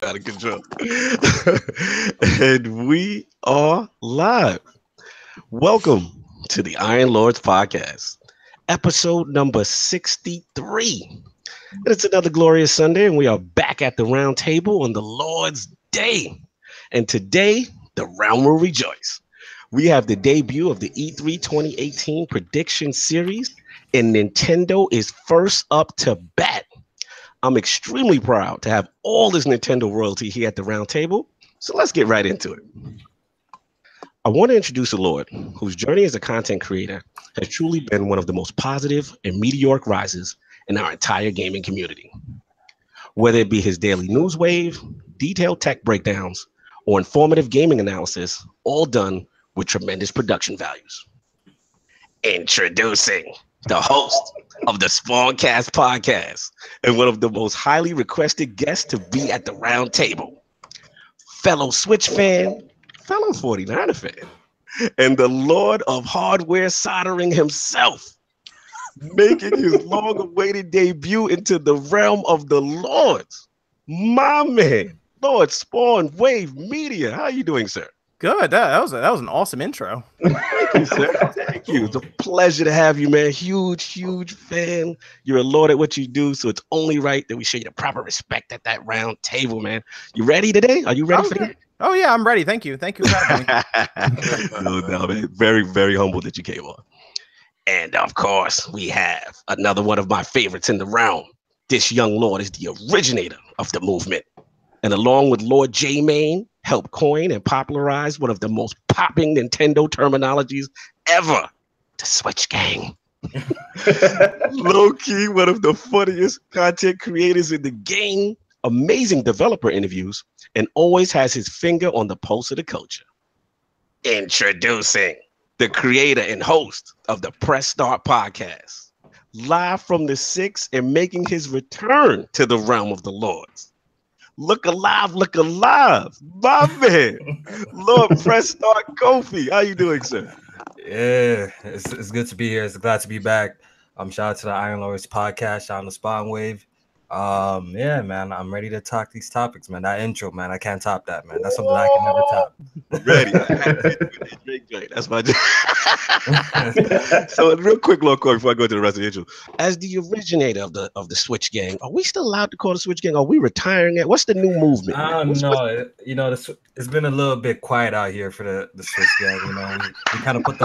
Out of control. And we are live. Welcome to the Iron Lords podcast, episode number 63. And it's another glorious Sunday, and we are back at the round table on the Lord's Day. And today, the realm will rejoice. We have the debut of the E3 2018 Prediction Series, and Nintendo is first up to bat. I'm extremely proud to have all this Nintendo royalty here at the round table, so let's get right into it. I want to introduce a Lord whose journey as a content creator has truly been one of the most positive and meteoric rises in our entire gaming community. Whether it be his daily news wave, detailed tech breakdowns, or informative gaming analysis, all done with tremendous production values. Introducing the host of the Spawncast podcast and one of the most highly requested guests to be at the round table. Fellow Switch fan, fellow 49er fan, and the Lord of hardware soldering himself, making his long-awaited debut into the realm of the Lords. My man, Lord SpawnWave Media. How are you doing, sir? Good. That was an awesome intro. Thank you, sir. Thank you. It's a pleasure to have you, man. Huge fan. You're a Lord at what you do, so it's only right that we show you the proper respect at that round table, man. You ready today? Are you ready for that? Oh yeah, I'm ready. Thank you. Thank you for having me. No, man. Very humble that you came on. And of course, we have another one of my favorites in the realm. This young Lord is the originator of the movement. And along with Lord J Main, helped coin and popularize one of the most popping Nintendo terminologies ever, the Switch Gang. Low-key, one of the funniest content creators in the game, amazing developer interviews, and always has his finger on the pulse of the culture. Introducing the creator and host of the Press Start podcast, live from the 6 and making his return to the realm of the Lords. Look alive, my man, Lord Press Start Kofi. How you doing, sir? Yeah, it's good to be here. It's glad to be back. Shout out to the Iron Lords podcast, shout out to SpawnWave. Yeah, man, I'm ready to talk these topics, man. That intro, man, I can't top that, man. That's something I can never top. Ready. That's my job. So real quick, Lord Corey, before I go to the rest of the intro. As the originator of the Switch Gang, are we still allowed to call the Switch Gang? Are we retiring it? What's the new movement? I don't know. You know, it's been a little bit quiet out here for the Switch Gang. You know, we kind of put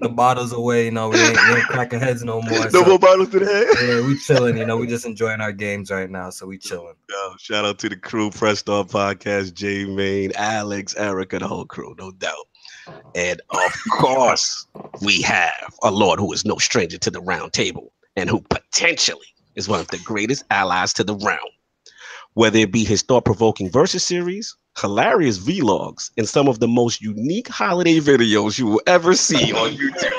the bottles away. You know, we ain't cracking heads no more. No more bottles to the head. Yeah, we chilling. You know, we just enjoying our games right now, so we chilling. Yo, shout out to the crew, Press Start Podcast, J Main, Alex, Erica, the whole crew, no doubt. And of course, we have a Lord who is no stranger to the round table and who potentially is one of the greatest allies to the realm. Whether it be his thought-provoking versus series, hilarious vlogs, and some of the most unique holiday videos you will ever see on YouTube.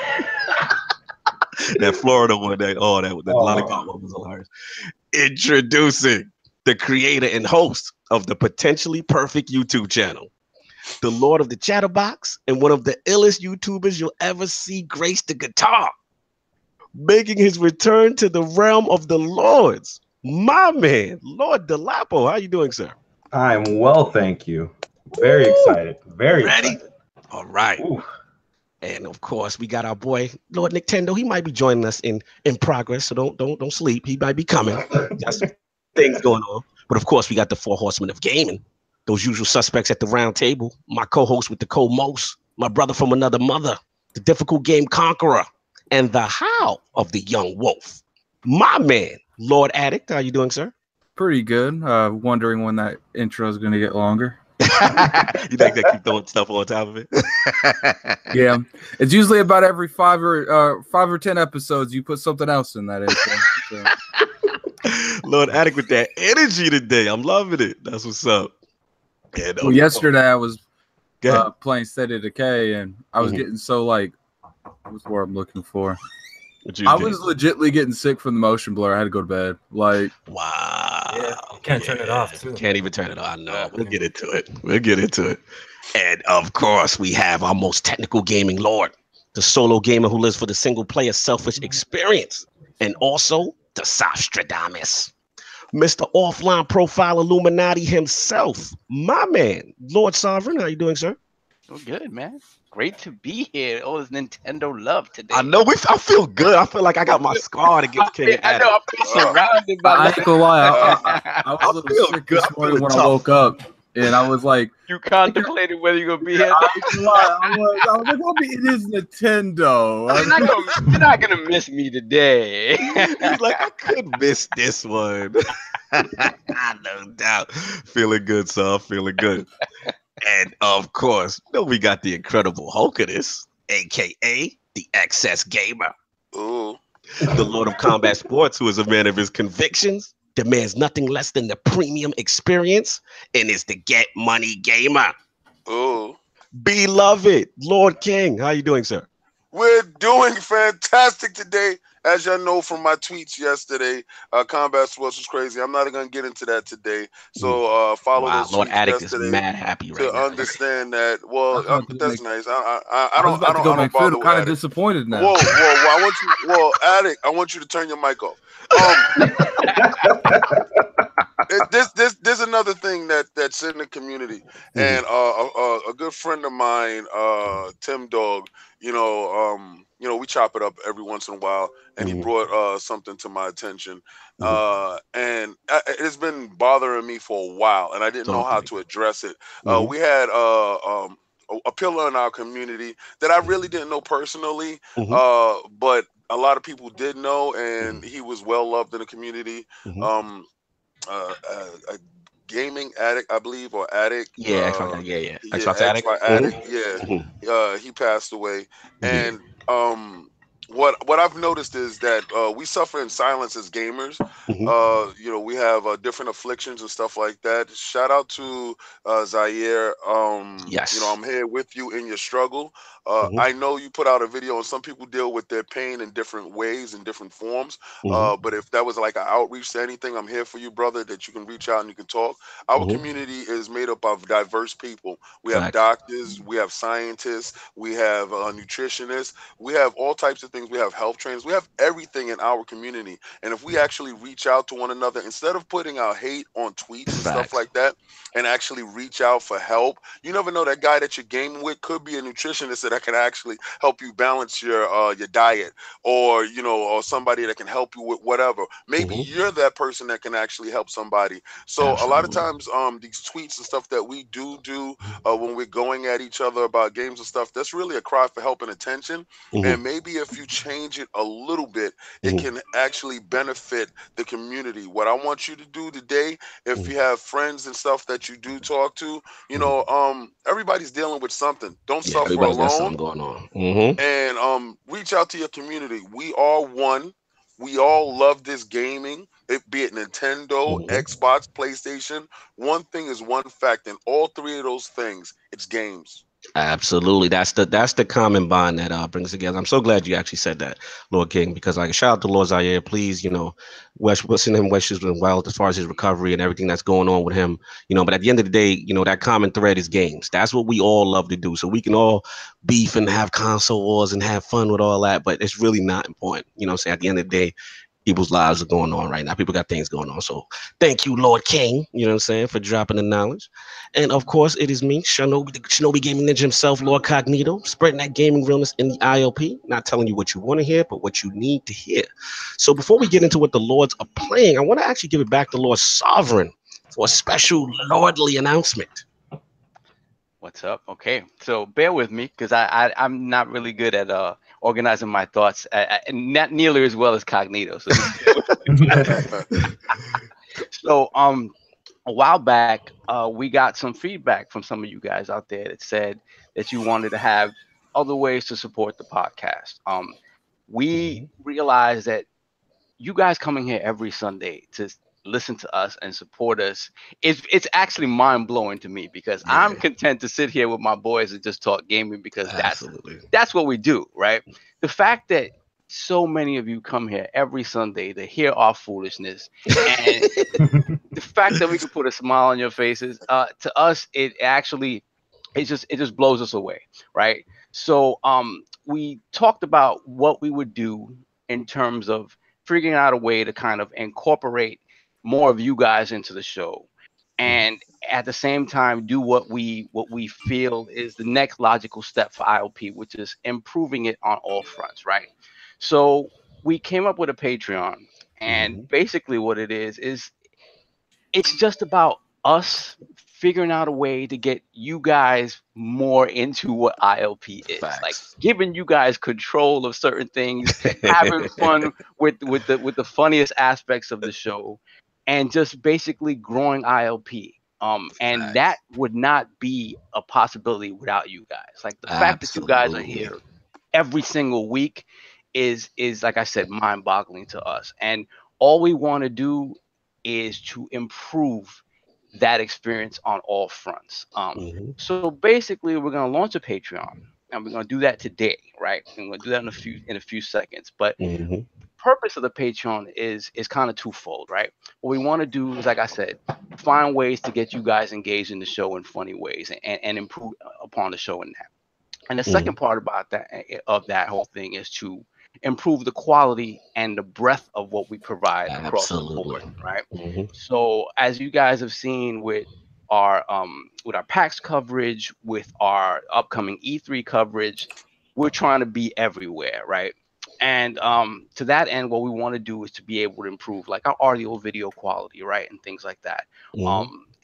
That Florida one, that lollipop one was hilarious. Introducing the creator and host of the potentially perfect YouTube channel, the Lord of the Chatterbox, and one of the illest YouTubers you'll ever see grace the guitar, making his return to the realm of the Lords. My man, Lord Dolapo. How you doing, sir? I'm well, thank you. Very excited. Very ready. Excited. All right. Ooh. And of course, we got our boy Lord Nicktendo. He might be joining us in progress, so don't sleep. He might be coming. Got some things going on. But of course, we got the 4 horsemen of gaming. Those usual suspects at the round table, my co-host with the co-most, my brother from another mother, the difficult game conqueror, and the how of the young wolf. My man, Lord Addict. How you doing, sir? Pretty good. Wondering when that intro is going to get longer. You think they keep throwing stuff on top of it? Yeah, it's usually about every 5 or 10 episodes you put something else in that intro. So. Lord Addict with that energy today. I'm loving it. That's what's up. And, well, yesterday I was playing State of Decay, and I was getting so like, what's the word I'm looking for? I was legitimately getting sick from the motion blur. I had to go to bed. Like, wow. Yeah, you can't turn it off, too. Can't even turn it off. No, we'll get into it. And of course, we have our most technical gaming lord, the solo gamer who lives for the single player selfish experience, and also the Sostradamus, Mr. Offline Profile Illuminati himself, my man, Lord Sovereign. How you doing, sir? Oh, good, man. Great to be here. All this Nintendo love today. I know. I feel good. I feel like I got my squad against King I know. I feel surrounded by. I ain't gonna lie. I was a little sick this morning when I woke up, and I was like, "You contemplated whether you're gonna be here." I was like, it is Nintendo. You're not gonna miss me today. He's like, I could miss this one. No doubt. Feeling good, sir. Feeling good. And of course, we got the Incredible Hulk of this, aka the Excess Gamer. Ooh. The Lord of Combat Sports, who is a man of his convictions, demands nothing less than the premium experience, and is the Get Money Gamer. Ooh. Beloved Lord King, how you doing, sir? We're doing fantastic today. As y'all know from my tweets yesterday, Combat Sports was crazy. I'm not going to get into that today. So follow those Lord tweets Addict yesterday is mad happy right to now. Understand that. Well, that's nice. I don't bother. Kind of disappointed now. Whoa, Addict, I want you to turn your mic off. There's another thing that's in the community, and a good friend of mine, Tim Dog, we chop it up every once in a while, and he brought something to my attention, and it's been bothering me for a while, and I didn't know how to address it. We had a pillar in our community that I really didn't know personally, but a lot of people did know, and he was well loved in the community. A gaming addict, I believe, or addict. Xbox Addict. Yeah. He passed away, and what I've noticed is that we suffer in silence as gamers. We have different afflictions and stuff like that. Shout out to Zaire. Yes. I'm here with you in your struggle. I know you put out a video, and some people deal with their pain in different ways and different forms. But if that was like an outreach to anything, I'm here for you, brother, that you can reach out and you can talk. Our community is made up of diverse people. We have doctors, we have scientists, we have nutritionists, we have all types of things. We have health trainers, we have everything in our community. And if we actually reach out to one another, instead of putting our hate on tweets and stuff like that, and actually reach out for help, you never know, that guy that you're gaming with could be a nutritionist that can actually help you balance your diet, or or somebody that can help you with whatever. Maybe you're that person that can actually help somebody. So a lot of times these tweets and stuff that we do when we're going at each other about games and stuff, that's really a cry for help and attention. And maybe if you change it a little bit, it can actually benefit the community. What I want you to do today, if you have friends and stuff that you do talk to, everybody's dealing with something. Don't suffer alone. Got something going on. And reach out to your community. We are one. We all love this gaming, be it Nintendo, Xbox, PlayStation. One thing is one fact, and all three of those things, it's games. Absolutely, that's the common bond that brings together. I'm so glad you actually said that, Lord King, because like, shout out to Lord Zaire. Please, send him wishes as well as far as his recovery and everything that's going on with him. But at the end of the day, that common thread is games. That's what we all love to do. So we can all beef and have console wars and have fun with all that, but it's really not important. So at the end of the day, people's lives are going on right now. People got things going on. So thank you, Lord King, for dropping the knowledge. And of course, it is me, Shinobi Gaming Ninja himself, Lord Cognito, spreading that gaming realness in the ILP, not telling you what you want to hear, but what you need to hear. So before we get into what the Lords are playing, I want to actually give it back to Lord Sovereign for a special lordly announcement. What's up? Okay, so bear with me, because I'm not really good at organizing my thoughts, and not nearly as well as Cognito. So a while back, we got some feedback from some of you guys out there that said that you wanted to have other ways to support the podcast. We realized that you guys coming here every Sunday to listen to us and support us, it's actually mind-blowing to me, because I'm content to sit here with my boys and just talk gaming, because that's what we do, right? The fact that so many of you come here every Sunday to hear our foolishness, and the fact that we can put a smile on your faces, to us, it just blows us away, right? So we talked about what we would do in terms of figuring out a way to kind of incorporate more of you guys into the show, and at the same time do what we feel is the next logical step for ILP, which is improving it on all fronts, right? So we came up with a Patreon, and basically what it is it's just about us figuring out a way to get you guys more into what ILP is. Facts. Like giving you guys control of certain things, having fun with the funniest aspects of the show, and just basically growing ILP. And that would not be a possibility without you guys. Like the fact that you guys are here every single week is like I said, mind-boggling to us. And all we want to do is to improve that experience on all fronts. So basically, we're gonna launch a Patreon, and we're gonna do that today, right? And we're gonna do that in a few seconds. But the purpose of the Patreon is kind of twofold, right? What we want to do is, like I said, find ways to get you guys engaged in the show in funny ways and improve upon the show in that. And the second part about that whole thing is to improve the quality and the breadth of what we provide across the board, right? So as you guys have seen with our PAX coverage, with our upcoming E3 coverage, we're trying to be everywhere, right? And to that end, what we want to do is to be able to improve like our audio video quality, right, and things like that.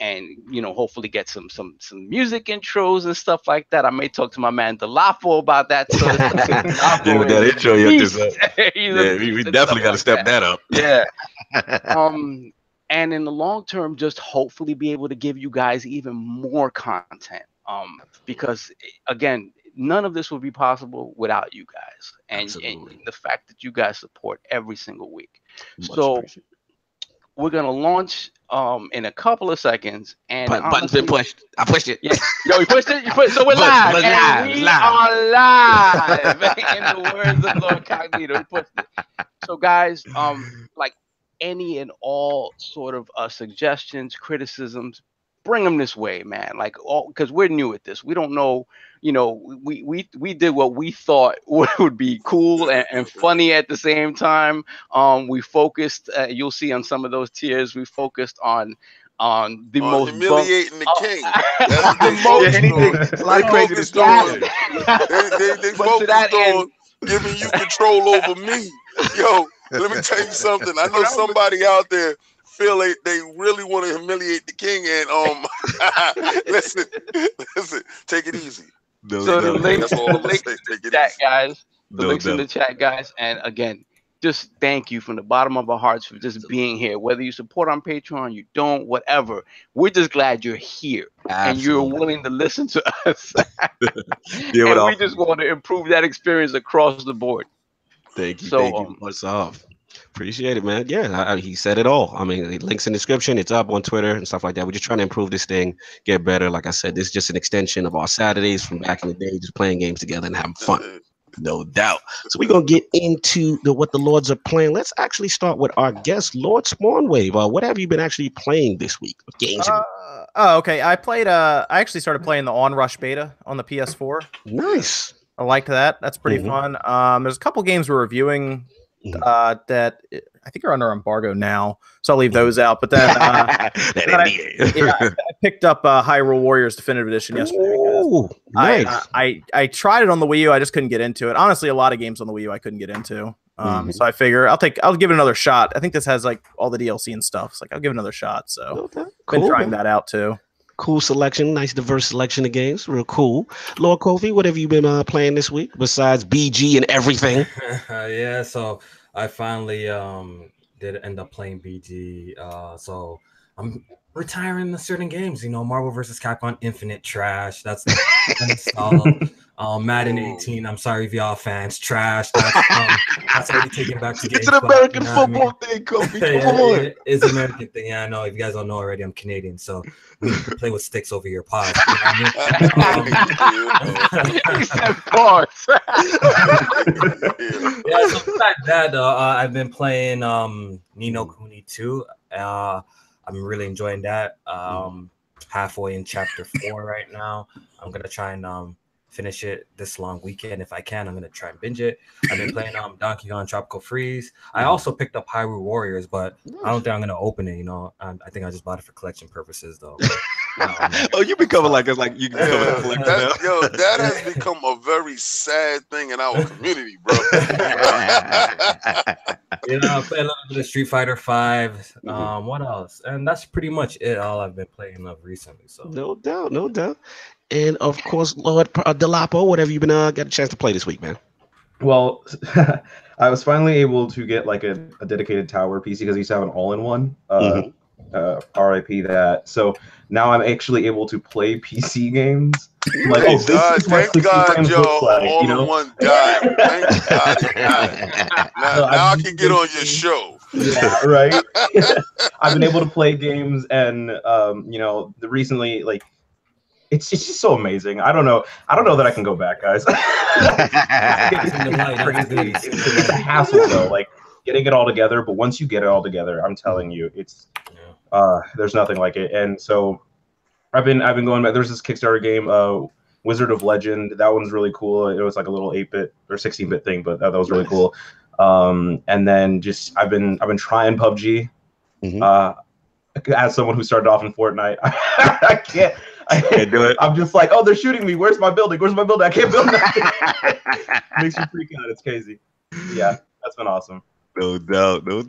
And hopefully get some music intros and stuff like that. I may talk to my man Dolapo about that sort of stuff. With that intro, we definitely got to step that up. Yeah. And in the long term, just hopefully be able to give you guys even more content. Because again, none of this would be possible without you guys, and the fact that you guys support every single week. So we're gonna launch in a couple of seconds, and button's been pushed. I pushed it. Yeah, yo, you pushed it. So we're live. We are live. In the words of Lord Cognito, we pushed it. So guys, like any and all sort of suggestions, criticisms, bring them this way, man. Like because we're new at this, we don't know. We did what we thought would be cool and funny at the same time. We focused, you'll see on some of those tiers, we focused on the most humiliating the king. That's they focused on. They focused on giving you control over me. Yo, let me tell you something. I know somebody out there feel like they really want to humiliate the king, and listen, take it easy. So the links in the chat, guys. The links in the chat, guys. And again, just thank you from the bottom of our hearts for just being here. Whether you support on Patreon, you don't, whatever. We're just glad you're here and you're willing to listen to us. And we just want to improve that experience across the board. Thank you. Thank you. What's up? Appreciate it, man. Yeah, he said it all. I mean, links in the description. It's up on Twitter and stuff like that. We're just trying to improve this thing, get better. Like I said, this is just an extension of our Saturdays from back in the day, just playing games together and having fun. No doubt. So we're going to get into what the Lords are playing. Let's actually start with our guest, Lord SpawnWave. What have you been actually playing this week? What games? Okay. I actually started playing the Onrush beta on the PS4. Nice. I liked that. That's pretty fun. There's a couple games we're reviewing that I think are under embargo now, so I'll leave those out. But then, I picked up Hyrule Warriors Definitive Edition yesterday. Ooh, nice. I tried it on the Wii U. I just couldn't get into it. Honestly, a lot of games on the Wii U I couldn't get into. So I figure I'll give it another shot. I think this has like all the DLC and stuff. So I'll give it another shot. So been trying that out too. Cool selection, nice diverse selection of games. Real cool. Lord Kofi, what have you been playing this week besides BG and everything? Yeah, so I finally did end up playing BG. So I'm retiring certain games. Marvel vs. Capcom Infinite trash. That's installed. Madden 18. I'm sorry if y'all fans trash. That's already taken back to games. It's an American football thing, Kofi. Come on. It's an American thing. Yeah, I know. If you guys don't know already, I'm Canadian, so we play with sticks over your pod. Yeah, so besides that, I've been playing Ni no Kuni 2. I'm really enjoying that. Halfway in chapter 4 right now. I'm gonna try and finish it this long weekend. If I can, I'm gonna try and binge it. I've been playing Donkey Kong Tropical Freeze. I also picked up Hyrule Warriors, but I don't think I'm gonna open it. You know, I think I just bought it for collection purposes, though. Oh, you becoming like it's like you can come and collect that, yo, that has become a very sad thing in our community, bro. You know, I play a little bit of Street Fighter 5. What else? And that's pretty much it. All I've been playing of recently. So no doubt. And of course, Lord Dolapo, whatever you been got a chance to play this week, man. Well, I was finally able to get like a dedicated tower PC because I used to have an all-in-one. RIP that. So now I'm actually able to play PC games. Like, oh, thank God, yo, all-in-one died. Thank God. Now I can get on your show. Yeah, right. I've been able to play games, and you know, recently, like, it's just so amazing. I don't know that I can go back, guys. It's a hassle though, like getting it all together. But once you get it all together, I'm telling you, it's there's nothing like it. And so I've been going back. There's this Kickstarter game, Wizard of Legend. That one's really cool. It was like a little 8-bit or 16-bit thing, but that was really cool. And then just I've been trying PUBG. As someone who started off in Fortnite, I can't do it. I'm just like, oh, they're shooting me. Where's my building? I can't build nothing. Makes you freak out. It's crazy. Yeah, that's been awesome. No doubt, man.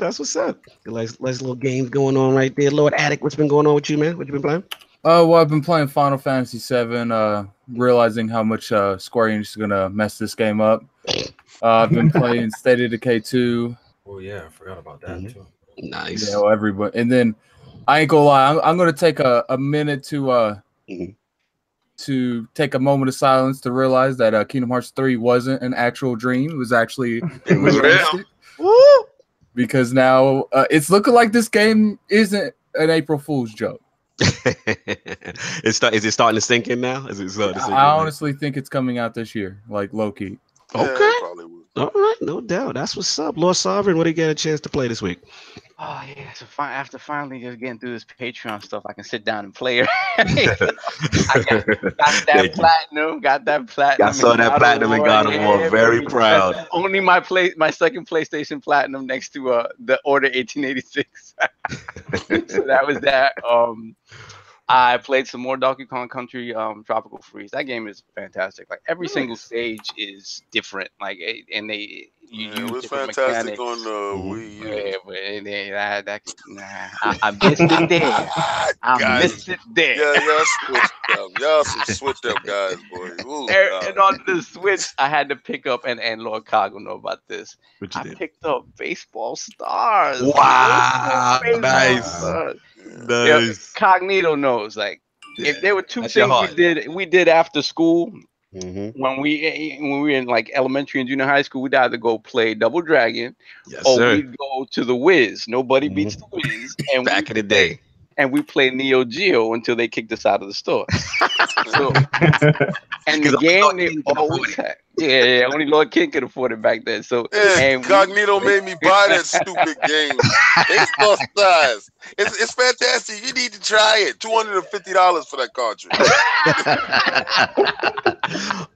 That's what's up. Nice little games going on right there. Lord Addict, what's been going on with you, man? What you been playing? Well, I've been playing Final Fantasy VII, realizing how much Square Enix is gonna mess this game up. I've been playing State of Decay 2. Oh yeah, I forgot about that too. Nice. Yeah, well, everybody. And then I ain't gonna lie, I'm gonna take a minute to take a moment of silence to realize that Kingdom Hearts 3 wasn't an actual dream. It was actually real. Because now it's looking like this game isn't an April Fool's joke. Is it starting to sink in now? I honestly think it's coming out this year, like low-key. Okay. All right, no doubt. That's what's up. Lord Sovereign, what do you get a chance to play this week? Oh yeah, so after finally just getting through this Patreon stuff, I can sit down and play it. I got that platinum. I saw that platinum in God of War. Very proud. Only my second PlayStation platinum next to the Order 1886. So that was that. I played some more Donkey Kong Country Tropical Freeze. That game is fantastic. Like every single stage is different. Like and they it was fantastic mechanics on the Wii U. Yeah, but I missed it there. I missed it there. Yeah, y'all switched up guys, boy. Ooh, and on the Switch, I had to pick up, and Lord Cog will know about this. I picked up Baseball Stars. Wow, nice. Yeah, Cognito knows. Like, if there were two things we did after school. When we were in like elementary and junior high school, we'd either go play Double Dragon, we'd go to the Wiz. Nobody beats the Wiz. And back in the day, and we played Neo Geo until they kicked us out of the store. So, and the game they always had. Yeah, only Lord King could afford it back then. So, and Cognito made me buy that stupid game. Baseball Stars. It's fantastic. You need to try it. $250 for that cartridge.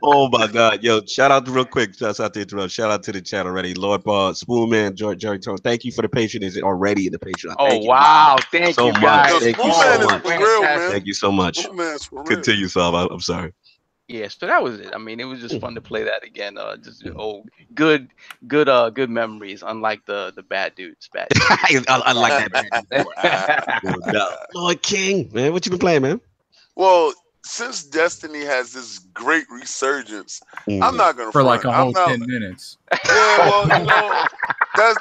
Oh my God, yo! Shout out real quick. Shout out to interrupt. Shout out to the chat already. Lord Spoonman, Jerry Tone. Thank you for the patronage already in the Patreon. Wow! Thank you guys. Thank you so much. Thank you so much. Continue, Sav. I'm sorry. Yeah, so that was it. I mean, it was just fun to play that again. Just good memories. Unlike the bad dudes. I like that. Lord King, man, what you been playing, man? Well, since Destiny has this great resurgence, I'm not gonna for like a whole 10 minutes. Yeah, well, you know,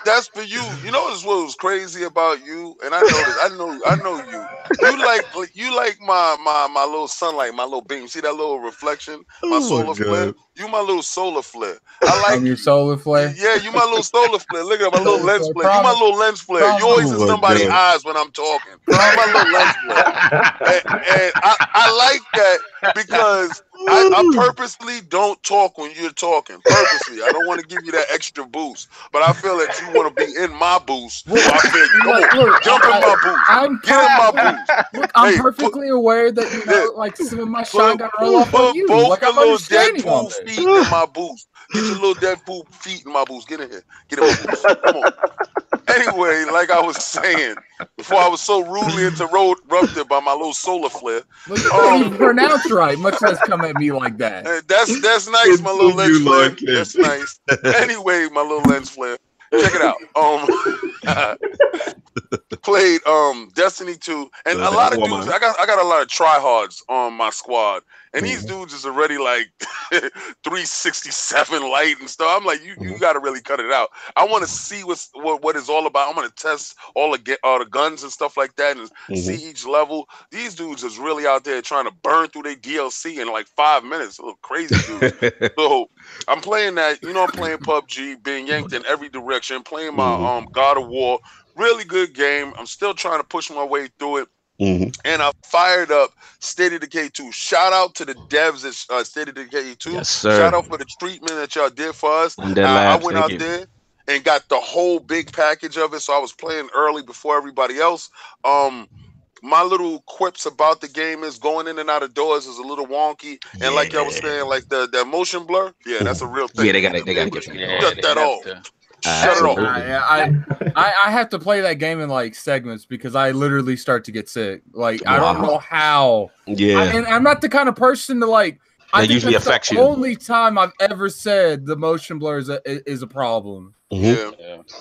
that's for you. You know what was crazy about you, and I know this. I know you. You like my little sunlight, my little beam. See that little reflection, my solar flare. You my little solar flare. I like your solar flare. Yeah, you my little solar flare. Look at my little lens flare. You my little lens flare. You always in somebody's eyes when I'm talking. You my little lens flare. And I like that because I purposely don't talk when you're talking. Purposely, I don't want to give you that extra boost, but I feel that you want to be in my boost. So I feel, jump in my boost. Get in my boost. Look, I'm perfectly aware that like some of my shine got roll off on you. Both like your I'm little understanding Deadpool feet in my boost. Get your little Deadpool feet in my boost. Get in here. Get in my boost. Come on. Anyway, like I was saying, before I was so rudely interrupted by my little solar flare. Look, you pronounced right, much less come at me like that. That's nice, my little lens flare. That's nice. Anyway, my little lens flare. Check it out. Played Destiny 2, and a lot of dudes. I got a lot of tryhards on my squad, and these dudes is already like 367 light and stuff. I'm like, you got to really cut it out. I want to see what it's all about. I'm gonna test all the guns and stuff like that, and see each level. These dudes is really out there trying to burn through their DLC in like 5 minutes. A little crazy dudes. So I'm playing that. I'm playing PUBG, being yanked in every direction. Playing my God of War. Really good game. I'm still trying to push my way through it. And I fired up State of Decay 2. Shout out to the devs at State of Decay 2. Yes, sir. Shout out for the treatment that y'all did for us. I went out there and got the whole big package of it. So I was playing early before everybody else. My little quips about the game is going in and out of doors is a little wonky. And like y'all was saying, like the motion blur, that's a real thing. Yeah, they gotta get shut that off. Shut it off. I have to play that game in like segments because I literally start to get sick. Like I don't know how. And I'm not the kind of person to like. I think usually affects you. Only time I've ever said the motion blur is a problem. It's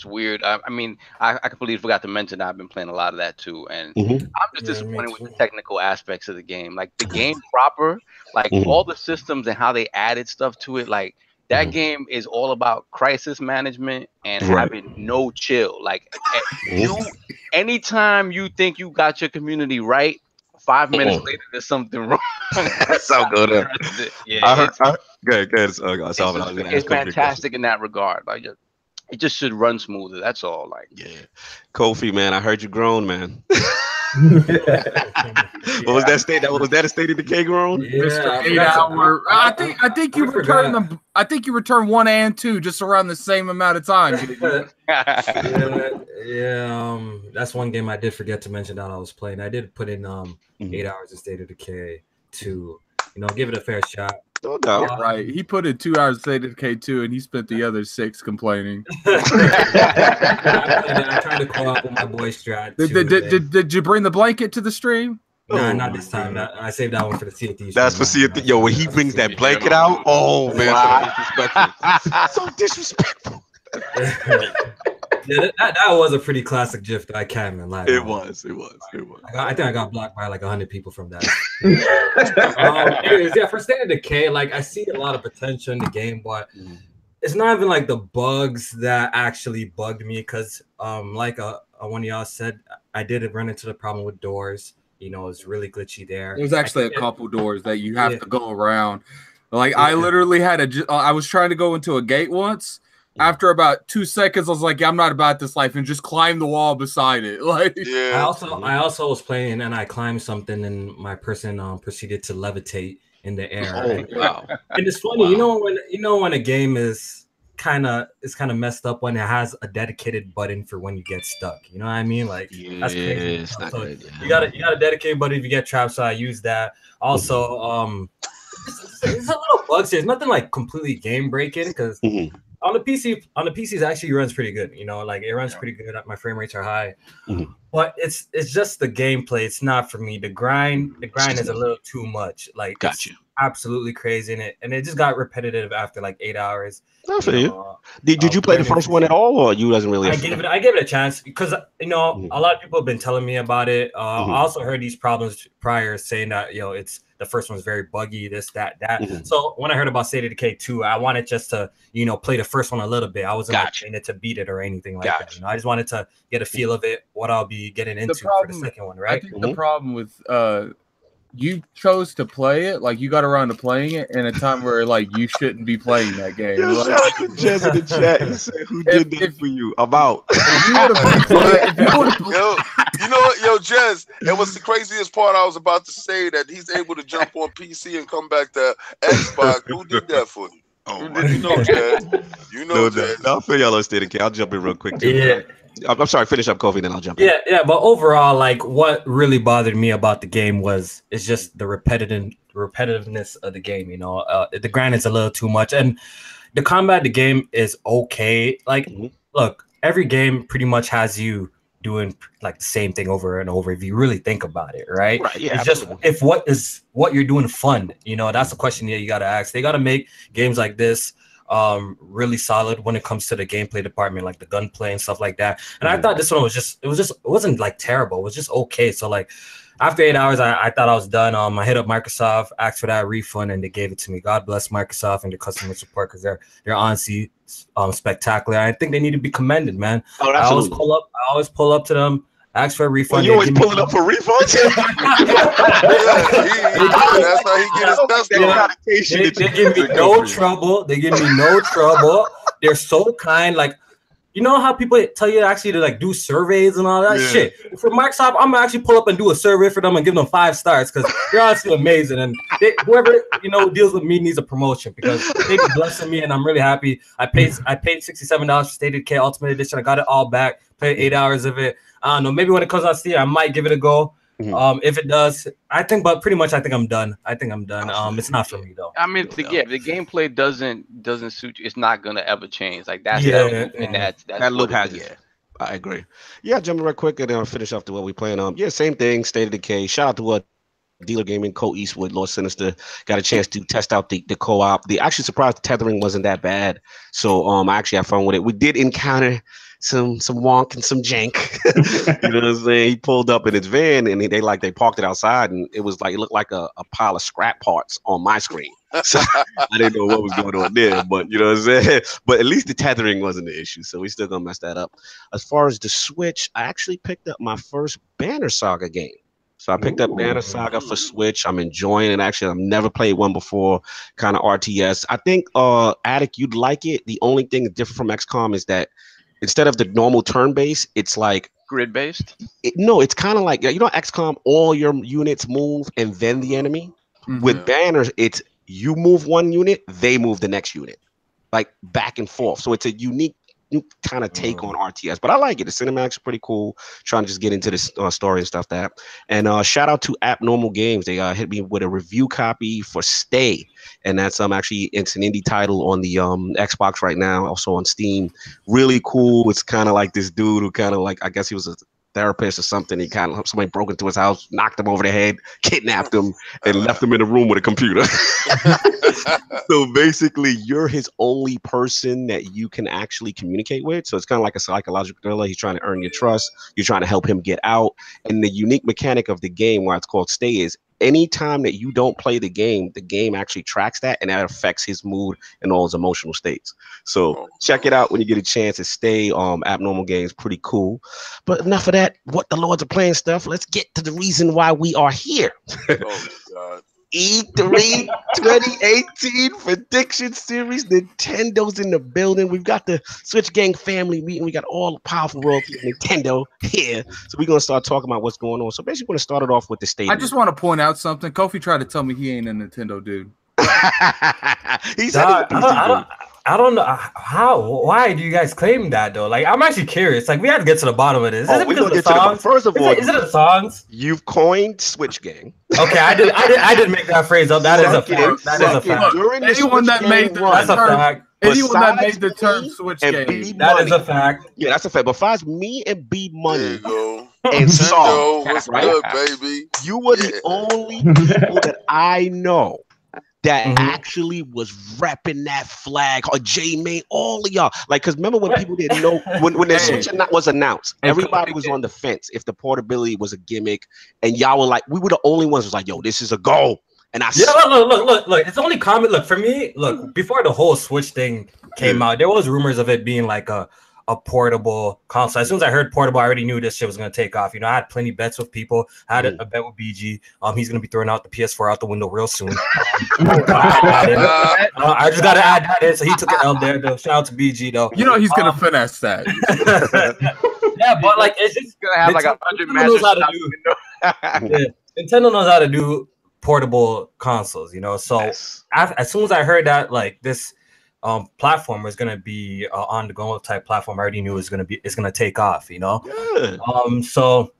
weird. I mean, I completely forgot to mention that I've been playing a lot of that too, and I'm just disappointed with the technical aspects of the game. Like the game proper, like all the systems and how they added stuff to it, like. That game is all about crisis management and having no chill. Like anytime you think you got your community right, 5 minutes later there's something wrong. That's so good. Good. It's fantastic in that regard. Like it just should run smoother. That's all. Like Kofi, man, I heard you groan, man. What was that state? Was that a State of Decay groan? Mr. 8 hour. I think you returned them. I think you returned 1 and 2 just around the same amount of time. That's one game I did forget to mention that I was playing. I did put in 8 hours of State of Decay to give it a fair shot. Right, he put in 2 hours of State of Decay 2, and he spent the other 6 complaining. I tried to co-op with my boy Strat. Did you bring the blanket to the stream? No, not this time. I saved that one for the Sea of Thieves. That's for Sea of Thieves. Yo, when he brings that blanket out, oh man, so disrespectful. That was a pretty classic GIF that I can't even lie. It was. I think I got blocked by like 100 people from that. Anyways, for State of Decay, like I see a lot of potential in the game, but it's not even like the bugs that actually bugged me because, like one of y'all said, I did run into the problem with doors. It's really glitchy there. There's actually a couple doors that you have to go around. Like I literally had I was trying to go into a gate once. After about 2 seconds, I was like, I'm not about this life, and just climbed the wall beside it. Like, I also was playing, and I climbed something, and my person proceeded to levitate in the air. Wow! And it's funny, when a game is kind of messed up when it has a dedicated button for when you get stuck. You know what I mean? Like that's crazy. It's not good, You got a dedicated button if you get trapped. So I use that. Also, there's a little bugs here. It's nothing like completely game breaking because. On the PC, it actually runs pretty good. Like it runs pretty good. My frame rates are high, but it's just the gameplay. It's not for me. The grind is a little too much. Like, gotcha. Absolutely crazy in it, and it just got repetitive after like 8 hours. I feel you. Did you play the first one at all, or you wasn't really? I gave it a chance because a lot of people have been telling me about it. I also heard these problems prior, saying that it's the first one's very buggy, this, that. So when I heard about State of Decay 2, I wanted just to play the first one a little bit. I wasn't playing it to beat it or anything like that. I just wanted to get a feel of it, what I'll be getting into for the second one. Right? I think the problem with you chose to play it, like you got around to playing it in a time where like you shouldn't be playing that game. Yo, Like, shout out to Jez in the chat. He said, "Who did that for you?" I'm out. You know what, yo, Jez, and what's the craziest part I was about to say, that he's able to jump on PC and come back to Xbox. Who did that for you? Oh, You know, Jez. You know, Jez. I'll feel y'all on State of K. I'll jump in real quick too. Yeah. I'm sorry, finish up, Kofi, then I'll jump in. Yeah, but overall, like what really bothered me about the game was it's just the repetitiveness of the game. You know, the grind is a little too much, and the combat of the game is okay. Like, look, every game pretty much has you doing like the same thing over and over if you really think about it, right? Right. Yeah. It's absolutely. just if what you're doing fun, you know, that's the question that you got to ask. They got to make games like this really solid when it comes to the gameplay department, like the gunplay and stuff like that. And I thought this one was it wasn't like terrible. It was just okay. So like after 8 hours, I thought I was done. I hit up Microsoft, asked for that refund, and they gave it to me. God bless Microsoft and the customer support, because they're honestly spectacular. I think they need to be commended, man. Oh, I always pull up to them, ask for a refund. Well, you always pulling up for refunds? That's how he get his best. They give me no trouble. They give me no trouble. They're so kind. Like, you know how people tell you actually to like do surveys and all that shit? For Microsoft, I'm gonna actually pull up and do a survey for them and give them 5 stars because they're honestly amazing. And whoever deals with me needs a promotion because they've been blessing me, and I'm really happy. I paid $67 for State of K Ultimate Edition. I got it all back. Played 8 hours of it. I don't know. Maybe when it comes out Steam, I might give it a go. If it does, I think I'm done. It's not for me though. I mean, the gameplay doesn't suit you. It's not gonna ever change. Like that's that loop has it. I agree. Yeah, jumping right quick and then I'll finish off to what we playing. Same thing. State of Decay. Shout out to what Dealer Gaming, Co Eastwood, Lord Sinister got a chance to test out the co-op. The actually surprised the tethering wasn't that bad. So I actually had fun with it. We did encounter some wonk and some jank. You know what I'm saying? He pulled up in his van and they parked it outside, and it looked like a pile of scrap parts on my screen. So I didn't know what was going on there, but you know what I'm saying? But at least the tethering wasn't the issue, so we still gonna mess that up. As far as the Switch, I actually picked up my first Banner Saga game. So I picked up Banner Saga for Switch. I'm enjoying it. Actually, I've never played one before, kind of RTS. I think, Addict, you'd like it. The only thing different from XCOM is that instead of the normal turn-based, it's like grid-based. No, it's kind of like, you know, XCOM, all your units move and then the enemy. With Banners, it's you move one unit, they move the next unit, like back and forth. So it's a unique kind of take on RTS, but I like it. The cinematics are pretty cool. Trying to just get into this story and stuff and shout out to Appnormal Games. They hit me with a review copy for Stay, and that's it's an indie title on the Xbox right now, also on Steam. Really cool. It's kind of like this dude who kind of like, I guess he was a therapist or something. Somebody broke into his house, knocked him over the head, kidnapped him, and left him in a room with a computer. So basically, you're his only person that you can actually communicate with. So it's kind of like a psychological thriller. He's trying to earn your trust. You're trying to help him get out. And the unique mechanic of the game, why it's called Stay, is anytime that you don't play the game actually tracks that, and that affects his mood and all his emotional states. So check it out when you get a chance. It's Stay. Abnormal Games, pretty cool. But enough of that. What the Lords are playing stuff. Let's get to the reason why we are here. Oh God. E3 2018 Prediction Series. Nintendo's in the building. We've got the Switch Gang family meeting. We got all the powerful royalty of Nintendo here. So we're going to start talking about what's going on. So basically, we're going to start it off with the statement. I just want to point out something. Kofi tried to tell me he ain't a Nintendo dude. He said I don't know why do you guys claim that though? Like, I'm actually curious. Like, we have to get to the bottom of this. Is it because of the songs? First of all, is it the songs? You've coined Switch Gang. Okay, I did make that phrase up. That is a fact. That is a fact. Anyone that made that's a fact. Anyone that made the term Switch Gang. That is a fact. Yeah, that's a fact. Besides me and B Money and Song, what's good, baby? You were the only people that I know that actually was repping that flag, or J-May, all of y'all. Like, because remember when people didn't know, when the Switch was announced, everybody was on the fence if the portability was a gimmick, and y'all were like, we were the only ones who was like, yo, this is a goal. And look, it's only common. Look, for me, before the whole Switch thing came out, there was rumors of it being like a a portable console. As soon as I heard portable, I already knew this shit was gonna take off. You know, I had plenty bets with people. I had a bet with BG. He's gonna be throwing out the PS4 out the window real soon. I just gotta add that in. So he took an L there, though. Shout out to BG though. You know he's gonna finesse that. Yeah, but like it's just gonna have like 100 matches. Nintendo knows how to do portable consoles, you know. So as soon as I heard that like this platform was gonna be on the go type platform, I already knew it's gonna take off, you know. So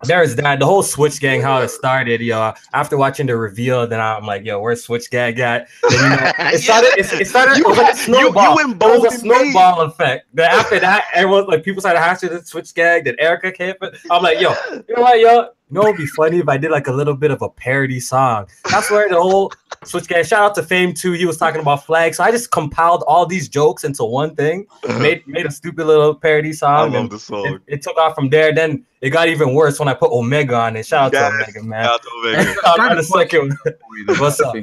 there's that. The whole Switch gang, how it started, yo. After watching the reveal, then I'm like, yo, where's Switch gang at? Then, you know, it started. It was like a snowball. It was a snowball effect. Then after that, everyone like people started hashing the Switch gang. Then Erica came. I'm like, yo, you know what, yo. You know, it'd be funny if I did like a little bit of a parody song. That's where the whole Switch gang. Shout out to Fame too. He was talking about flags. So I just compiled all these jokes into one thing. Made a stupid little parody song. I love the song. It took off from there. Then it got even worse when I put Omega on it. Shout out to Omega, man. Shout out to Omega. On the second. What's up?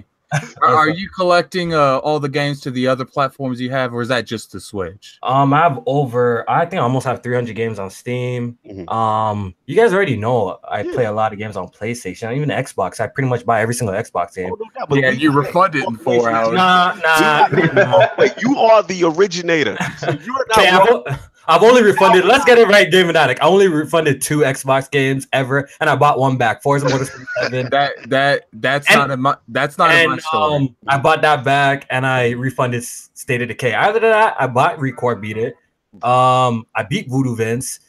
Are you collecting all the games to the other platforms you have, or is that just the Switch? I think I almost have 300 games on Steam. You guys already know I play a lot of games on PlayStation, even the Xbox. I pretty much buy every single Xbox game. Yeah, you refunded in 4 hours. Nah. Wait, you are the originator. So you're not I've only refunded. Let's get it right, Game Addict. I only refunded 2 Xbox games ever, and I bought one back. Forza Motorsport 7. That's not in my story. I bought that back, and I refunded State of Decay. After that, I bought Record Beat It. I beat Voodoo Vince.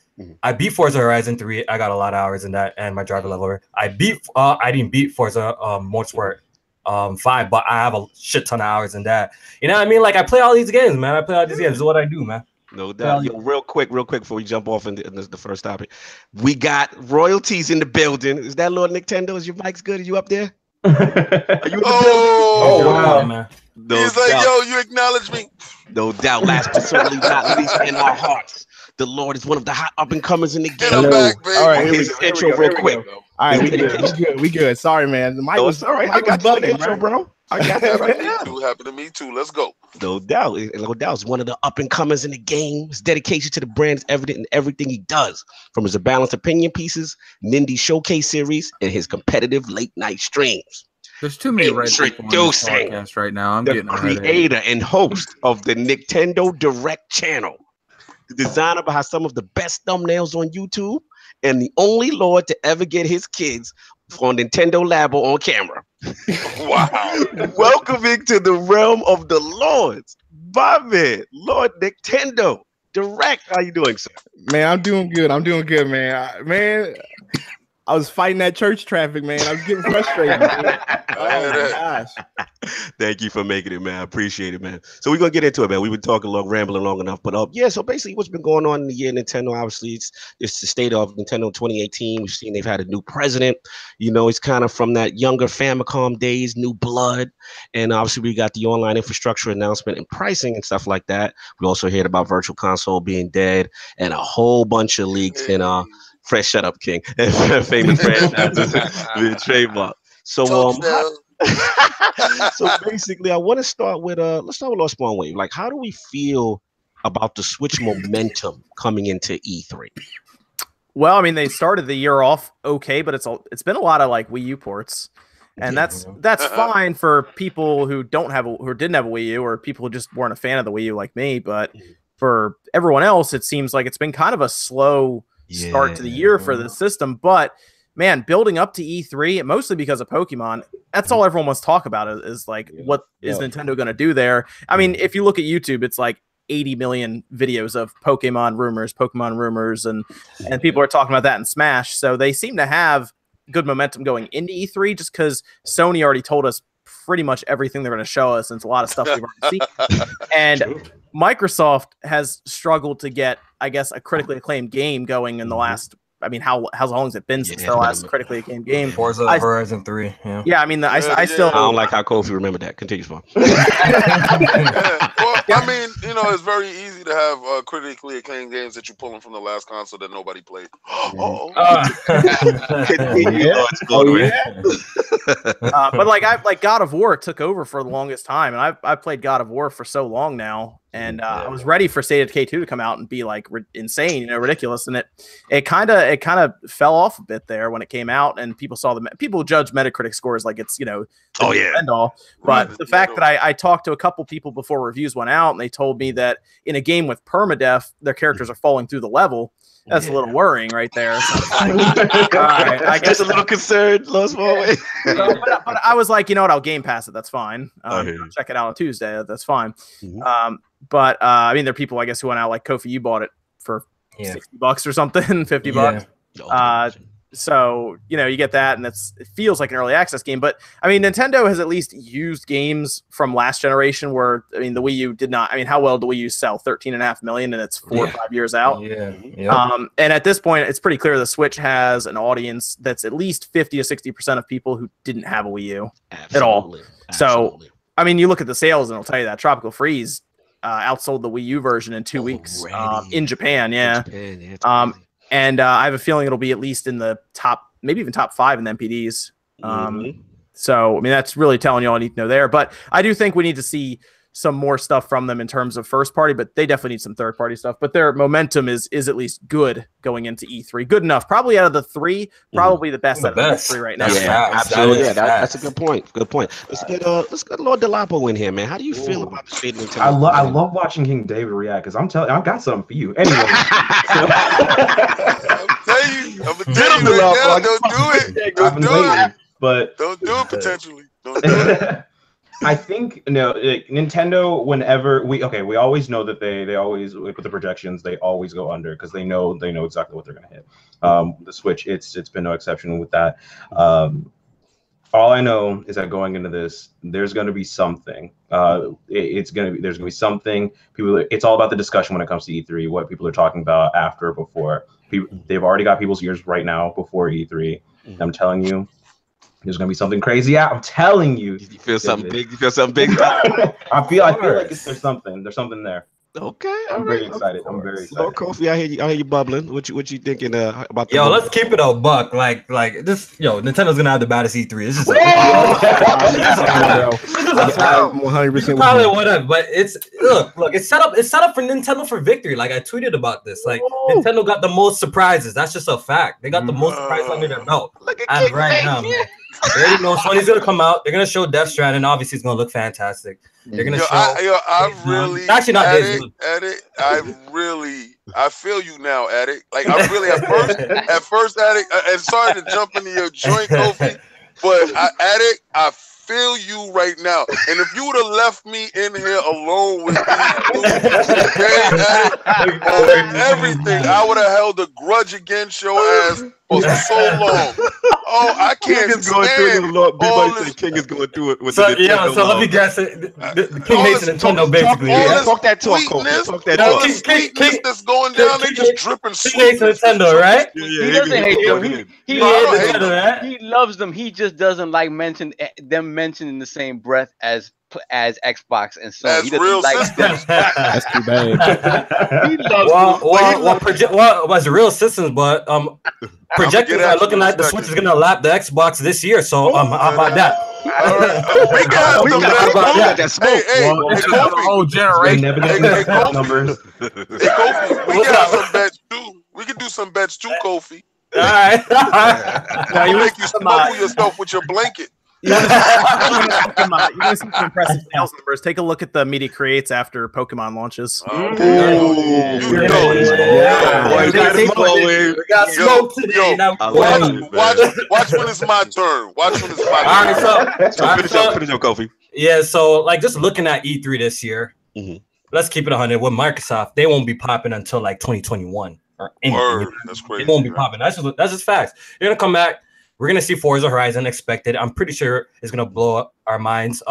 I beat Forza Horizon 3. I got a lot of hours in that, and my driver level. I didn't beat Forza Motorsport 5, but I have a shit ton of hours in that. You know what I mean? Like I play all these games, man. I play all these games. This is what I do, man. No doubt. Yo, real quick before we jump off in the first topic, we got royalties in the building. Is that Lord Nicktendo? Is your mic's good? Are you up there? Are you in the building? Wow, man. He's like, yo, you acknowledge me. No doubt. Last but certainly not least, in our hearts, the Lord is one of the hot up and comers in the game. I'm back, baby. All right, His intro real quick. All right, we good. Sorry, man. The mic was all right. I got the intro, bro. I got that right now. Happened to me too. Let's go. No doubt. It's one of the up and comers in the game. His dedication to the brand is evident in everything he does, from his balanced opinion pieces, Nindy Showcase series, and his competitive late night streams. There's too many red people on this podcast right now. I'm getting creator and host of the Nicktendo Direct channel, the designer behind some of the best thumbnails on YouTube, and the only Lord to ever get his kids on Nintendo Labo on camera. Wow. Welcoming to the realm of the Lords, my man, Lord Nicktendo Direct. How you doing, sir? Man, I'm doing good. Man, I was fighting that church traffic, man. I was getting frustrated. Man. Oh my gosh. Thank you for making it, man. I appreciate it, man. So we're gonna get into it, man. We've been talking rambling long enough, but yeah. So basically, what's been going on in the year Nintendo? Obviously, it's the state of Nintendo 2018. We've seen they've had a new president. You know, it's kind of from that younger Famicom days, new blood, and obviously we got the online infrastructure announcement and pricing and stuff like that. We also heard about Virtual Console being dead and a whole bunch of leaks in Fresh, shut up, King. Famous franchises being trademarked. So so basically, I want to start with let's start with Lord SpawnWave. Like, how do we feel about the Switch momentum coming into E3? Well, I mean, they started the year off okay, but it's been a lot of like Wii U ports, and that's fine for people who didn't have a Wii U, or people who just weren't a fan of the Wii U like me. But for everyone else, it seems like it's been kind of a slow start to the year for the system. But man, building up to E3, mostly because of Pokemon, that's all everyone wants to talk about is like, what is Nintendo going to do there? I mean, if you look at YouTube, it's like 80 million videos of Pokemon rumors, and people are talking about that in Smash. So they seem to have good momentum going into E3, just because Sony already told us pretty much everything they're going to show us, and it's a lot of stuff we've already seen. And Microsoft has struggled to get, I guess, a critically acclaimed game going in the last, I mean, how long has it been since the last critically acclaimed game? Forza Horizon 3. Yeah, I mean, I still... I don't like how Kofi remembered that. Continue, Spawn. Well, I mean, you know, it's very easy to have critically acclaimed games that you're pulling from the last console that nobody played. But like God of War took over for the longest time, and I've played God of War for so long now, and I was ready for State of Decay 2 to come out and be like insane, ridiculous, and it kind of fell off a bit there when it came out, and people judge Metacritic scores like it's end all. But the fact that I talked to a couple people before reviews went out, and they told me that in a game with permadeath, their characters are falling through the level. That's a little worrying right there. So all right, I guess a little concerned, SpawnWave. But I was like, you know what? I'll Game Pass it. That's fine. Check it out on Tuesday. That's fine. But I mean, there are people, I guess, who went out like Kofi. You bought it for $60 or something, $50. So you get that, and it feels like an early access game. But I mean, Nintendo has at least used games from last generation where the Wii U did not. I mean, how well do Wii U sell? 13.5 million, and it's 4 or 5 years out. And at this point, it's pretty clear the Switch has an audience that's at least 50 to 60% of people who didn't have a Wii U at all. So I mean, you look at the sales, and it'll tell you that Tropical Freeze outsold the Wii U version in 2 weeks in Japan. And I have a feeling it'll be at least in the top, maybe even top 5 in the MPDs. So, I mean, that's really telling you all you need to know there. But I do think we need to see some more stuff from them in terms of first party, but they definitely need some third party stuff. But their momentum is at least good going into E3. Good enough. Probably out of the 3, probably the best out of the 3 right now. Absolutely. That's a good point. Good point. Let's get Lord Dolapo in here, man. How do you feel about the state of Nintendo? I love watching King David react because I'm telling you, I've got something for you. Anyway. I'm gonna tell you right now, don't do it. Don't do it. But don't do it potentially. Don't do it. I think Nintendo, whenever we always know that they always, with the projections, they always go under because they know exactly what they're gonna hit. The Switch, it's been no exception with that. All I know is that going into this, there's going to be something. There's going to be something. It's all about the discussion when it comes to E3. What people are talking about after, before. They've already got people's ears right now before E3. I'm telling you, there's going to be something crazy out. I'm telling you. You feel something big? You feel something big? I feel like there's something. There's something there. Okay, I'm very excited. I'm very excited. Lord Kofi, I hear you bubbling. What you thinking about? The let's keep it a buck. Like this. Nintendo's gonna have the baddest E3. This is 100%. Probably whatever, but it's look. It's set up for Nintendo for victory. Like I tweeted about this. Like Nintendo got the most surprises. That's just a fact. They got the most surprises under their belt. As right now, man. They already know Sony's gonna come out. They're gonna show Death Stranding. Obviously, it's gonna look fantastic. They're gonna show. Actually not Addict. I feel you now, Addict. Like I really at first, Addict. And sorry to jump into your joint, Kofi, but Addict, I feel you right now. And if you would have left me in here alone with everything, I would have held a grudge against your ass for so long. Oh, I can't stand King is going through it with so let me guess it. The King hates Nintendo basically. Talk that talk, Kofi. Talk that talk. Sweetness that's going down, they just dripping sweet. He hates Nintendo, right? He doesn't hate them. He loves them. He just doesn't like them mentioning the same breath as Xbox and Sony. That's real systems. That's too bad. He loves was real systems, but projectors are looking like the Switch is gonna lap the Xbox this year. So how about that? We got that smoke. Whole generation. Hey, Kofi. We got some bets too. We can do some bets too, Kofi. All right. Now you make you smuggle yourself with your blanket. You want to see some impressive sales numbers? Take a look at the media creates after Pokemon launches. We got smoke today. Watch when it's my turn. Watch when it's my turn. All right, so finish up, Kofi. Yeah, so like just looking at E3 this year, let's keep it 100. With Microsoft, they won't be popping until like 2021 or anything. Word. That's crazy. It won't be popping. That's just facts. They're gonna come back. We're gonna see Forza Horizon expected. I'm pretty sure it's gonna blow up our minds.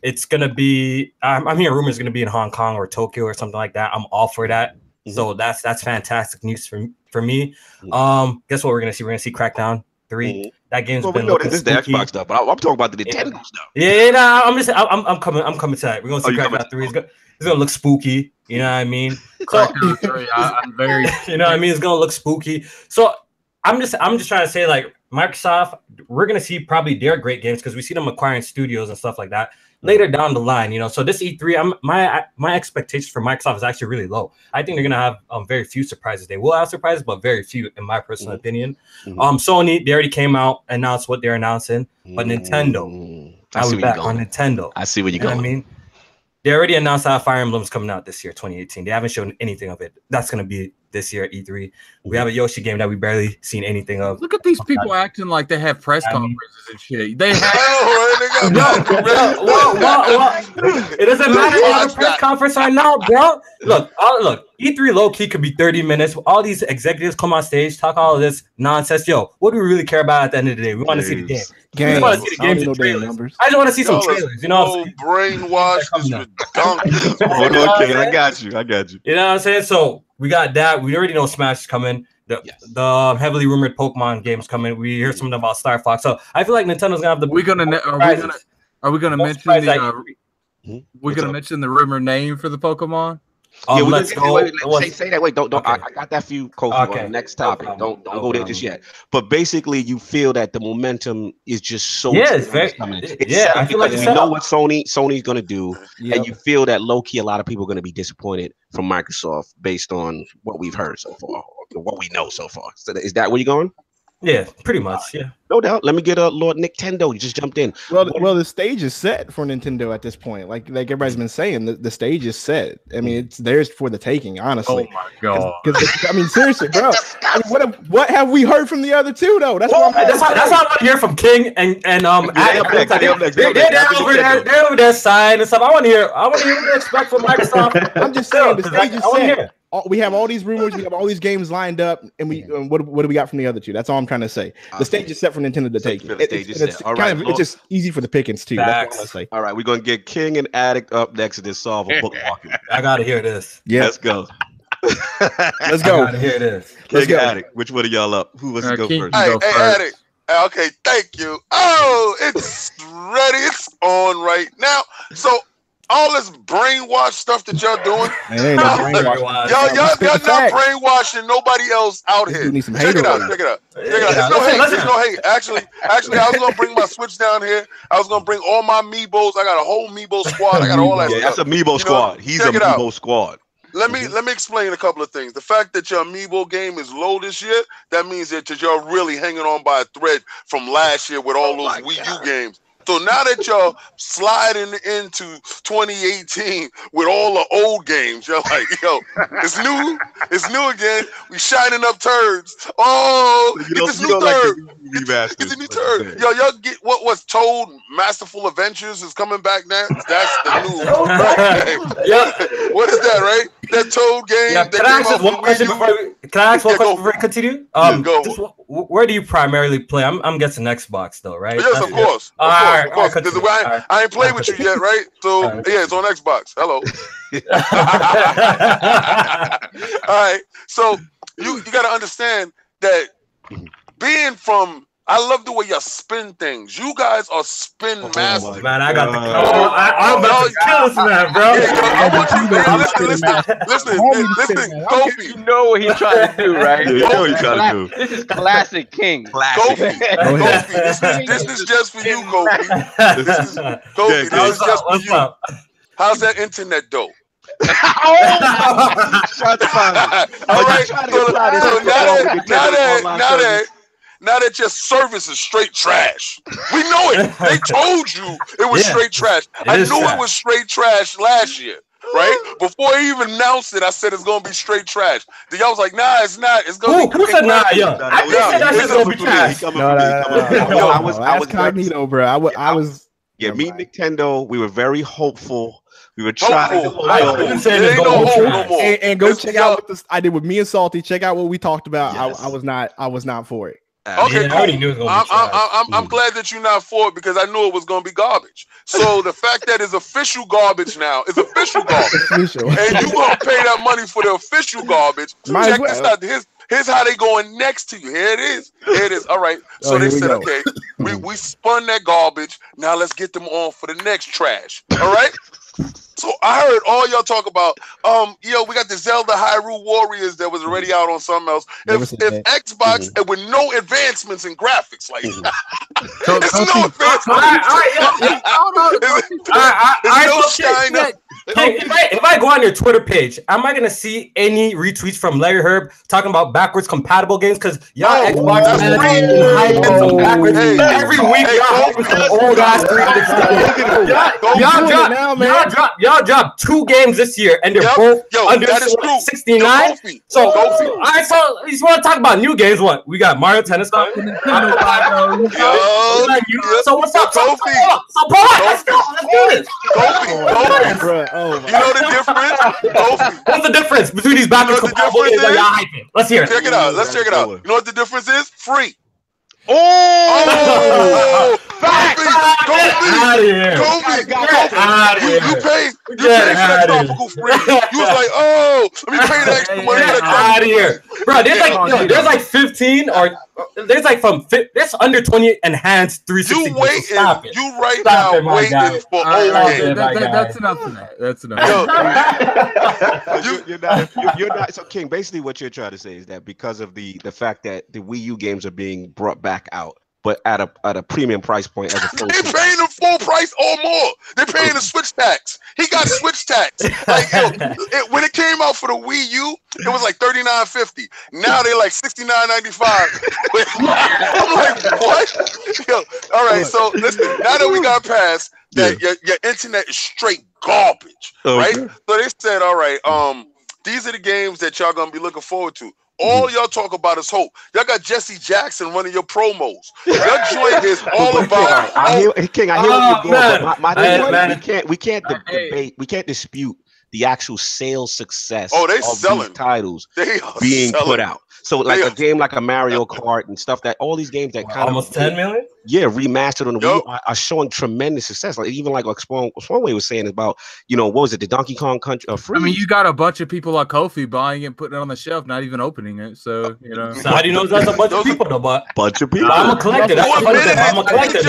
It's gonna be. I'm hearing rumors it's gonna be in Hong Kong or Tokyo or something like that. I'm all for that. So that's fantastic news for me. Guess what we're gonna see? We're gonna see Crackdown 3. That game's been. We know this is the Xbox stuff, but I'm talking about the Nintendo stuff. I'm coming to that. We're gonna see Crackdown 3. It's gonna look spooky. You know what I mean? I'm very. You know what I mean? It's gonna look spooky. So I'm just trying to say, like, Microsoft, we're gonna see probably their great games because we see them acquiring studios and stuff like that later down the line. You know, so this E3, my expectations for Microsoft is actually really low. I think they're gonna have very few surprises. They will have surprises, but very few, in my personal opinion. Sony, they already came out, announced what they're announcing, but Nintendo, I was back on Nintendo. I see where you're going. I mean, they already announced that Fire Emblem's coming out this year, 2018. They haven't shown anything of it. That's gonna be this year at E3. We have a Yoshi game that we barely seen anything of. Look at these people acting like they have press conferences and shit. They have It doesn't matter if the press conference or not, bro. Look, E3 low key could be 30 minutes. All these executives come on stage, talk all of this nonsense. Yo, what do we really care about at the end of the day? We want to see the game. We want to see the games and trailers. I just want to see some trailers. You know, brainwash is redundant. Hold on, King. I got you. You know what I'm saying? So we got that. We already know Smash is coming. The heavily rumored Pokemon games coming. We hear something about Star Fox. So I feel like Nintendo's gonna have the. Are we gonna mention the? We're gonna mention the rumor name for the Pokemon. Let's go. Say that. Wait, don't. I got that for you, Kofi. Okay. On the next topic. Don't go there just yet. But basically, you feel that the momentum is just so. Yeah, it's very. I feel like you know what Sony's gonna do, and you feel that low key a lot of people are gonna be disappointed from Microsoft based on what we've heard so far, what we know so far. So is that where you're going? Yeah, pretty much. Yeah, no doubt. Let me get a Lord Nicktendo. You just jumped in. Well, the stage is set for Nintendo at this point. Like everybody's been saying, the stage is set. I mean, it's theirs for the taking. Honestly. Oh my god. I mean, seriously, bro. I mean, what have we heard from the other two though? That's what that's what I want to hear from King and They're over there sighing and stuff. I want to hear what they expect from Microsoft. I'm just saying the stage is set. We have all these rumors, we have all these games lined up, and what do we got from the other two? That's all I'm trying to say. The stage is set for Nintendo to take. It's just easy for the pickings too. That's what I say. All right, we're gonna get King and Addict up next to this solve a book walking. I gotta hear this. Yeah, let's go. Let's go. I gotta hear this. King and Addict. Which one of y'all up? Who wants to go first? Hey, Addict. Okay, thank you. Oh, it's ready. It's on right now. So. All this brainwash stuff that y'all doing, y'all not brainwashing nobody else out here. Check it out. There's no hate. Actually, I was gonna bring my Switch down here. I was gonna bring all my Amiibos. I got a whole Amiibo squad. I got all that stuff. That's Amiibo squad. He's a Amiibo squad. Let me explain a couple of things. The fact that your Amiibo game is low this year, that means that you're really hanging on by a thread from last year with all those Wii U games. So now that y'all sliding into 2018 with all the old games, you're like, yo, it's new again. We shining up turds. Oh, get this new turd. Get the new turd. Yo, y'all get what was told Masterful Adventures is coming back now. That's the new game. What is that, right? That Toad game. Yeah, can I ask one question before we continue? Where do you primarily play? I'm guessing Xbox though, right? Yes, of course. Of course. I ain't played with you yet, right? So yeah, it's on Xbox. Hello. All right. So you got to understand that being from. I love the way y'all spin things. You guys are spin masters. Man, I got the I'm about to kill this man, bro. Listen, Kofi. You know what he's trying to do, right? You know what he's trying to do. This is classic King. Kofi, this is just for you, Kofi. This is just for you. How's that internet dope? All right. So now that your service is straight trash. We know it. They told you it was straight trash. I knew it was straight trash last year, right? Before he even announced it, I said it's gonna be straight trash. Then y'all was like, nah, it's not. It's gonna be. Who said nah, yo? I said that shit's gonna be trash. No, I was Cognito, bro. I was. Yeah, me, Nicktendo. We were very hopeful. We were trying to and go check out what this I did with me and Salty. Check out what we talked about. Yes. I was not for it. Okay, cool. I'm glad that you're not for it because I knew it was going to be garbage. So the fact that it's official garbage now is official garbage, and you going to pay that money for the official garbage. Check this out. Here's how they going next to you. Here it is. Here it is. All right. So they said, okay, we spun that garbage. Now let's get them on for the next trash. All right. So I heard all y'all talk about, we got the Zelda Hyrule Warriors that was already out on something else. If Xbox and with no advancements in graphics, like it's no advancements. If I go on your Twitter page, am I gonna see any retweets from Larry Herb talking about backwards compatible games? Because y'all Xbox some backwards every week. Y'all some old ass y'all dropped 2 games this year, and they're both under 69. So, all right, so you want to talk about new games? What we got? Mario Tennis coming. So what's up, Kofi? Let's go. Let's do this. Kofi. You know the difference? Kofi. What's the difference between these backwards compatible games that y'all hyping? Let's hear it. Check it out. Let's check it out. You know what the difference is? Free. Oh! Kofi! You paid for that tropical free. You was like, let me pay the extra money for that out of here. Bro, there's like 15 or there's like there's under 20 enhanced 360. You waiting. You right now waiting for old games. That's enough for that. That's enough. You're not. So King, basically what you're trying to say is that because of the fact that the Wii U games are being brought back out, but at a premium price point, as a they're paying the full price or more. They're paying the Switch tax. He got Switch tax. Like when it came out for the Wii U, it was like $39.50. Now they're like $69.95. I'm like, what? All right. So listen. Now that we got past that, your internet is straight garbage, right? So they said, all right, these are the games that y'all gonna be looking forward to. All y'all talk about is hope. Y'all got Jesse Jackson running your promos. Your joint is all about. I hear what you're going. But my thing, we can't debate. We can't dispute the actual sales success of these titles being put out. So like a game like a Mario Kart and stuff that all these games that kind of almost 10 million, remastered on the Wii are showing tremendous success. Like even like SpawnWave was saying about what was it, the Donkey Kong Country? I mean, you got a bunch of people like Kofi buying it, and putting it on the shelf, not even opening it. So So how do you know that's a bunch of people though? But bunch of people. I'm a collector. I'm a collector.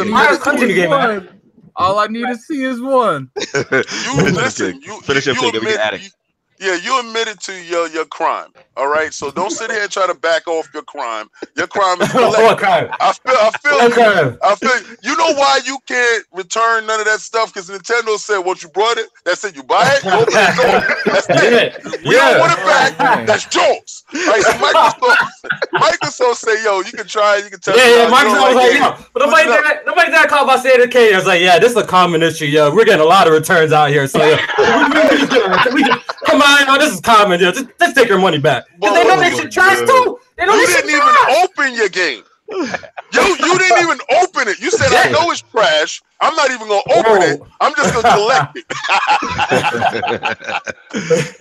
Mario Country game, man. All I need to see is one. Finish your thing. We get Addict. Yeah, you admitted to your crime. All right, so don't sit here and try to back off your crime. Your crime is collective. I feel. You know why you can't return none of that stuff? Because Nintendo said, "Once you brought it, that's it. You buy it, you open it, go. That's it. We don't want it back. That's yours." Right? So Microsoft say, "Yo, you can try it. You can tell." Yeah. Microsoft was like, "Yo," but nobody did call about State of Decay. I was like, "Yeah, this is a common issue. Yo, we're getting a lot of returns out here. So come on, this is common. Yo, just take your money back." Because they know they should trash too. You didn't even open your game. You didn't even open it. You said, "I know it's trash. I'm not even gonna open it. I'm just gonna collect it."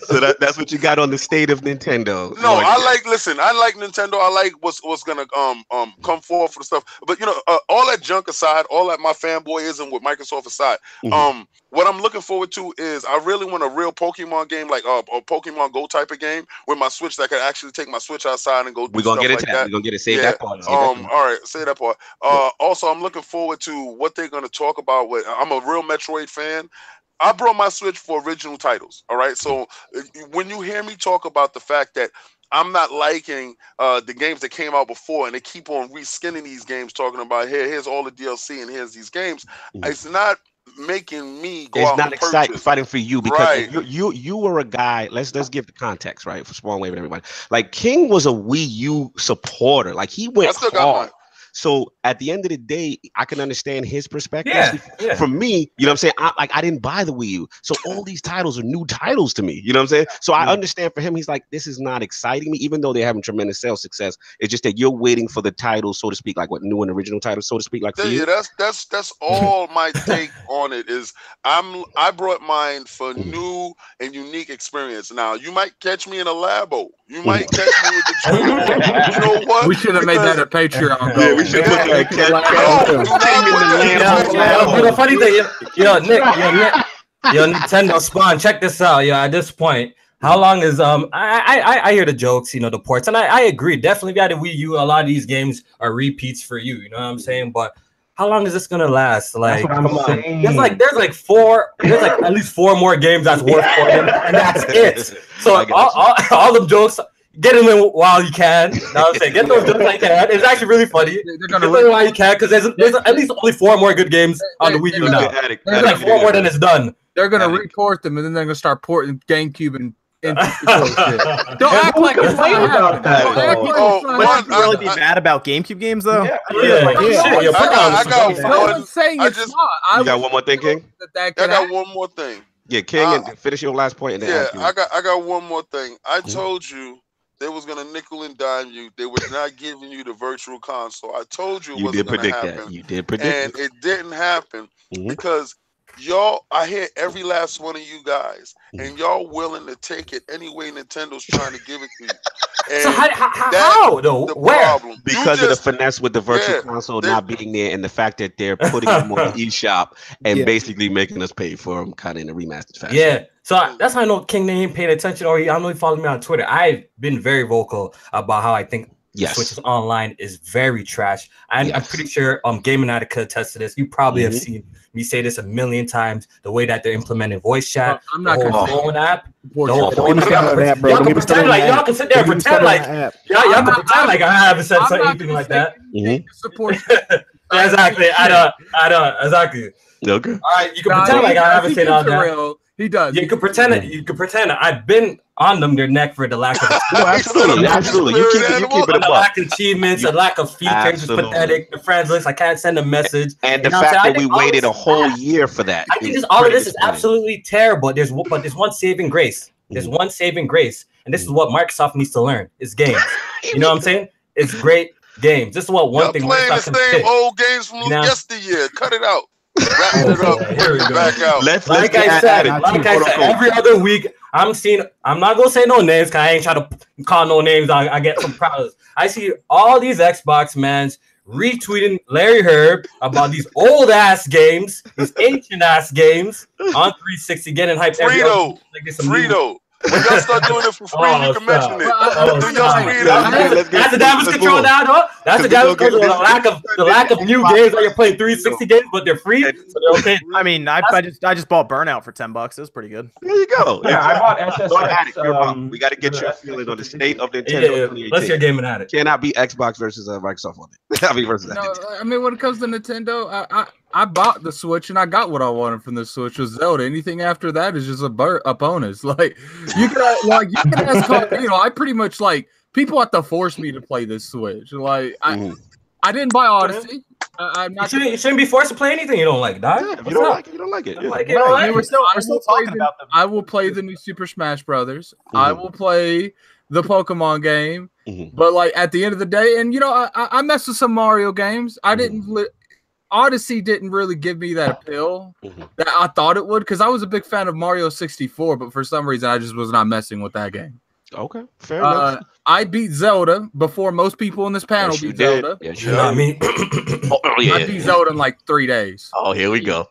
So that's what you got on the state of Nintendo. No, I like Nintendo. I like what's gonna come forward for the stuff. But all that junk aside, all that my fanboyism with Microsoft aside, what I'm looking forward to is I really want a real Pokemon game, like a Pokemon Go type of game with my Switch that could actually take my Switch outside and go. We're gonna get into that. We're gonna get it. Save that part. All right, say that part. Also, I'm looking forward to what they're gonna talk about. I'm a real Metroid fan. I brought my Switch for original titles. All right, so when you hear me talk about the fact that I'm not liking the games that came out before, and they keep on reskinning these games, talking about here's all the DLC and here's these games. It's not making me go out and purchase. Fighting for you because you were a guy. Let's give the context right for SpawnWave and everybody. Like King was a Wii U supporter. Like he went hard. So at the end of the day, I can understand his perspective. Yeah. For me, you know what I'm saying? I didn't buy the Wii U. So all these titles are new titles to me. You know what I'm saying? So I understand for him, he's like, this is not exciting me, even though they're having tremendous sales success. It's just that you're waiting for the titles, so to speak, like what new and original titles, so to speak, like for you. That's all my take on it is I brought mine for new and unique experience. Now you might catch me in a labo. You might catch me with the dream. You know what? We should have made that a Patreon. Yeah, we should put that the funny thing, Nick, Nintendo Spawn, check this out. At this point, How long is I hear the jokes, you know, the ports, and I agree. Definitely, if you had a Wii U, a lot of these games are repeats for you. You know what I'm saying? But how long is this gonna last? Like, come on. There's like at least 4 more games that's worth porting, and that's it. So all the jokes. Get them in while you can. You know what I'm saying? Get those jokes while you can. It's actually really funny. They're gonna get them while you can, because there's at least only 4 more good games on the Wii U now. There's like 4 more than it's done. They're gonna report them, and then they're gonna start porting GameCube and Don't act like it's not about that. Would you really be mad about GameCube games though? I got one more thing, King? I got one more thing. Yeah, King, and finish your last point. And then I got one more thing. I told you they was gonna nickel and dime you. They were not giving you the virtual console. I told you it wasn't gonna happen. You did predict and it didn't happen because y'all, I hear every last one of you guys, and y'all willing to take it any way Nintendo's trying to give it to you. And so how though? Where? Problem. Because of the finesse with the virtual console not being there, and the fact that they're putting them on the eShop and basically making us pay for them kind of in a remastered fashion. Yeah. So that's how I know King ain't paying attention, or I know he followed me on Twitter. I've been very vocal about how I think Switch's online is very trash. I'm pretty sure Gaming Addict could attest to this. You probably have seen me say this a million times. The way that they're implementing voice chat, I'm not going to phone app. Y'all can sit there and pretend like y'all can pretend like I haven't said anything like that. Exactly. I don't. Exactly. Okay. All right. You can pretend like I haven't said all that. He does. You can pretend it. You can pretend it. I've been on their neck for the lack of absolutely. You keep it the lack of achievements, the lack of features is pathetic. The friends list, I can't send a message. And the fact that we waited a whole year for that. I think all of this is absolutely terrible. There's one saving grace. There's one saving grace, and this is what Microsoft needs to learn: is games. You know what I'm saying? It's great games. This is what one thing playing the same old games from yesteryear. Cut it out. Wrapping it up. Here we go. Back out. Like I said, every other week, I'm not gonna say no names, because I ain't trying to call no names. I get some problems. I see all these Xbox mans retweeting Larry Herb about these old ass games, these ancient ass games on 360, getting hyped. Frito. When y'all start doing it for free, you can mention it. That's the damage control now, though. That's the damage control. The lack of new games where you're playing 360 games, but they're free, so they're okay. I mean, I just bought Burnout for $10. It was pretty good. There you go. Yeah, I bought SSX. We got to get your feeling on the state of Nintendo. Let's hear Gaming Addict. Cannot be Xbox versus Microsoft on it. I mean, versus I mean, when it comes to Nintendo, I bought the Switch and I got what I wanted from the Switch was Zelda. Anything after that is just a bonus. Like you can ask, I pretty much people have to force me to play this Switch. Like I didn't buy Odyssey. I'm not. You shouldn't be forced to play anything you don't like, dog. Yeah, if you don't like it, you don't like it. We're still talking about them. I will play the new Super Smash Brothers. I will play the Pokemon game. But at the end of the day, and I messed with some Mario games. I didn't. Odyssey didn't really give me that appeal that I thought it would, because I was a big fan of Mario 64, but for some reason I just was not messing with that game. Okay, fair enough. I beat Zelda before most people in this panel beat Zelda. Yes, you know what I mean? I beat Zelda in 3 days. Oh, here we go.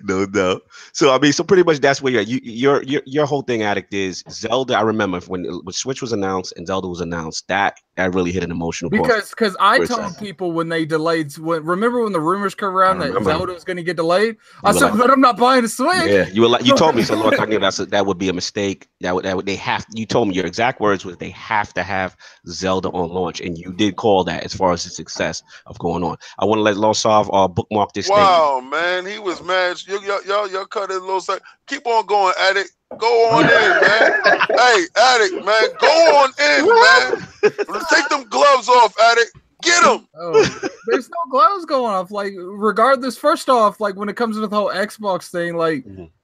No. So I mean, so pretty much that's where you're at. Your whole thing, Addict, is Zelda. I remember when Switch was announced and Zelda was announced, that really hit an emotional point. Because I told people when they delayed. Remember when the rumors come around that Zelda was going to get delayed? I said, but I'm not buying a Switch. Yeah, you told me so. Lord, that would be a mistake. You told me your exact words was they have to have Zelda on launch, and you did call that as far as the success of going on. I want to let LordSov bookmark this. Wow, man, he was mad. Y'all cut it a little side. Keep on going, Addict. Go on in, man. Hey, Addict, man. Go on in, man. Let's take them gloves off, Addict. Get them. There's no gloves going off. Regardless, first off, when it comes to the whole Xbox thing,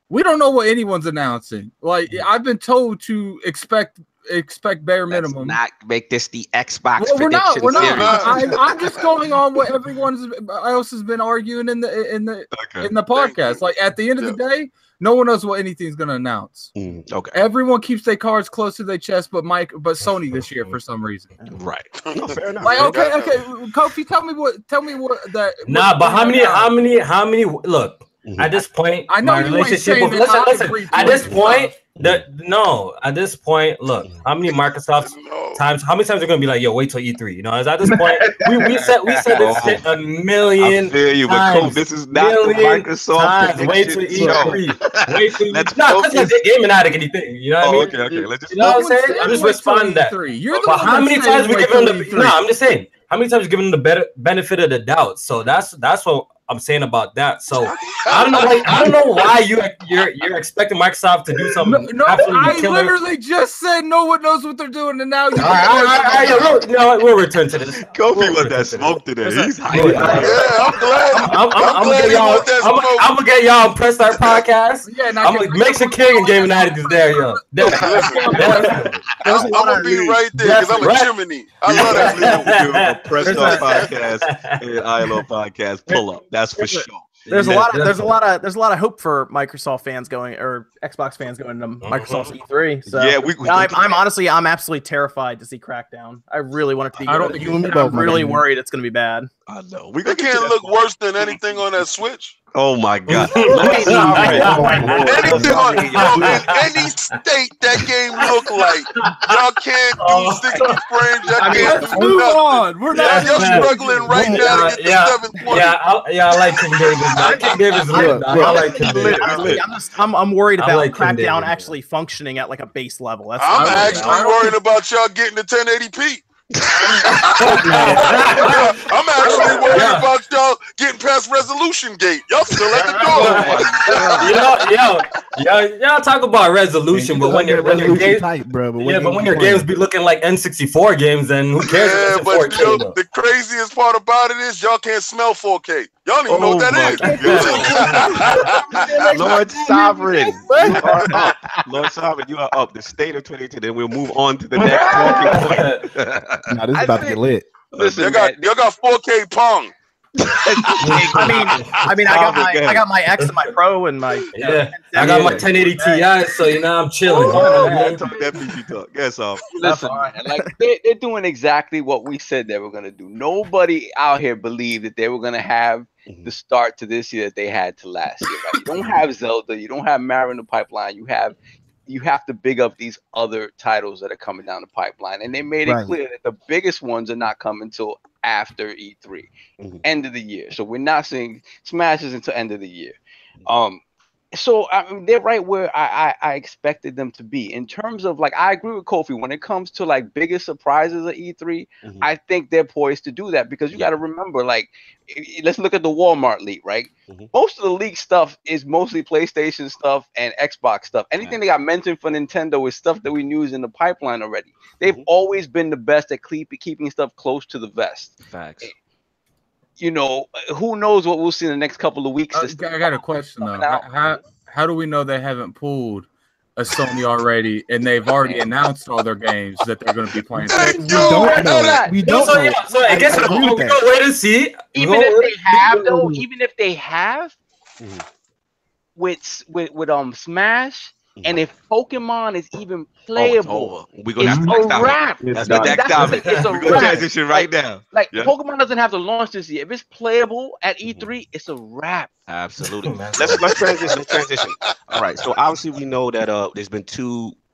we don't know what anyone's announcing. I've been told to expect bare minimum. Not make this the Xbox. We're not. I'm just going on what everyone else has been arguing in the podcast. At the end of the day, no one knows what anything's going to announce. Okay. Everyone keeps their cards close to their chest, but Sony this year for some reason. Right. No, fair enough. Okay. Kofi, tell me what that. Nah, but how many? Look. At this point, I know my relationship with listen. At this point, at this point, look, how many times are gonna be like, yo, wait till E3? You know, as at this point, we said this shit a million times. This is not the Microsoft. Wait till E3. Wait till because they're gaming Addict anything. You know what I mean? Okay. Let's just, you know what I'm saying? I'm just responding to that. But how many times we giving them the? No, I'm just saying. How many times you giving them the benefit of the doubt? So that's what I'm saying about that. So I don't know why you're expecting Microsoft to do something. No, I literally just said no one knows what they're doing, and now you. All right, we'll return to this. Kofi with that smoke today. He's I'm glad. I'm gonna get y'all on Press Start Podcast. Yeah, I'm gonna make sure King and Gaming Addict is there, yo. I'm gonna be right there because I'm a chimney. I love that. Press Start Podcast and ILO Podcast pull up. That's for sure. There's a lot of hope for Microsoft fans going or Xbox fans going to Microsoft's E3. So yeah, I'm absolutely terrified to see Crackdown. I really want it to be. I'm really worried it's going to be bad. I know. It can't look worse than anything on that Switch. Oh my God! Anything in any state that game look like, y'all can't do 60 frames. Y'all can't do nothing. We're not. Y'all struggling right now to get the 720. I like King Davis. King Davis lit. I like King Davis. I'm worried about Crackdown actually functioning at like a base level. I'm actually worried about y'all getting to 1080p. I'm actually worried about y'all getting past resolution gate. Y'all still at the door. Y'all talk about resolution, but when your games, but when your games be looking like N64 games, then who cares? Yeah, but the craziest part about it is y'all can't smell 4K. Y'all don't even know what that is. Lord Sovereign, you are up. Lord Sovereign, you are up. The state of 2018. Then we'll move on to the next talking point. Nah, this is about to get lit. Listen, y'all got 4K Pong. I got my X and my Pro and my I got my 1080 Ti, so I'm chilling. Talk that PC talk. Yes, listen, like they're doing exactly what we said they were gonna do. Nobody out here believed that they were gonna have the start to this year that they had to last year. Right? You don't have Zelda, you don't have Mario in the pipeline. You have to big up these other titles that are coming down the pipeline, and they made it clear that the biggest ones are not coming until after E3, end of the year. So we're not seeing Smashes until end of the year. So I mean, they're right where I expected them to be in terms of like, I agree with Kofi when it comes to like biggest surprises at E3. I think they're poised to do that because you got to remember, like, let's look at the Walmart leak, right? Most of the leak stuff is mostly PlayStation stuff and Xbox stuff. Anything that got mentioned for Nintendo is stuff that we knew is in the pipeline already. They've always been the best at keeping stuff close to the vest. Facts. You know, who knows what we'll see in the next couple of weeks. I got a question though. How do we know they haven't pulled a Sony already and they've already announced all their games that they're going to be playing? We don't know. We don't know. So I guess we'll wait and see. Even if they have, with Smash. And if Pokemon is even playable, we're gonna have a wrap. That's the next topic. We're gonna transition right now. Like Pokemon doesn't have to launch this year. If it's playable at E3, it's a wrap. Absolutely. Let's transition. All right. So obviously we know that there's been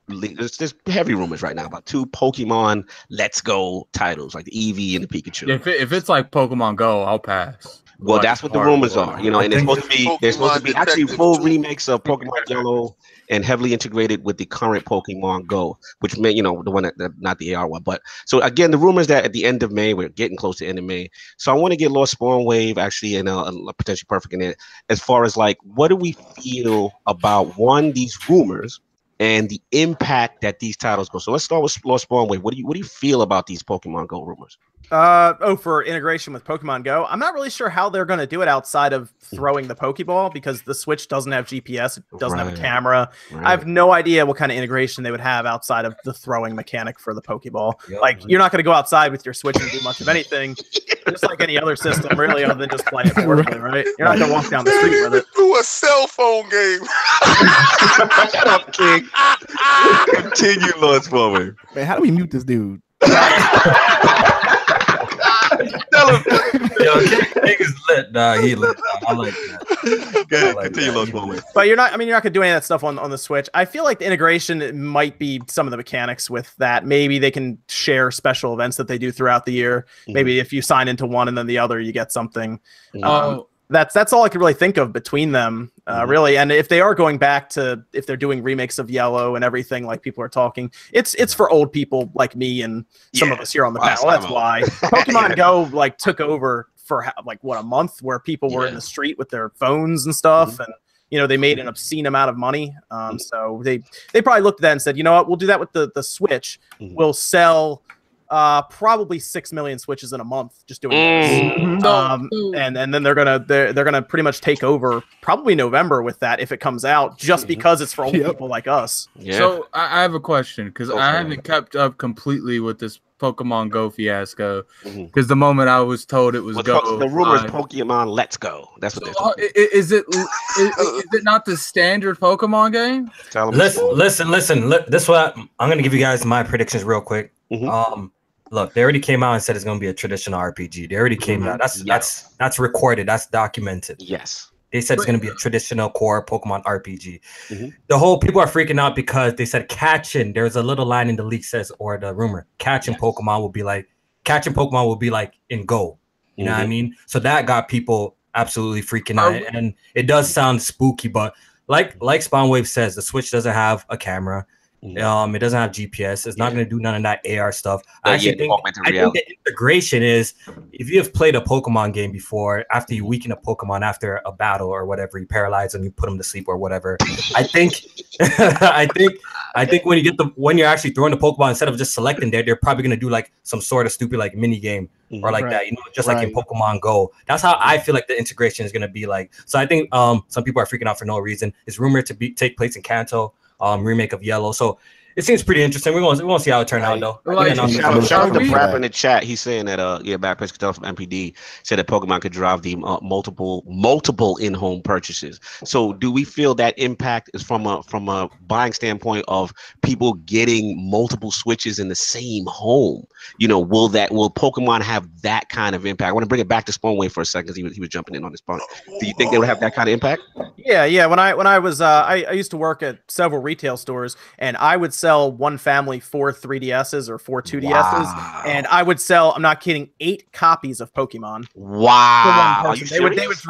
there's heavy rumors right now about 2 Pokemon Let's Go titles, like the Eevee and the Pikachu. If it's like Pokemon Go, I'll pass. Well, that's what the rumors are, you know, and there's supposed to be actually full remakes of Pokemon Yellow and heavily integrated with the current Pokemon Go, which may, you know, the one that not the AR one. But so again, the rumors that at the end of May, we're getting close to the end of May. So I want to get Lord SpawnWave actually and potentially perfect in it as far as like, what do we feel about these rumors and the impact that these titles go? So let's start with Lord SpawnWave. What do you feel about these Pokemon Go rumors? For integration with Pokemon Go, I'm not really sure how they're going to do it outside of throwing the Pokeball because the Switch doesn't have GPS, it doesn't have a camera. I have no idea what kind of integration they would have outside of the throwing mechanic for the Pokeball. You're not going to go outside with your Switch and do much of anything, just like any other system, really, other than just play it portably, right? You're not going to walk down the street with it. Do a cell phone game. Shut up, King. Continue, Lord SpawnWave. Man, how do we mute this dude? Yo, King is lit. He lit. I like that. Good. Continue, LordSovILP. But you're not gonna do any of that stuff on the Switch. I feel like the integration might be some of the mechanics with that. Maybe they can share special events that they do throughout the year. Maybe if you sign into one and then the other, you get something. That's all I could really think of between them, really. And if they are going back to, if they're doing remakes of Yellow and everything, like people are talking, it's for old people like me and some of us here on the panel. That's why Pokemon Go like took over for like what, a month, where people were in the street with their phones and stuff, and they made an obscene amount of money. So they probably looked at that and said, you know what, we'll do that with the Switch. We'll sell probably 6 million Switches in a month just doing this. And then they're gonna pretty much take over probably November with that if it comes out, just because it's for old people like us. So I have a question, because I haven't kept up completely with this Pokemon Go fiasco, because the moment I was told it was Go, the rumor is Pokemon Let's Go. That's what they're talking about. Is it not the standard Pokemon game? Listen. This is what I'm gonna give you guys my predictions real quick. Look, they already came out and said it's going to be a traditional RPG. They already came out. That's recorded. That's documented. Yes. They said it's going to be a traditional core Pokemon RPG. The whole people are freaking out because they said catching. There's a little line in the leak says, or the rumor, catching Pokemon will be like in Go. You know what I mean? So that got people absolutely freaking out. And it does sound spooky, but like SpawnWave says, the Switch doesn't have a camera. It doesn't have GPS. It's not going to do none of that AR stuff. I think the integration is, if you have played a Pokemon game before, after you weaken a Pokemon after a battle or whatever, you paralyze them, you put them to sleep or whatever. I think when you're actually throwing the Pokemon, instead of just selecting they're probably going to do like some sort of stupid like mini game or like that, just like in Pokemon Go. That's how I feel like the integration is going to be like. So I think some people are freaking out for no reason. It's rumored to take place in Kanto. Remake of Yellow, so it seems pretty interesting. We won't see how it turned out though. Shout out to Brap in the chat. He's saying that Backpack Cattell from MPD said that Pokemon could drive the multiple in-home purchases. So do we feel that impact is from a buying standpoint of people getting multiple Switches in the same home? Will Pokemon have that kind of impact? I want to bring it back to SpawnWave for a second, because he was jumping in on this point. Do you think they would have that kind of impact? Yeah. When I was I used to work at several retail stores, and I would sell one family 4 3DSs or 4 2DSs, and I would sell, I'm not kidding, 8 copies of Pokemon. Wow. Are you serious?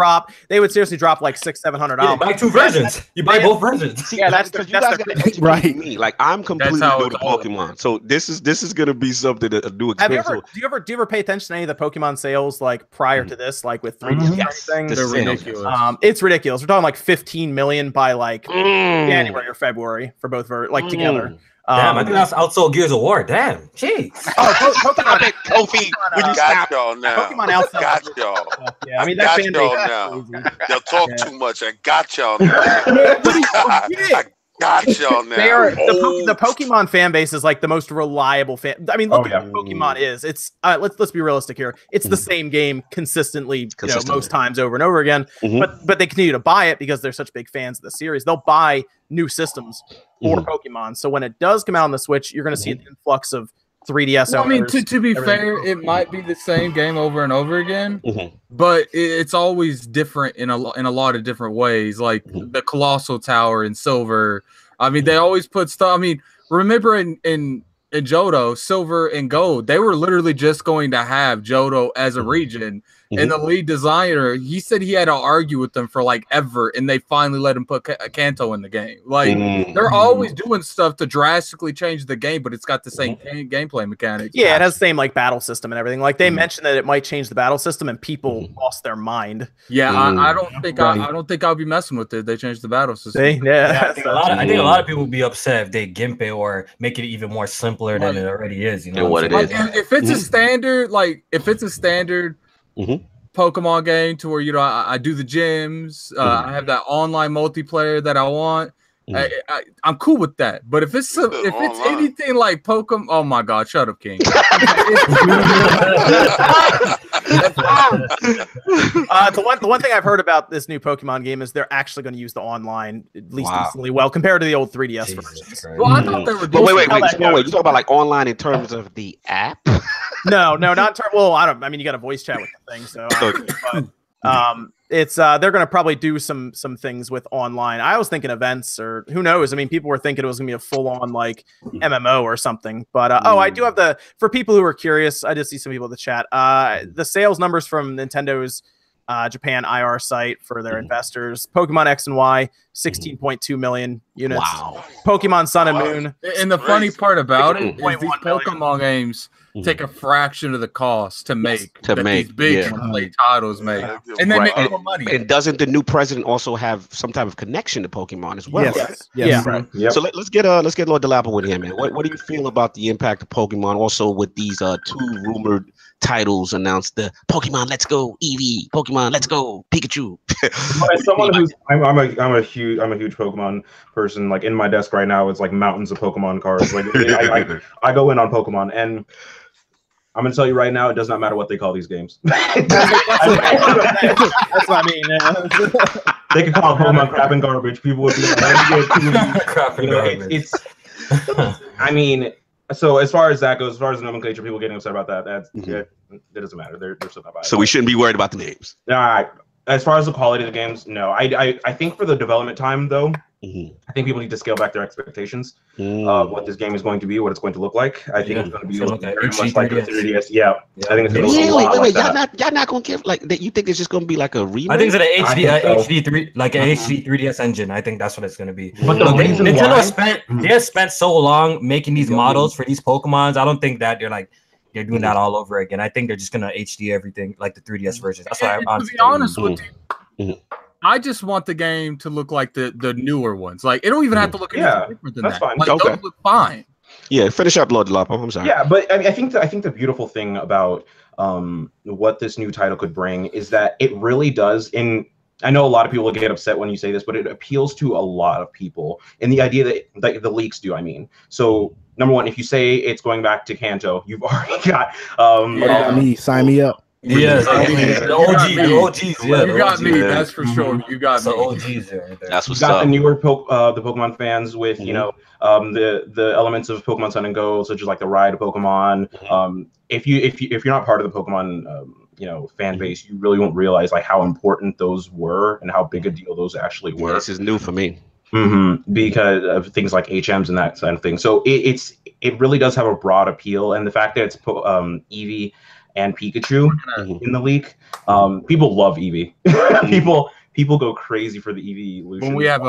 They would seriously drop like $600-700. Yeah, buy 2 versions. You buy both versions. Yeah, that's right. Me. Like, I'm completely new to Pokemon, so this is gonna be something to do. Do you ever pay attention to any of the Pokemon sales like prior to this, like with 3DS and everything? They're ridiculous. It's ridiculous. We're talking like 15 million by like January or February for both together. Damn, I think that's outsold Gears of War. Damn, jeez. Pokemon, Kofi, would you stop? Y'all now. Pokemon outsold. Got y'all. Yeah, I mean got that fan y'all base. now. They'll talk too much. I got y'all now. I got y'all now. The Pokemon fan base is like the most reliable fan. I mean, look at what Pokemon is. It's let's be realistic here. It's the same game consistently, most times over and over again. But they continue to buy it because they're such big fans of the series. They'll buy new systems for Pokemon. So when it does come out on the Switch, you're going to see an influx of 3DS. Well, I mean, to be fair, it might be the same game over and over again, but it's always different in a lot of different ways. Like the Colossal Tower in Silver. I mean, they always put stuff. I mean, remember in Johto, Silver and Gold, they were literally just going to have Johto as a region. And the lead designer, he said he had to argue with them for like ever, and they finally let him put Kanto in the game. Like they're always doing stuff to drastically change the game, but it's got the same gameplay mechanics. Yeah, it has the same like battle system and everything. Like they mentioned that it might change the battle system, and people lost their mind. Yeah, I don't think I'll be messing with it. They changed the battle system. I think a lot of people would be upset if they gimp it or make it even more simpler than it already is. You know what it is. If it's a standard, Pokemon game to where I do the gyms, I have that online multiplayer that I want. I'm cool with that. But if it's anything like Pokemon, oh my God, shut up, King. The one thing I've heard about this new Pokemon game is they're actually going to use the online at least decently well compared to the old 3DS versions. Well, I thought they were. But wait. You talk about like online in terms of the app? No, not in terms. Well, I mean, you got a voice chat with the thing, so. It's they're going to probably do some things with online. I was thinking events, or who knows. I mean, people were thinking it was going to be a full on like MMO or something. But I do have for people who are curious, I did see some people in the chat. The sales numbers from Nintendo's Japan IR site for their investors: Pokemon X and Y, 16.2 million units. Wow. Pokemon Sun and Moon. And the funny part about it is these Pokemon games take a fraction of the cost to make these big AAA titles make, and they make more money. And doesn't the new president also have some type of connection to Pokemon as well? Yes. Yeah. Right. Yep. So let's get Lord Dolapo with him, man. What do you feel about the impact of Pokemon? Also with these 2 rumored titles announced: the Pokemon Let's Go Eevee, Pokemon Let's Go Pikachu. As someone who's I'm a huge Pokemon person. Like in my desk right now, it's like mountains of Pokemon cards. Like I go in on Pokemon, and I'm gonna tell you right now, it does not matter what they call these games. That's what I mean. They could call it Pokemon crap and garbage. People would be like, crap and garbage. It's I mean, so as far as that goes, as far as the nomenclature, people getting upset about that, it doesn't matter. They're still not buying. So we shouldn't be worried about the names. As far as the quality of the games, no. I think for the development time, though, I think people need to scale back their expectations of what this game is going to be, what it's going to look like. I think it's going to be very much like the 3DS. Yeah, I think it's going to look a lot like that. Y'all not going to give like that? You think it's just going to be like a remake? I think it's an HD3, like an HD 3DS engine. I think that's what it's going to be. But the reason Nintendo they spent so long making these models for these Pokemons. I don't think that they're doing that all over again. I think they're just gonna HD everything like the 3DS version. That's why I'm to be honest with you. I just want the game to look like the newer ones. Like it don't even have to look any different than that's that. Fine. Like, those look fine. Yeah, finish up, Lord Dolapo. I'm sorry. Yeah, but I think the beautiful thing about what this new title could bring is that it really does. I know a lot of people will get upset when you say this, but it appeals to a lot of people. And the idea that the leaks do, I mean. So number one, if you say it's going back to Kanto, you've already got sign me up. Yeah, the OGs. Yeah, you got me. That's for sure. You got the me. OGs right there. That's what's you got up. the newer the Pokemon fans with the elements of Pokemon Sun and Go, such as like the ride of Pokemon. If you're not part of the Pokemon fan base, you really won't realize like how important those were and how big a deal those actually were. Yeah, this is new for me. Because of things like HMs and that kind of thing. So it really does have a broad appeal, and the fact that it's Eevee and Pikachu in the leak, people love Eevee. people go crazy for the Eevee evolution. When we have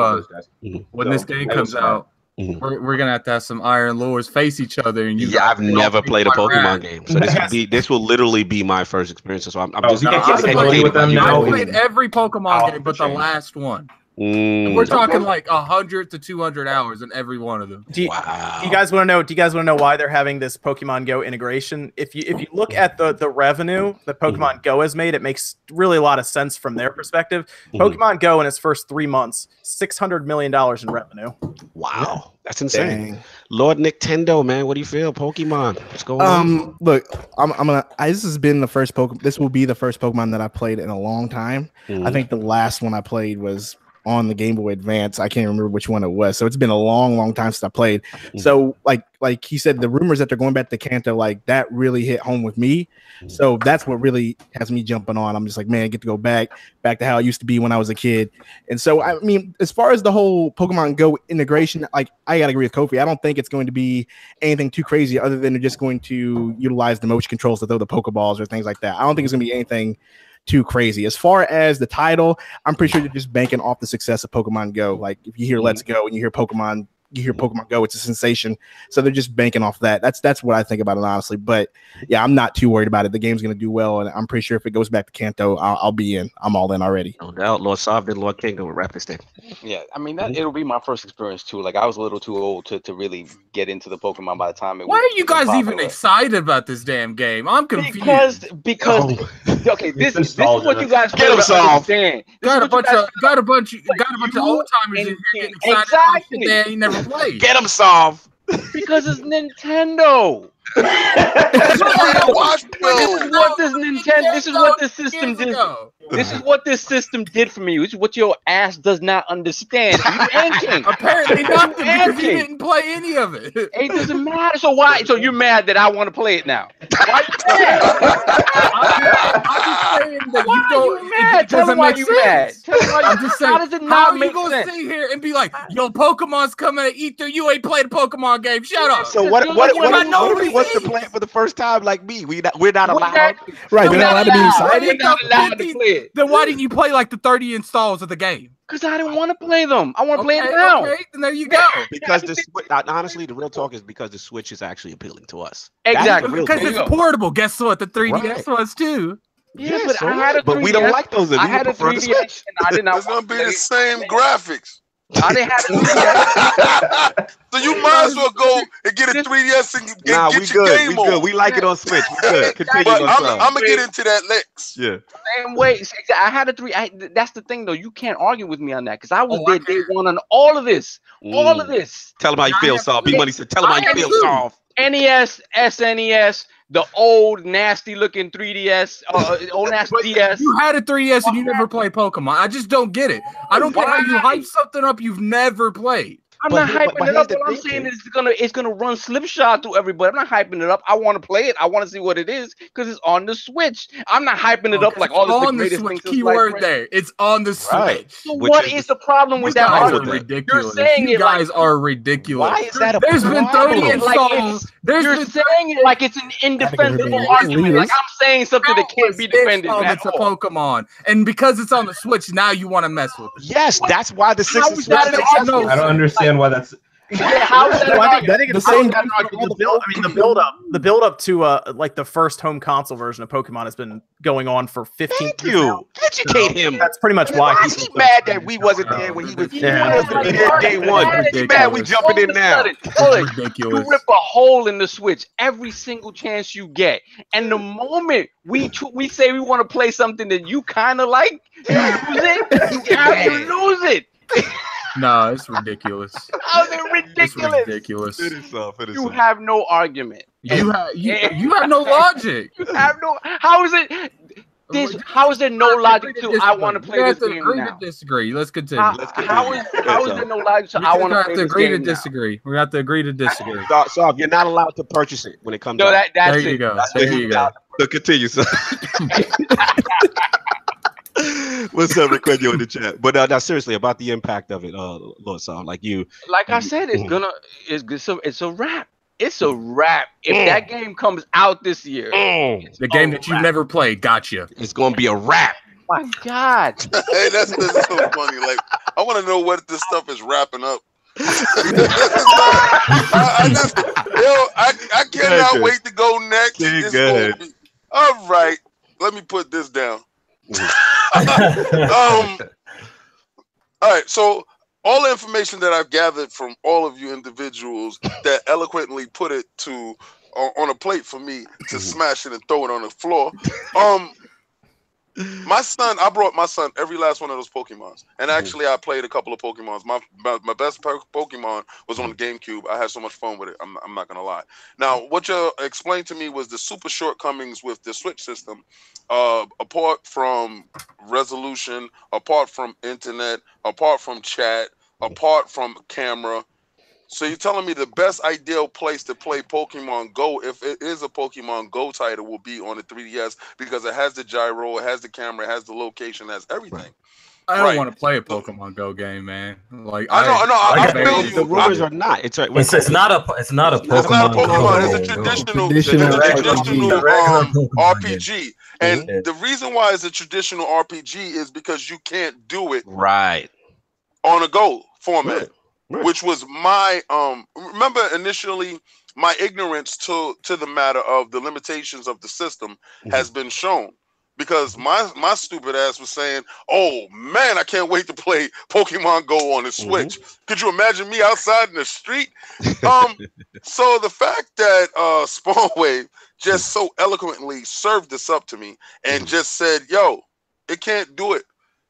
when this game comes out, we're gonna have to have some Iron Lords face each other. And I've never played a Pokemon game, so this will literally be my first experience. So I'm just with them. I played every Pokemon game, but the last one. We're talking like 100 to 200 hours in every one of them. Do you guys want to know why they're having this Pokemon Go integration? If you look at the revenue that Pokemon Go has made, it makes really a lot of sense from their perspective. Pokemon Go in its first 3 months, $600 million in revenue. Wow, that's insane. Dang. Lord Nicktendo, man, what do you feel? Pokemon, what's going on? Look, this has been the first Pokemon. This will be the first Pokemon that I played in a long time. I think the last one I played was on the Game Boy Advance. I can't remember which one it was. So it's been a long time since I played. So like he said, the rumors that they're going back to Kanto, like that really hit home with me. So that's what really has me jumping on. I'm just like, man, I get to go back to how it used to be when I was a kid. And so, I mean, as far as the whole Pokemon Go integration, like I gotta agree with Kofi. I don't think it's going to be anything too crazy other than they're just going to utilize the motion controls to throw the Pokeballs or things like that. I don't think it's gonna be anything too crazy. As far as the title, I'm pretty sure they're just banking off the success of Pokemon Go. Like if you hear Let's Go and you hear Pokemon Go, it's a sensation. So they're just banking off that. That's what I think about it, honestly. But yeah, I'm not too worried about it. The game's going to do well, and I'm pretty sure if it goes back to Kanto, I'll be in. I'm all in already. No doubt. LordSov and Lord King will wrap this thing. Yeah, I mean, it'll be my first experience too. Like I was a little too old to really get into the Pokemon by the time it. Why are you guys even excited about this damn game? I'm confused. Because okay, this is what you guys get them solved. Got a bunch of old timers in here getting excited. Exactly. They never played. Get them solved. Because it's Nintendo. This is what this system did. This is what this system did for me. This is what your ass does not understand. Apparently not, because he didn't play any of it. It doesn't matter. So why? So you're mad that I want to play it now? Why you mad? saying that Why you don't. are you mad? It Tell doesn't them why make you sense. mad. Tell them why I'm just saying. How does it How not are make you gonna sense? sit here and be like, "Yo, Pokemon's coming at E3. You ain't played a Pokemon game. Shut up." So what's the plan for the first time? Like me, we're not allowed. Right, they're not allowed to be excited. We're not allowed to play it. Then why didn't you play like the 30 installs of the game? Because I didn't want to play them. I want to play it now. Okay, then there you go. Because honestly, the real talk is because the Switch is actually appealing to us. Exactly. Because it's portable. Guess what? The 3DS was too. Yeah, but I had a 3DS. But we don't like those. I had a 3DS and I did not. It's gonna be the same graphics. I didn't have a 3DS. So you might as well go and get a 3DS and get your game on. Good. We like it on Switch. We good. Continue. But I'm gonna get into that next. Yeah. Same way. I had a 3. That's the thing, though. You can't argue with me on that because I was there day one on all of this. All of this. Tell him how you feel, Saul. B Money said, "Tell him how you feel, Saul." NES, SNES, the old nasty looking 3DS, old nasty DS. You had a 3DS and you never played Pokemon. I just don't get it. I don't get how you hype something up you've never played. I'm not hyping it up. What I'm saying is it's gonna run slipshod through everybody. I'm not hyping it up. I want to play it. I want to see what it is because it's on the Switch. I'm not hyping it up like all this the greatest thing. Keyword there. It's on the Switch. Right. So what is the problem with that argument? Ridiculous. You're saying you guys are ridiculous. Why is that a There's been 30 installs. You're saying it like it's an indefensible argument. Like I'm saying something that can't be defended. It's a Pokemon, and because it's on the Switch, now you want to mess with it. Yes, that's why the 6 is I don't understand why that's. Yeah, how is that? I think it's the build up to like the first home console version of Pokemon has been going on for 15 years. Thank you. Educate him. That's pretty much why. Why is he mad that we wasn't there when he was there day one? He's mad we jumping in now. Ridiculous. You rip a hole in the Switch every single chance you get, and the moment we say we want to play something that you kind of like, you lose it. You have to lose it. No, it's ridiculous. How's it ridiculous? It's ridiculous. You have no argument. You have no logic. You have no. How is it? How is there no logic to I want to play this game now? Disagree. Let's continue. How is there no logic to I want to play this game now? Disagree. We have to agree to disagree. So you're not allowed to purchase it when it comes. No, out. That's there you go. There you go. So continue, sir. What's up, Rick? You in the chat? But now, seriously, about the impact of it, Lord Saul, like I said, it's a wrap. It's a wrap. If that game comes out this year, the game that you never played, gotcha. It's gonna be a wrap. My God. Hey, that's so funny. Like, I want to know what this stuff is wrapping up. I cannot wait to go next. All right, let me put this down. All right, so all the information that I've gathered from all of you individuals that eloquently put it on a plate for me to smash it and throw it on the floor. I brought my son every last one of those Pokemons, and actually I played a couple of Pokemons. My best Pokemon was on the GameCube. I had so much fun with it. I'm not gonna lie. Now, what you explained to me was the super shortcomings with the Switch system, apart from resolution, apart from internet, apart from chat, apart from camera. So you're telling me the best ideal place to play Pokemon Go, if it is a Pokemon Go title, will be on the 3DS because it has the gyro, it has the camera, it has the location, it has everything. I don't want to play a Pokemon Go game, man. Like I feel you. The rumors are not. It's not a Pokemon. It's not a Pokemon. It's a traditional RPG. And the reason why it's a traditional RPG is because you can't do it on a Go format. Which was my remember initially my ignorance to the matter of the limitations of the system has been shown, because my stupid ass was saying, oh man, I can't wait to play Pokemon Go on the Switch. Could you imagine me outside in the street? So the fact that SpawnWave just so eloquently served this up to me and just said, yo, it can't do it.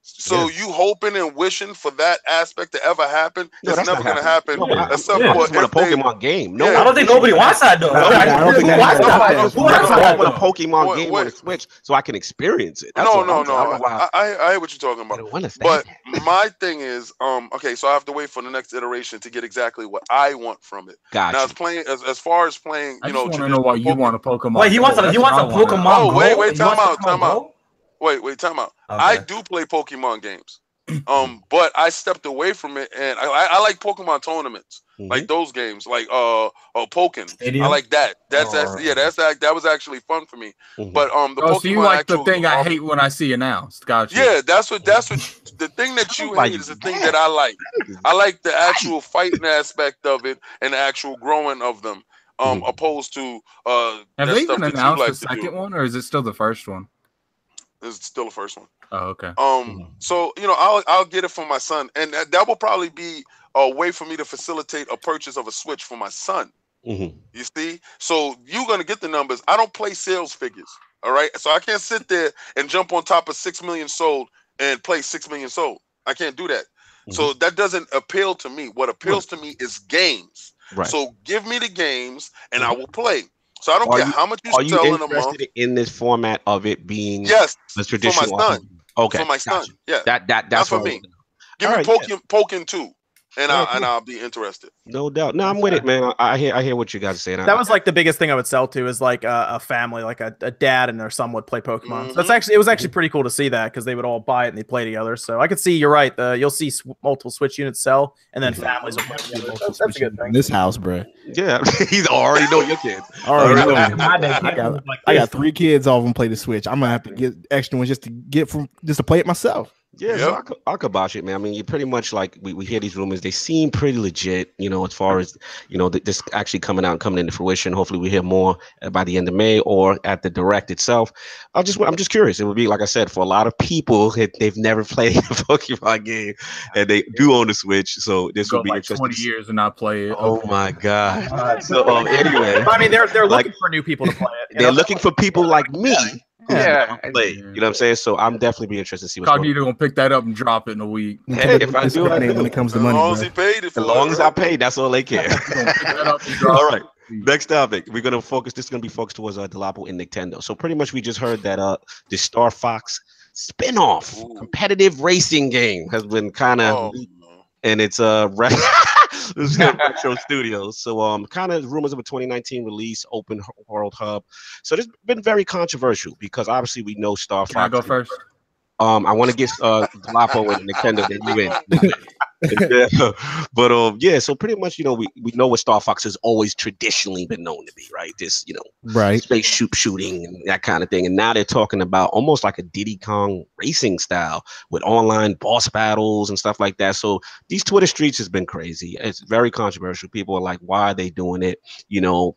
So you hoping and wishing for that aspect to ever happen? It's never going to happen. Except for a Pokemon game. No, I don't think nobody wants that though. I don't think I want a Pokemon game on the Switch so I can experience it. No. I hear what you're talking about. But my thing is, okay, so I have to wait for the next iteration to get exactly what I want from it. Gotcha. Now, it's playing as far as playing. I just want to know why you want a Pokemon. Wait, he wants a Pokemon. Oh, wait, time out. Wait, time out. Okay. I do play Pokemon games. But I stepped away from it, and I like Pokemon tournaments, like those games, like Pokken. Stadium? I like that. That was actually fun for me. But the Pokemon so you like actual, the thing I hate when I see announced. Gotcha. Yeah, that's what the thing that you hate is the thing that I like. I like the actual fighting aspect of it and the actual growing of them, opposed to have they even announced the second one, or is it still the first one? It's still the first one. Oh, okay. So I'll get it for my son, and that will probably be a way for me to facilitate a purchase of a Switch for my son. You see, so you're gonna get the numbers. I don't play sales figures, all right. So I can't sit there and jump on top of 6 million sold and play 6 million sold. I can't do that. So that doesn't appeal to me. What appeals to me is games. So give me the games, and I will play. So I don't care how much you sell in a month. Are you interested in this format of it being the traditional? For my son. Okay, for my son. Yeah, that's for me. Give me Pokken 2. And I'll be interested. No doubt. No, I'm with it, man. I hear what you guys are saying. That was like the biggest thing I would sell to is like a family, like a dad and their son would play Pokemon. So it was actually pretty cool to see that because they would all buy it and they play together. So I could see you're right. You'll see multiple Switch units sell, and then families will play together. That's a good thing. In this house, bro. Yeah, he's already know your kids. I got 3 kids. All of them play the Switch. I'm gonna have to get extra ones just to play it myself. Yeah, so I'll kibosh it, man. I mean, you pretty much like we hear these rumors. They seem pretty legit, as far as this actually coming out and coming into fruition. Hopefully, we hear more by the end of May or at the Direct itself. I'm just curious. It would be, like I said, for a lot of people, they've never played a Pokemon game and they do own the Switch. So this would be like interesting. 20 years and not play it. Oh my god! So anyway, I mean, they're looking for new people to play it. They're looking for people like me. Play. You know what I'm saying? So I'm definitely be interested to see what's going on. Gonna pick that up and drop it in a week. Hey, if I do, when it comes to money, as long as I paid, that's all they care. All right. Next topic, we're gonna focus. This is gonna be focused towards Dolapo and Nicktendo. So pretty much, we just heard that the Star Fox spin-off competitive racing game has been kind of, and it's this is Retro Studios. So kind of rumors of a 2019 release, open world hub. So this has been very controversial because obviously we know Star Fox. Can I go first? I want to get Dolapo and Nicktendo, then you in. But so pretty much, we know what Star Fox has always traditionally been known to be, right? This, space shooting and that kind of thing. And now they're talking about almost like a Diddy Kong racing style with online boss battles and stuff like that. So these Twitter streets has been crazy. It's very controversial. People are like, why are they doing it?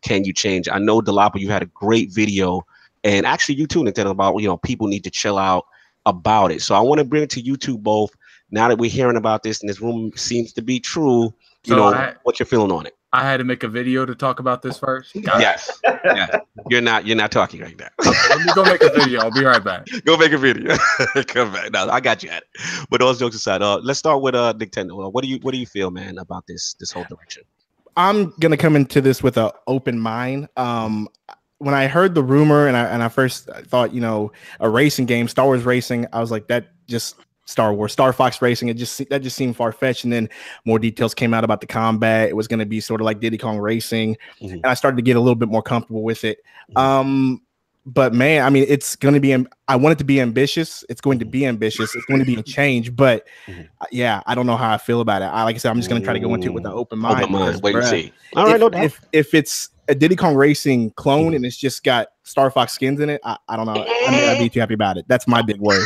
Can you change? I know, Dolapo, you had a great video, and actually you too, Nicktendo, about people need to chill out about it. So I want to bring it to you two both. Now that we're hearing about this and this rumor seems to be true, what you're feeling on it. I had to make a video to talk about this first. Yes. Yeah. You're not talking right now. Okay, let me go make a video. I'll be right back. Go make a video. Come back. No, I got you at it. But all jokes aside, let's start with Nicktendo. What do you feel, man, about this whole direction? I'm gonna come into this with an open mind. When I heard the rumor and I first thought, a racing game, Star Wars racing, I was like, that just Star Wars, Star Fox Racing. That just seemed far fetched. And then more details came out about the combat. It was going to be sort of like Diddy Kong Racing, and I started to get a little bit more comfortable with it. But man, I mean, it's going to be. I want it to be ambitious. It's going to be ambitious. It's going to be a change. But yeah, I don't know how I feel about it. Like I said, I'm just going to try to go into it with an open mind. Wait and see. All right, if it's a Diddy Kong Racing clone and it's just got Star Fox skins in it, I don't know. I'd be too happy about it. That's my big word.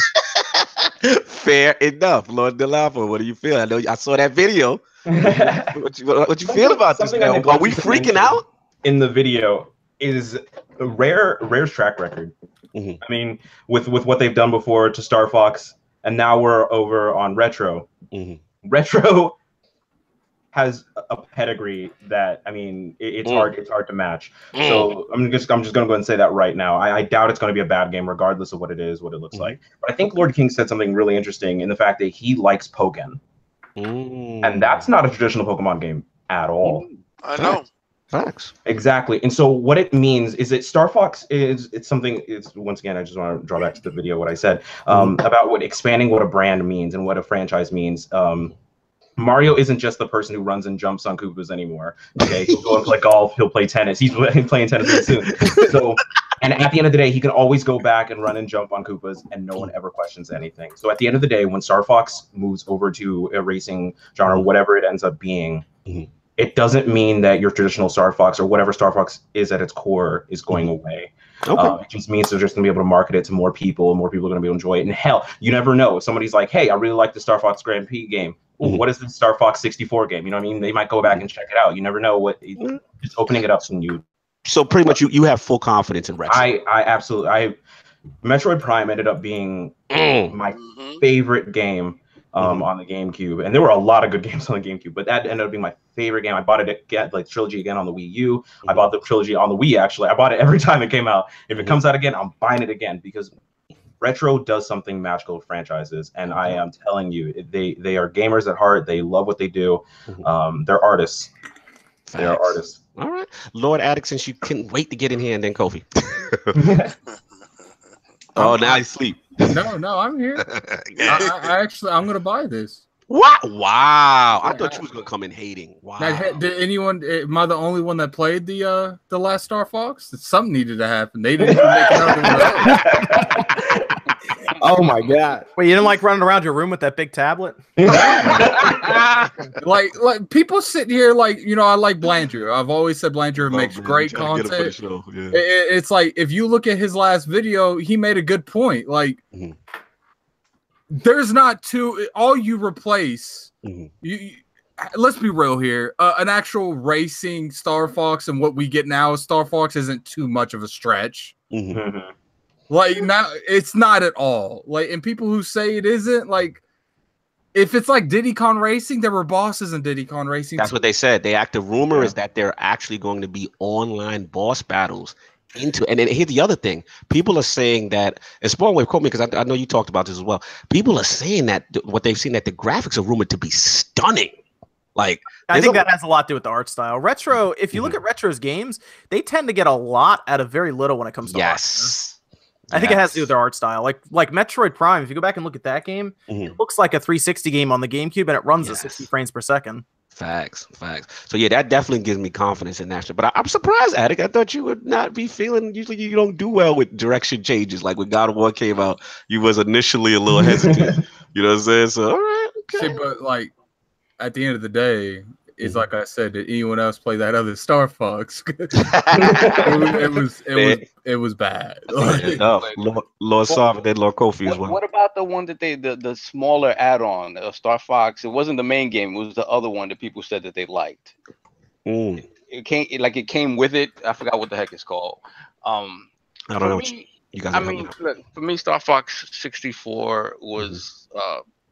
Fair enough, Lord Dolapo. What do you feel? I know I saw that video. What you feel about this? Man? Are we freaking out? In the video is a Rare's track record. I mean, with what they've done before to Star Fox, and now we're over on Retro. Retro has a pedigree that, I mean, it's hard to match. So I'm just gonna go ahead and say that right now. I doubt it's gonna be a bad game, regardless of what it is, what it looks like. But I think Lord King said something really interesting in the fact that he likes Pokken, and that's not a traditional Pokemon game at all. I know. Facts. Exactly. And so what it means is that Star Fox it's once again, I just want to draw back to the video what I said about expanding what a brand means and what a franchise means. Mario isn't just the person who runs and jumps on Koopas anymore. Okay, he'll go and play golf. He'll play tennis. He's playing tennis soon. So And at the end of the day, he can always go back and run and jump on Koopas, and no one ever questions anything. So at the end of the day, when Star Fox moves over to a racing genre, whatever it ends up being, it doesn't mean that your traditional Star Fox or whatever Star Fox is at its core is going away. Okay. It just means they're just going to be able to market it to more people, and more people are going to be able to enjoy it. And hell, you never know. If somebody's like, hey, I really like the Star Fox Grand Prix game. Ooh, what is the Star Fox 64 game? You know what I mean? They might go back and check it out. You never know what. Just opening it up to new. So pretty much you have full confidence in retro. I absolutely. Metroid Prime ended up being my favorite game on the GameCube, and there were a lot of good games on the GameCube, but that ended up being my favorite game. I bought it again, like trilogy again on the Wii U. I bought the trilogy on the Wii. Actually, I bought it every time it came out. If it comes out again, I'm buying it again because retro does something magical with franchises, and I am telling you, they are gamers at heart. They love what they do. They're artists. They are artists. All right, Lord Addict, since you couldn't wait to get in here, and then Kofi. Oh, now he's asleep. No, I'm here. I'm gonna buy this. What? Wow! I thought you was gonna come in hating. Wow. Now, did anyone? Am I the only one that played the last Star Fox? Something needed to happen. They didn't even make another one. Oh my god! Wait, you didn't like running around your room with that big tablet? like people sit here like, you know, I like Blandrew. I've always said Blandrew makes great content. It's like if you look at his last video, he made a good point. Like there's not all you replace. You let's be real here. An actual racing Star Fox and what we get now as Star Fox isn't too much of a stretch. Like now, it's not at all. Like, and people who say it isn't, like, if it's like Diddy Kong Racing, there were bosses in Diddy Kong Racing. That's what they said. The rumor is that they're actually going to be online boss battles and then here's the other thing. People are saying that, and SpawnWave quote me because I know you talked about this as well. People are saying that what they've seen, that the graphics are rumored to be stunning. Like, I think that has a lot to do with the art style. Retro, if you look at Retro's games, they tend to get a lot out of very little when it comes to art. I think it has to do with their art style. Like Metroid Prime, if you go back and look at that game, it looks like a 360 game on the GameCube, and it runs at 60 frames per second. Facts. So yeah, that definitely gives me confidence in that shit. But I'm surprised, Addict. I thought you would not be feeling. Usually, you don't do well with direction changes. Like when God of War came out, you was initially a little hesitant. You know what I'm saying? So all right, okay. See, but like at the end of the day, it's like I said, did anyone else play that other Star Fox? it was bad. No, Lord Sov and then Lord Kofi as well. What about the one that the smaller add-on, Star Fox? It wasn't the main game; it was the other one that people said that they liked. It came with it. I forgot what the heck it's called. I don't know. You guys. Look, for me, Star Fox 64 was.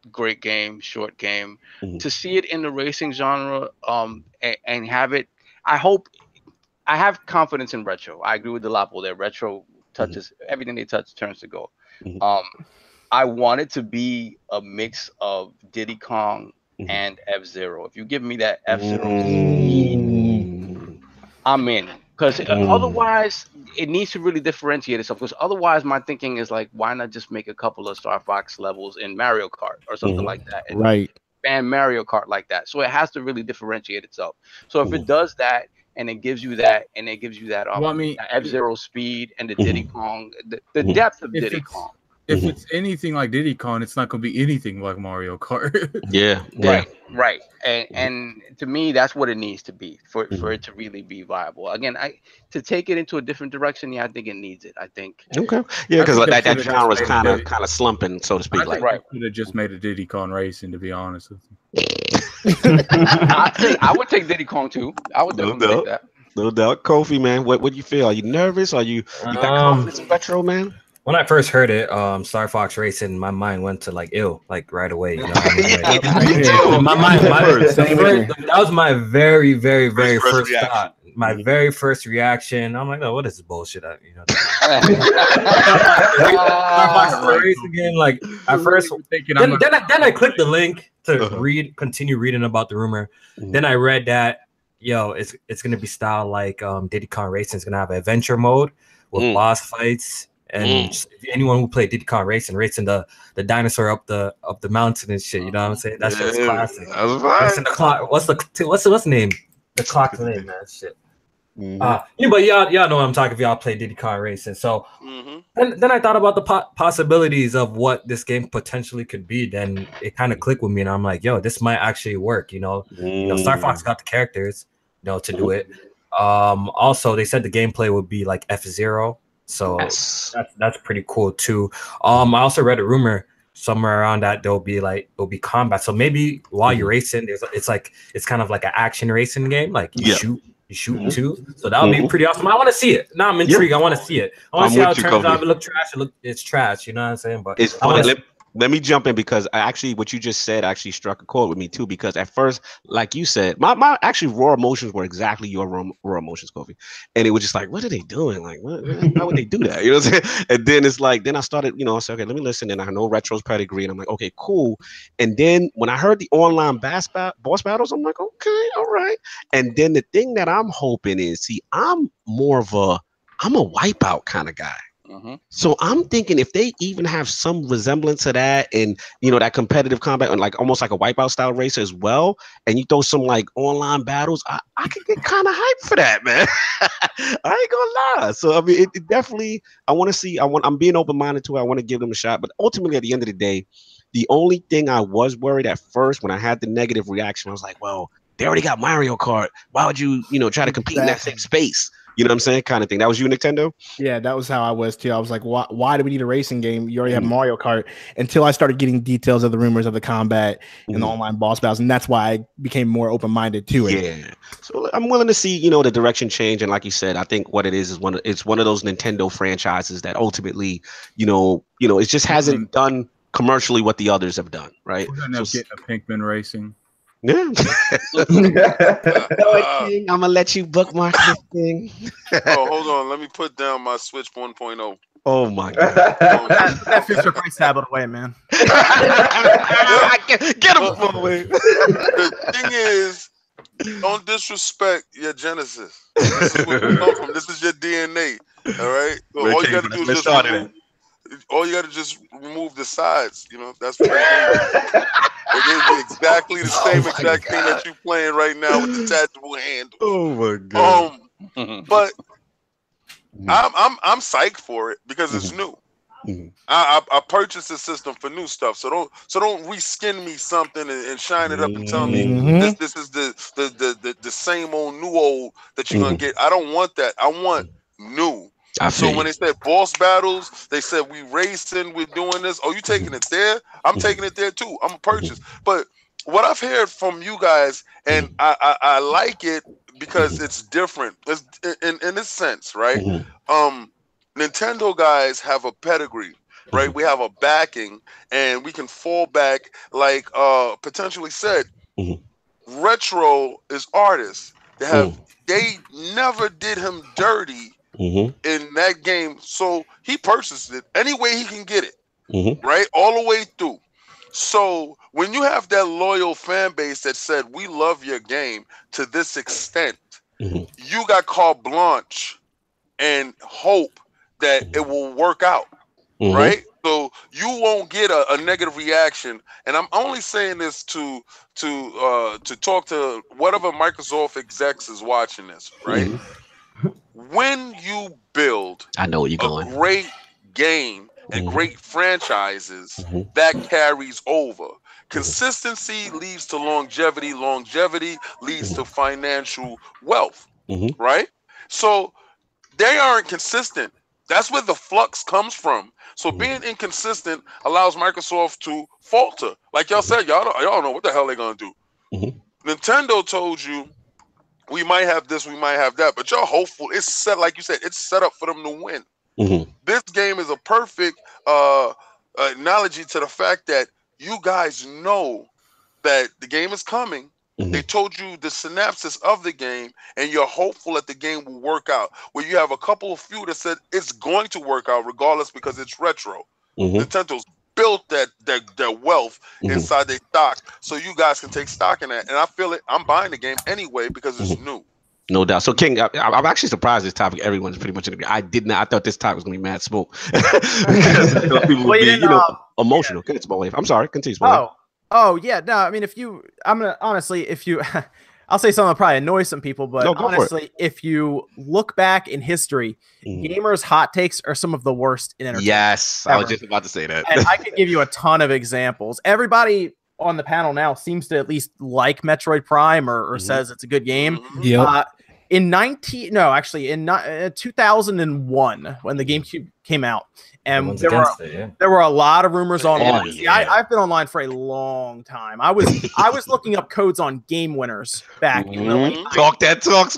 Great game, short game. To see it in the racing genre and have it, I have confidence in retro. I agree with Dolapo that retro touches everything they touch turns to gold. I want it to be a mix of Diddy Kong and F-Zero. If you give me that F-Zero, I'm in. Because otherwise, it needs to really differentiate itself. Because otherwise, my thinking is like, why not just make a couple of Star Fox levels in Mario Kart or something like that? And expand Mario Kart like that. So it has to really differentiate itself. So if it does that, and it gives you that, F-Zero speed and the Diddy Kong, the depth of Diddy Kong. If it's anything like Diddy Kong, it's not going to be anything like Mario Kart. Right. And to me, that's what it needs to be for it to really be viable. Again, to take it into a different direction, I think it needs it. I think. Okay. Yeah, because that genre is kind of slumping, so to speak. I could have just made a Diddy Kong Racing, to be honest with you. I would take Diddy Kong too. I would definitely take that. No doubt. Kofi, man, what do you feel? Are you nervous? You got confidence in retro, man? When I first heard it, Star Fox Racing, my mind went to like right away. You know, that was my very, very, very first thought. My very first reaction. I'm like, oh, what is this bullshit? Star Fox Racing again. Like at first, then I clicked the link to continue reading about the rumor. Then I read that it's gonna be style like Diddy Kong Racing is gonna have an adventure mode with boss fights. And anyone who played Diddy Kong Racing the dinosaur up the mountain and shit, you know what I'm saying? That's just classic. That's the clock. What's the name? The clock's name, man. Shit. But y'all know what I'm talking. If y'all play Diddy Kong Racing, so and then I thought about the possibilities of what this game potentially could be. Then it kind of clicked with me, and I'm like, yo, this might actually work. You know, Star Fox got the characters, to do it. Also, they said the gameplay would be like F-Zero, so that's pretty cool too. I also read a rumor somewhere around that it'll be combat. So maybe while you're racing, it's kind of like an action racing game, like you shoot too. So that would be pretty awesome. I want to see it. Now I'm intrigued. I want to see it. I want to see how it turns out. If it looks trash, it's trash. You know what I'm saying? But it's funny. Let me jump in because what you just said actually struck a chord with me too. Because at first, like you said, my actually raw emotions were exactly your raw emotions, Kofi. And it was just like, what are they doing? Like, how would they do that? You know what I'm saying? And then it's like, then I started, I said, okay, let me listen. And I know Retro's pedigree, and I'm like, okay, cool. And then when I heard the online boss battles, I'm like, okay, all right. And then the thing that I'm hoping is, see, I'm a wipeout kind of guy. So I'm thinking if they even have some resemblance to that, and that competitive combat, and like almost like a wipeout style race as well, and you throw some like online battles, I could get kind of hyped for that, man. I ain't gonna lie. So I mean, it definitely. I want to see. I'm being open minded to it. I want to give them a shot, but ultimately, at the end of the day, the only thing I was worried at first when I had the negative reaction, I was like, well, they already got Mario Kart. Why would you try to compete in that same space? You know what I'm saying? Kind of thing. That was you, Nicktendo? Yeah, that was how I was too. I was like, why do we need a racing game? You already have Mario Kart. Until I started getting details of the rumors of the combat and the online boss battles. And that's why I became more open-minded to it. Yeah. So I'm willing to see, the direction change. And like you said, I think what it is it's one of those Nintendo franchises that ultimately, it just hasn't done commercially what the others have done, right? We're gonna get a Pinkman Racing. Yeah. I'm gonna let you bookmark this thing. Hold on. Let me put down my Switch 1.0. Oh my god. that Fisher Price tablet away, man. Get him away. The thing is, don't disrespect your Genesis. This is where you come from. This is your DNA. All right. So all you gotta do is just remove the sides. That's what they gave you. They gave you exactly the same exact thing that you're playing right now with detachable handle. Oh my god. But I'm psyched for it because it's new. I purchased the system for new stuff, so don't reskin me something and shine it up and tell me this is the same old new old that you're gonna get. I don't want that. I want new. So when they said boss battles, they said we racing, we're doing this. Oh, you taking it there? I'm taking it there too. I'm a purchase. But what I've heard from you guys, and I like it because it's different. It's in this sense, right? Nintendo guys have a pedigree, right? We have a backing, and we can fall back. Like potentially said, Retro is artists. They never did him dirty. In that game, so he purchased it any way he can get it, right, all the way through. So when you have that loyal fan base that said we love your game to this extent, you got carte blanche and hope that it will work out, right? So you won't get a negative reaction. And I'm only saying this to talk to whatever Microsoft execs is watching this, right? When you build I know where you're going. Great game and great franchises, that carries over. Consistency leads to longevity. Longevity leads to financial wealth, right? So they aren't consistent. That's where the flux comes from. So being inconsistent allows Microsoft to falter. Like y'all said, y'all don't know what the hell they're going to do. Nintendo told you, we might have this, we might have that, but y'all hopeful. It's set, like you said, it's set up for them to win. This game is a perfect analogy to the fact that you guys know that the game is coming. They told you the synopsis of the game, and you're hopeful that the game will work out. Where you have a couple of few that said it's going to work out regardless because it's retro. Nintendo's built that wealth inside their stock, so you guys can take stock in that. And I feel it. I'm buying the game anyway because it's new. No doubt. So King, I'm actually surprised this topic. Everyone's pretty much in agree. I thought this topic was gonna be mad smoke because people would be, emotional. Good, SpawnWave. I'm sorry. Continue, SpawnWave. Oh yeah. No, I mean, if you I'll say something that probably annoys some people, but honestly, if you look back in history, gamers' hot takes are some of the worst in entertainment. Yes, ever. I was just about to say that. And I could give you a ton of examples. Everybody on the panel now seems to at least like Metroid Prime or says it's a good game. In 2001, when the GameCube came out, and there were a lot of rumors online. I've been online for a long time. I was looking up codes on game winners back in the late talk that talk,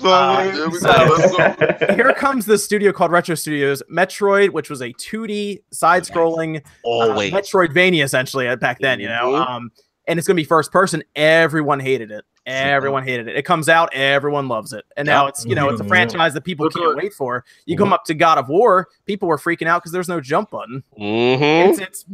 here comes this studio called Retro Studios. Metroid, which was a 2D side-scrolling Metroidvania essentially back then, and it's gonna be first person. Everyone hated it. Everyone hated it. It comes out, everyone loves it, and now it's it's a franchise that people can't wait for. You come up to God of War, people were freaking out because there's no jump button. It's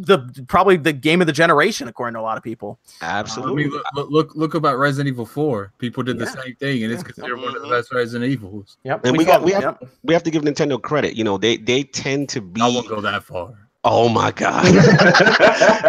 probably the game of the generation according to a lot of people. Absolutely. Look about Resident Evil 4. People did the same thing, and it's considered one of the best Resident Evils. And we have to give Nintendo credit. They tend to be. I won't go that far. Oh my God.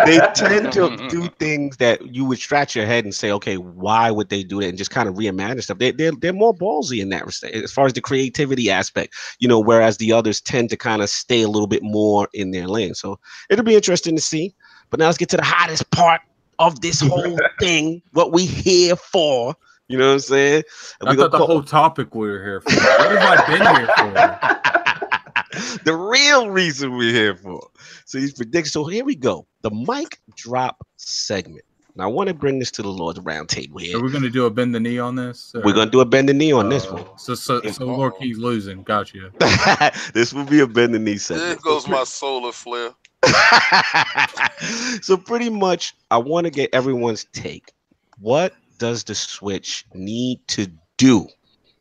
They tend to do things that you would scratch your head and say, okay, why would they do that? And just kind of reimagine stuff. They're more ballsy in that respect, as far as the creativity aspect, whereas the others tend to kind of stay a little bit more in their lane. So it'll be interesting to see. But now let's get to the hottest part of this whole thing, what we here for. You know what I'm saying? I thought the whole topic we were here for. What have I been here for? The real reason we're here for. So these predictions. So here we go. The mic drop segment. Now I want to bring this to the Lord's round table here. Are we going to do a bend the knee on this? Or? We're going to do a bend the knee on this one. So Lord keeps losing. Gotcha. This will be a bend the knee segment. There goes my solar flare. So pretty much, I want to get everyone's take. What does the Switch need to do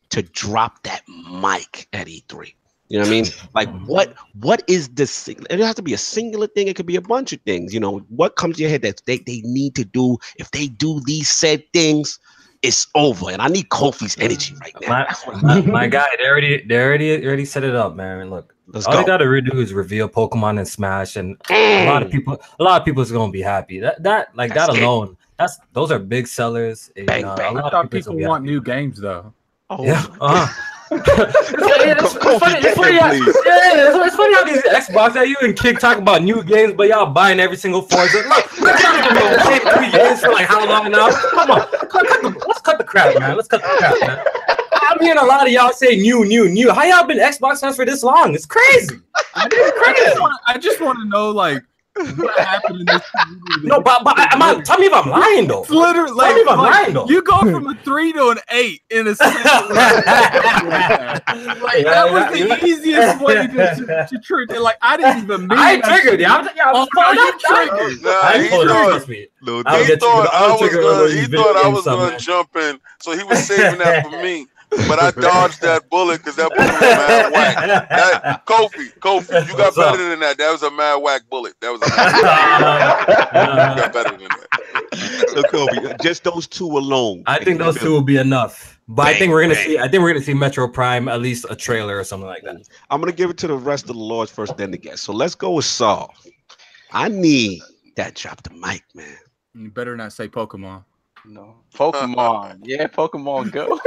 to drop that mic at E3? You know what I mean? Like, what is this? It doesn't have to be a singular thing. It could be a bunch of things. What comes to your head that they need to do? If they do these said things, it's over. And I need Kofi's energy right now. My guy, they already set it up, man. Look, all they gotta redo is reveal Pokemon and Smash, and a lot of people is gonna be happy. That alone, those are big sellers. I thought people want new games though. Oh yeah. It's funny how these Xbox that you and Kick talk about new games, but y'all buying every single Forza. Look, the same 3 games for like how long now? Come on, let's cut the crap, man. Man. I'm hearing a lot of y'all say new. How y'all been Xbox fans for this long? It's crazy. I just want to know, like, what happened in this? No, but tell me if I'm lying though. It's literally tell me if I'm lying though. You go from a 3 to an 8 in a second. That was the easiest way to trigger it. Like, I didn't even mean. I ain't triggered. I was triggered. He thought I was gonna jump in, so he was saving that for me. But I dodged that bullet because that bullet was mad whack. Kofi, you got better than that. That was a mad whack bullet. That was a you got better than that. So Kofi, just those two alone. I think those two will be enough. But I think we're gonna see Metro Prime, at least a trailer or something like that. I'm gonna give it to the rest of the Lords first, then the guests. So let's go with Saul. I need that drop the mic, man. You better not say Pokemon. No, Pokemon. Yeah, Pokemon Go.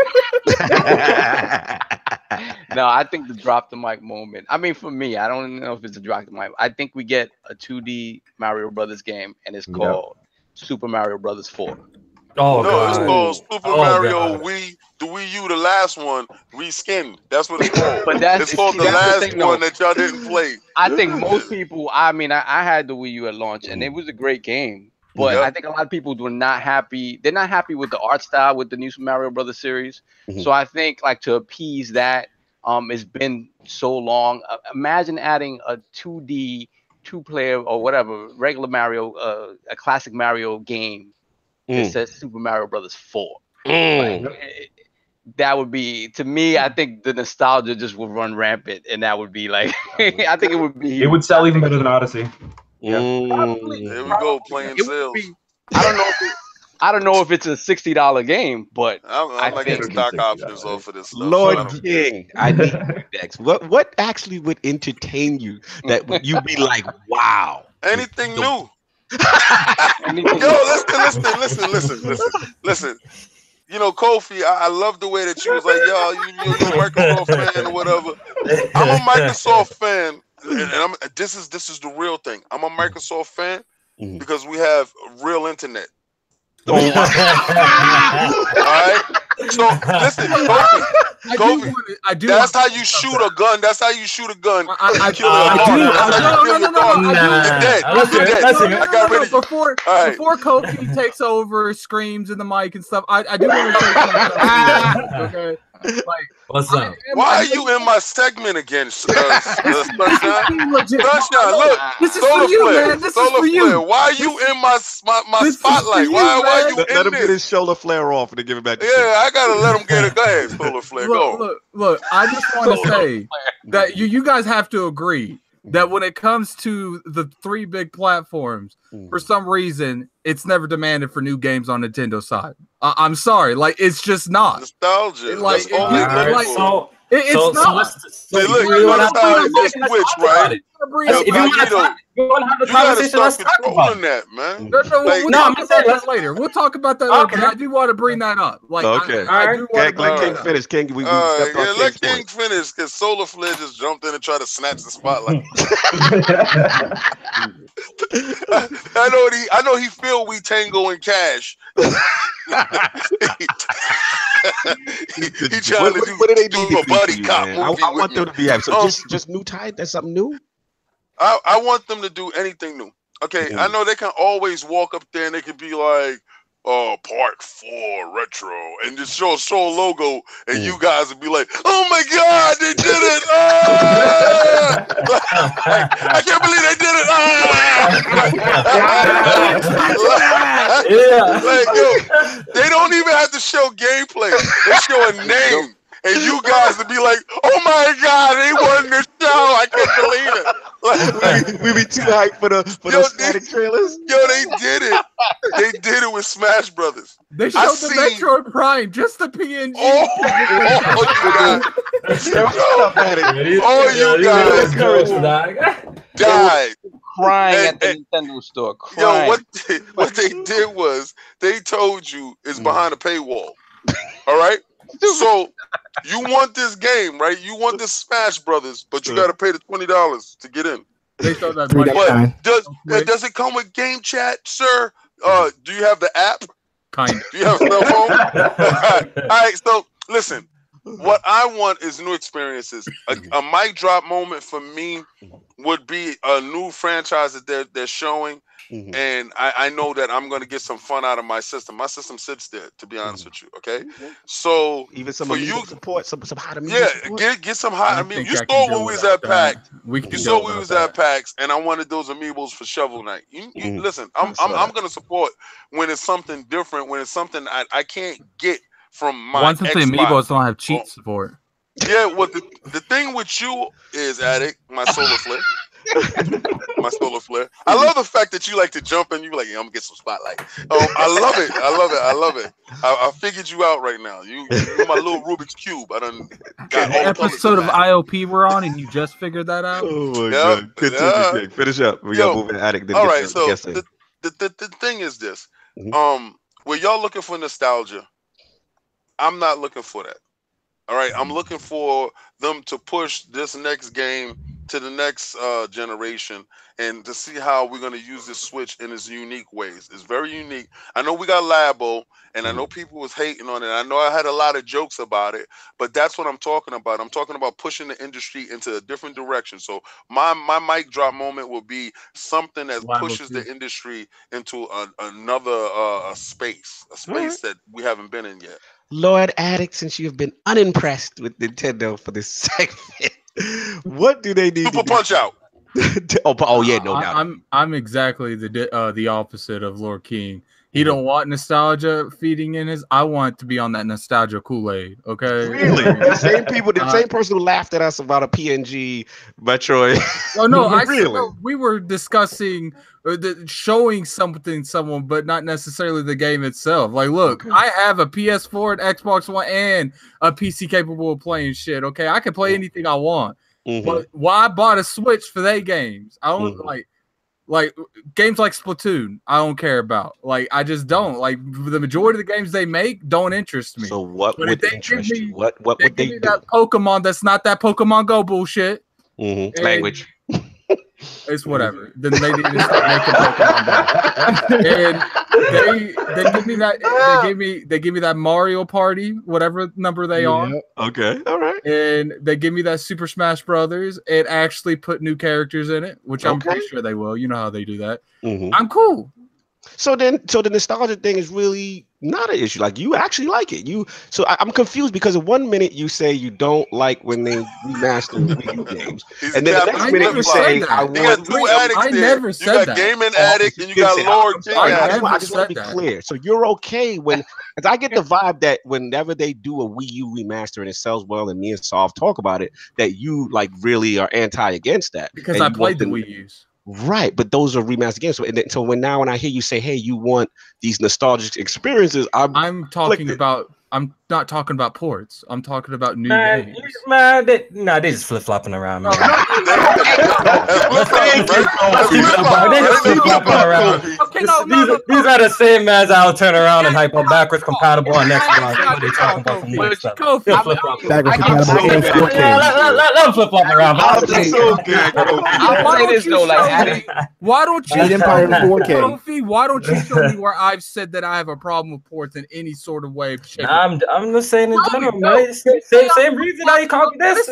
No, I think the drop the mic moment. I mean, for me, I don't know if it's a drop the mic. I think we get a 2D Mario Brothers game, and it's called Super Mario Brothers 4. Oh, no, it's called Super Mario Wii. The Wii U, the last one, reskinned. That's what it's called. But it's called the last one that y'all didn't play. I think most people. I mean, I had the Wii U at launch, and it was a great game. But I think a lot of people were not happy. They're not happy with the art style with the new Super Mario Brothers series. So I think, like, to appease that, it's been so long. Imagine adding a 2D, 2-player or whatever regular Mario, a classic Mario game that says Super Mario Brothers 4. That would be, to me, I think the nostalgia just would run rampant, and that would be like, I think it would be. It would sell even better than Odyssey. Yeah. There we go, playing sales. I don't know if it's a $60 game, but I'm not getting stock options off of this stuff. Lord King, I need next. What actually would entertain you that you'd be like, wow? Anything new. Yo, listen. you know, Kofi, I love the way that you was like, yo, you're a Microsoft fan or whatever. I'm a Microsoft fan, and this is the real thing. I'm a Microsoft fan because we have real internet. All right. So listen, Kofi, I do. That's how you shoot a gun. That's how you shoot a gun. I do. Before Kofi takes over, screams in the mic and stuff, I do want to say something. Okay. Like, what's up? Why are you in my segment again, Sunshine? Look, this is for you, man. This is for you. Why are you in my spotlight? Why are you in Let him get his shoulder flare off and then give it back to you. I gotta let him get it. Go ahead, solar flare. Look, I just want to say that you guys have to agree that when it comes to the 3 big platforms, for some reason, it's never demanded for new games on Nintendo side. I'm sorry, like it's just not nostalgia. Like, it's not. Look, you want to have this Switch, right? If you want to have a conversation, let's talk about that, man. We'll talk about that later. We'll talk about that later. But I do want to bring that up. Like, okay, let King finish. King, let King finish because Solar Flare just jumped in and tried to snatch the spotlight. I know he feel we tango in cash. He trying to do a buddy cop movie. I want them to be happy. So just new type. That's something new. I want them to do anything new. Okay, I know they can always walk up there and they can be like, Part 4 retro, and just show a logo, and you guys would be like, "Oh my God, they did it! I can't believe they did it!" Like, yo, they don't even have to show gameplay; they show a name. And you guys would be like, "Oh my God, they won this show! I can't believe it!" Like, we be too hyped for the static trailers. Yo, they did it. They did it with Smash Brothers. They showed the Metroid Prime, just the PNG. You guys died crying at the Nintendo store. Crying. Yo, what they did was they told you it's behind a paywall. All right. So you want this game, right? You want this Smash Brothers, but you got to pay the $20 to get in. They thought that. But does it come with game chat, sir? Do you have the app? Kind of. Do you have a cell phone? All right. So listen, what I want is new experiences. A mic drop moment for me would be a new franchise that they're showing. And I know that I'm going to get some fun out of my system. My system sits there, to be honest with you. Okay, so even some support, some hot amiibo. Get some hot amiibo. You saw when we was at PAX. You saw we was at PAX, and I wanted those amiibos for Shovel Knight. You listen, I'm going to support when it's something different. When it's something I can't get from my. Once the amiibos don't have cheat support. Yeah, well, the thing with you is, Addict, my solar flare. My solar flare. I love the fact that you like to jump in. You like, I'm gonna get some spotlight. I love it. I figured you out right now. You're my little Rubik's cube. I done got all episode of ILP we're on, and you just figured that out. Oh my God! Continue, finish up. We got moving Addict. All right. So the thing is this. Where y'all looking for nostalgia, I'm not looking for that. All right, I'm looking for them to push this next game to the next generation and to see how we're going to use this Switch in its unique ways. It's very unique. I know we got Labo, and I know people was hating on it. I know I had a lot of jokes about it, but that's what I'm talking about. I'm talking about pushing the industry into a different direction. So my mic drop moment will be something that pushes the industry into another space, that we haven't been in yet. Lord Addict, since you've been unimpressed with Nintendo for this segment, what do they need? Super Punch Out. Oh yeah, no doubt. I'm exactly the opposite of Lord King. He don't want nostalgia feeding in his. I want to be on that nostalgia Kool-Aid. Okay. Really? The same people, the same person who laughed at us about a PNG Metroid. Oh no, really? We were discussing showing someone, but not necessarily the game itself. Like, look, I have a PS4, an Xbox One, and a PC capable of playing shit. Okay, I can play anything I want. But why I bought a Switch for their games? I don't Like games like Splatoon, I don't care about. Like I just don't. Like the majority of the games they make don't interest me. So what would interest you? What would they do? That Pokemon that's not that Pokemon Go bullshit. Language. It's whatever. Then they need to start making Pokemon Go. And they give me that. They give me that Mario Party, whatever number they are. Okay, all right. And they give me that Super Smash Brothers and actually put new characters in it, which I'm pretty sure they will. You know how they do that. I'm cool. So the nostalgia thing is really not an issue. Like you actually like it. So I'm confused because in 1 minute you say you don't like when they remaster Wii U games, and then the next minute you say I want. I never said that. You got Gaming Addict and you got Lord. I just want to be clear. So you're okay when, because I get the vibe that whenever they do a Wii U remaster and it sells well, and me and Solve talk about it, that you like really are anti against that because I played the Wii U's. Right, but those are remastered games. So when I hear you say, "Hey, you want these nostalgic experiences," I'm talking about. I'm not talking about ports. I'm talking about new games. Man, they just flip flopping around. Man. These are the same as I'll turn around and hype up backwards compatible on Xbox. Let them flip flop around. I'll say this though, like, why don't you Empire 4K? Kofi, why don't you show me where I've said that I have a problem with ports in any sort of way? I'm just saying in general, man. Same reason I copy this.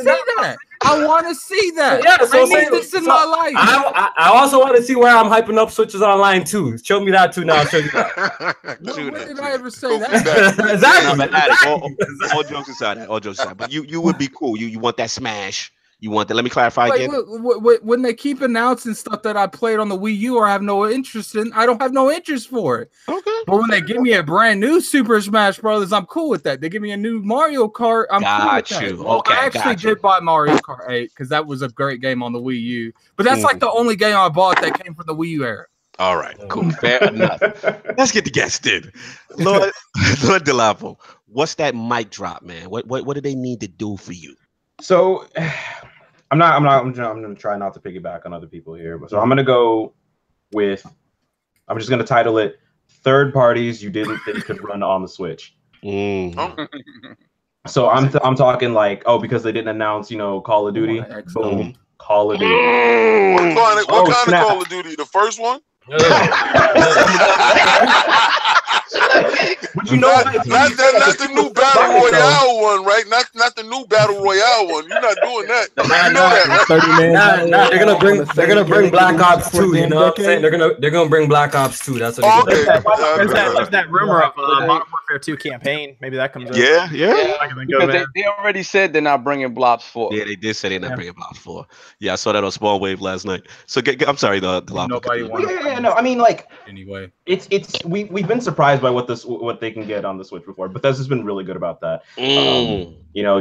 I want to see that. Yeah, so I need this in my life. I also want to see where I'm hyping up switches online too. Show me that too now. I'll show you that. When did I ever say that? Exactly. All jokes aside, but you would be cool. You want that Smash. You want that? Let me clarify again. When they keep announcing stuff that I played on the Wii U or have no interest in, I don't have no interest for it. Okay. But when they give me a brand new Super Smash Brothers, I'm cool with that. They give me a new Mario Kart, I'm cool with that. Okay, I actually did buy Mario Kart 8 because that was a great game on the Wii U. But that's like the only game I bought that came from the Wii U era. All right, cool, fair enough. Let's get the guest in. Lord Dolapo, what's that mic drop, man? What do they need to do for you? So I'm gonna try not to piggyback on other people here, but so I'm gonna go with, I'm just gonna title it "Third Parties You Didn't Think Could Run on the Switch." So I'm talking like, because they didn't announce, Call of Duty. Boom, Call of Duty. What kind of Call of Duty? The first one? But not the new Battle Royale one, right? Not the new Battle Royale one. You're not doing that. They're gonna bring Black Ops 2. You know what I'm saying? They're gonna bring Black Ops 2. That's what. There's that rumor of Modern Warfare 2 campaign. Maybe that comes. Yeah. Because they already said they're not bringing Blobs 4. Yeah, they did say they're not bringing Blobs 4. Yeah, I saw that on SpawnWave last night. So I'm sorry, the nobody wanted. No, I mean, like, anyway, we've been surprised by what they can get on the Switch before, but Bethesda's been really good about that.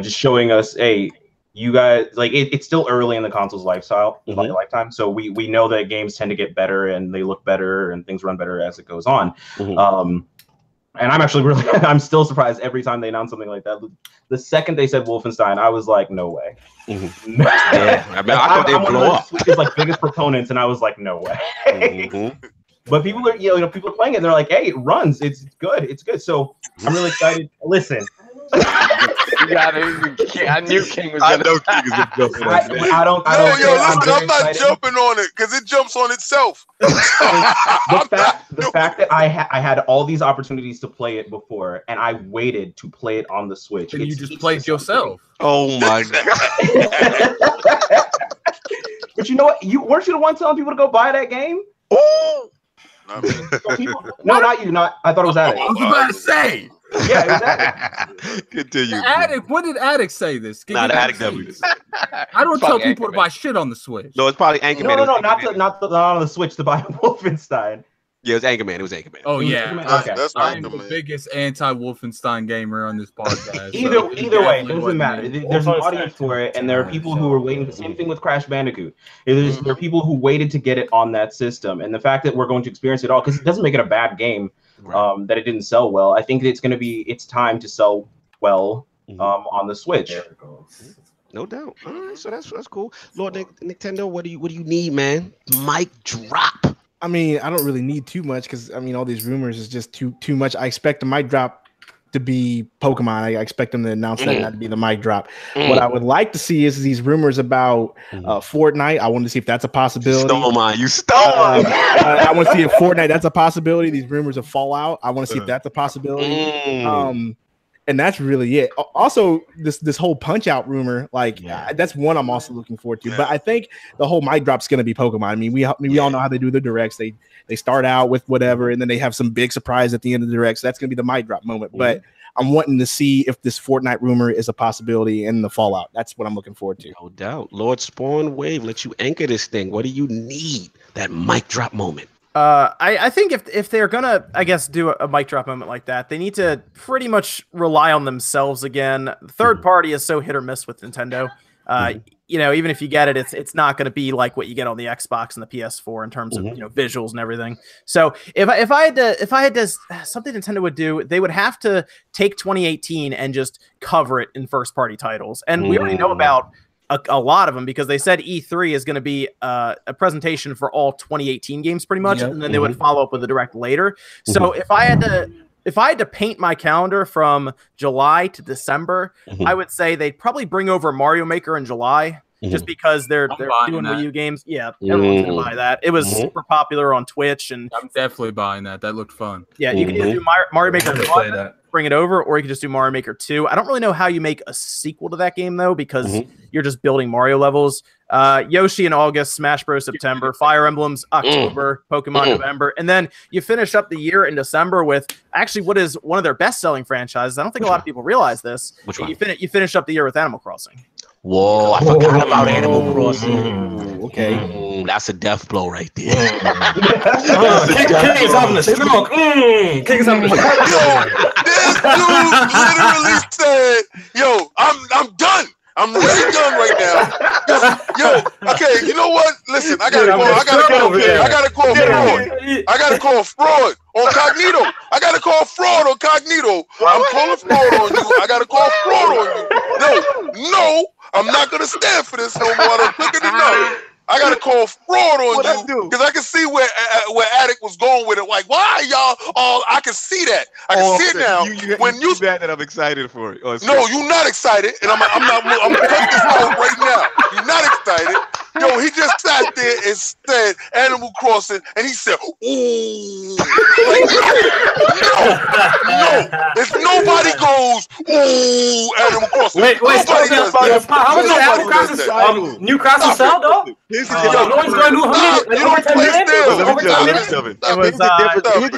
Just showing us, hey, you guys, like, it's still early in the console's lifetime, so we know that games tend to get better and they look better and things run better as it goes on. And I'm actually I'm still surprised every time they announce something like that. The second they said Wolfenstein, I was like, no way. Yeah, I thought they'd blow up. Switch's like biggest proponents, and I was like, no way. But people are, people are playing it. And they're like, hey, it runs. It's good. So I'm really excited. Listen. I knew King was gonna. I'm not jumping on it because it jumps on itself. the fact that I had all these opportunities to play it before, and I waited to play it on the Switch. And you just played yourself. Oh my god! But you know what? Weren't you the one telling people to go buy that game? Oh. No, not you. I thought it was Addict. I was about to say. Yeah, exactly. Continue. Addict. When did Addict say this? Not Addict W. I don't tell people to buy shit on the Switch. No, it's probably Anchorman. No, not on the Switch to buy Wolfenstein. Yeah, it was Anchorman. Oh yeah, that's I'm the biggest anti-Wolfenstein gamer on this podcast. Either way, it doesn't matter. There's an audience for it, and there are people who are waiting. The same thing with Crash Bandicoot. There are people who waited to get it on that system, and the fact that we're going to experience it all, because it doesn't make it a bad game. That it didn't sell well. I think it's time to sell well on the Switch. No doubt. All right, so that's cool. Lord Nicktendo, what do you need, man? Mic drop. I mean, I don't really need too much because I mean, all these rumors is just too much. I expect the mic drop to be Pokemon. I expect them to announce that not to be the mic drop. What I would like to see is these rumors about Fortnite. I want to see if that's a possibility. You stole mine. I want to see if Fortnite that's a possibility. These rumors of Fallout. I want to see if that's a possibility. And that's really it. Also, this whole Punch Out rumor, like that's one I'm also looking forward to. But I think the whole mic drop's going to be Pokemon. I mean, we all know how they do the directs. They start out with whatever, and then they have some big surprise at the end of the direct. So that's going to be the mic drop moment. But I'm wanting to see if this Fortnite rumor is a possibility in the Fallout. That's what I'm looking forward to. No doubt. Lord SpawnWave, let you anchor this thing. What do you need? That mic drop moment. I think if they're gonna, I guess, do a mic drop moment like that, they need to pretty much rely on themselves again. Third party is so hit or miss with Nintendo. You know, even if you get it, it's not going to be like what you get on the Xbox and the PS4 in terms of visuals and everything. So if I had to something Nintendo would do, they would have to take 2018 and just cover it in first party titles. And we already know about a lot of them because they said E3 is going to be a presentation for all 2018 games pretty much, and then they would follow up with a direct later. So if I had to paint my calendar from July to December, I would say they'd probably bring over Mario Maker in July. Just because they're doing Wii U games. Yeah, everyone's gonna buy that. It was super popular on Twitch, and I'm definitely buying that. That looked fun. Yeah, you can either do Mario Maker 1, bring it over, or you can just do Mario Maker 2. I don't really know how you make a sequel to that game though, because you're just building Mario levels. Yoshi in August, Smash Bros. September, Fire Emblems October, Pokemon November, and then you finish up the year in December with actually what is one of their best-selling franchises. I don't think a lot of people realize this. Which one? You finish up the year with Animal Crossing. Whoa, I forgot about Animal Crossing. Okay. That's a death blow right there. King is having a stroke. King is having a stroke. Yo, this dude literally said, yo, I'm done. I'm really done right now. Yo, okay, you know what? Listen, I gotta call fraud on Cognito. I gotta call fraud on Cognito. I'm calling fraud on you. I gotta call fraud on you. No, I'm not gonna stand for this no more. I don't think enough. I gotta call fraud on you because I can see where Addict was going with it. Like, why y'all all? I can see that. I can see it now. When you that I'm excited for it. No, you're not excited, and I'm cutting this out right now. You're not excited. Yo, he just sat there and said Animal Crossing, and he said, ooh. Like, no. If nobody goes, ooh, Animal Crossing. Wait, how much Animal Crossing new Crossing sell, though? Here's the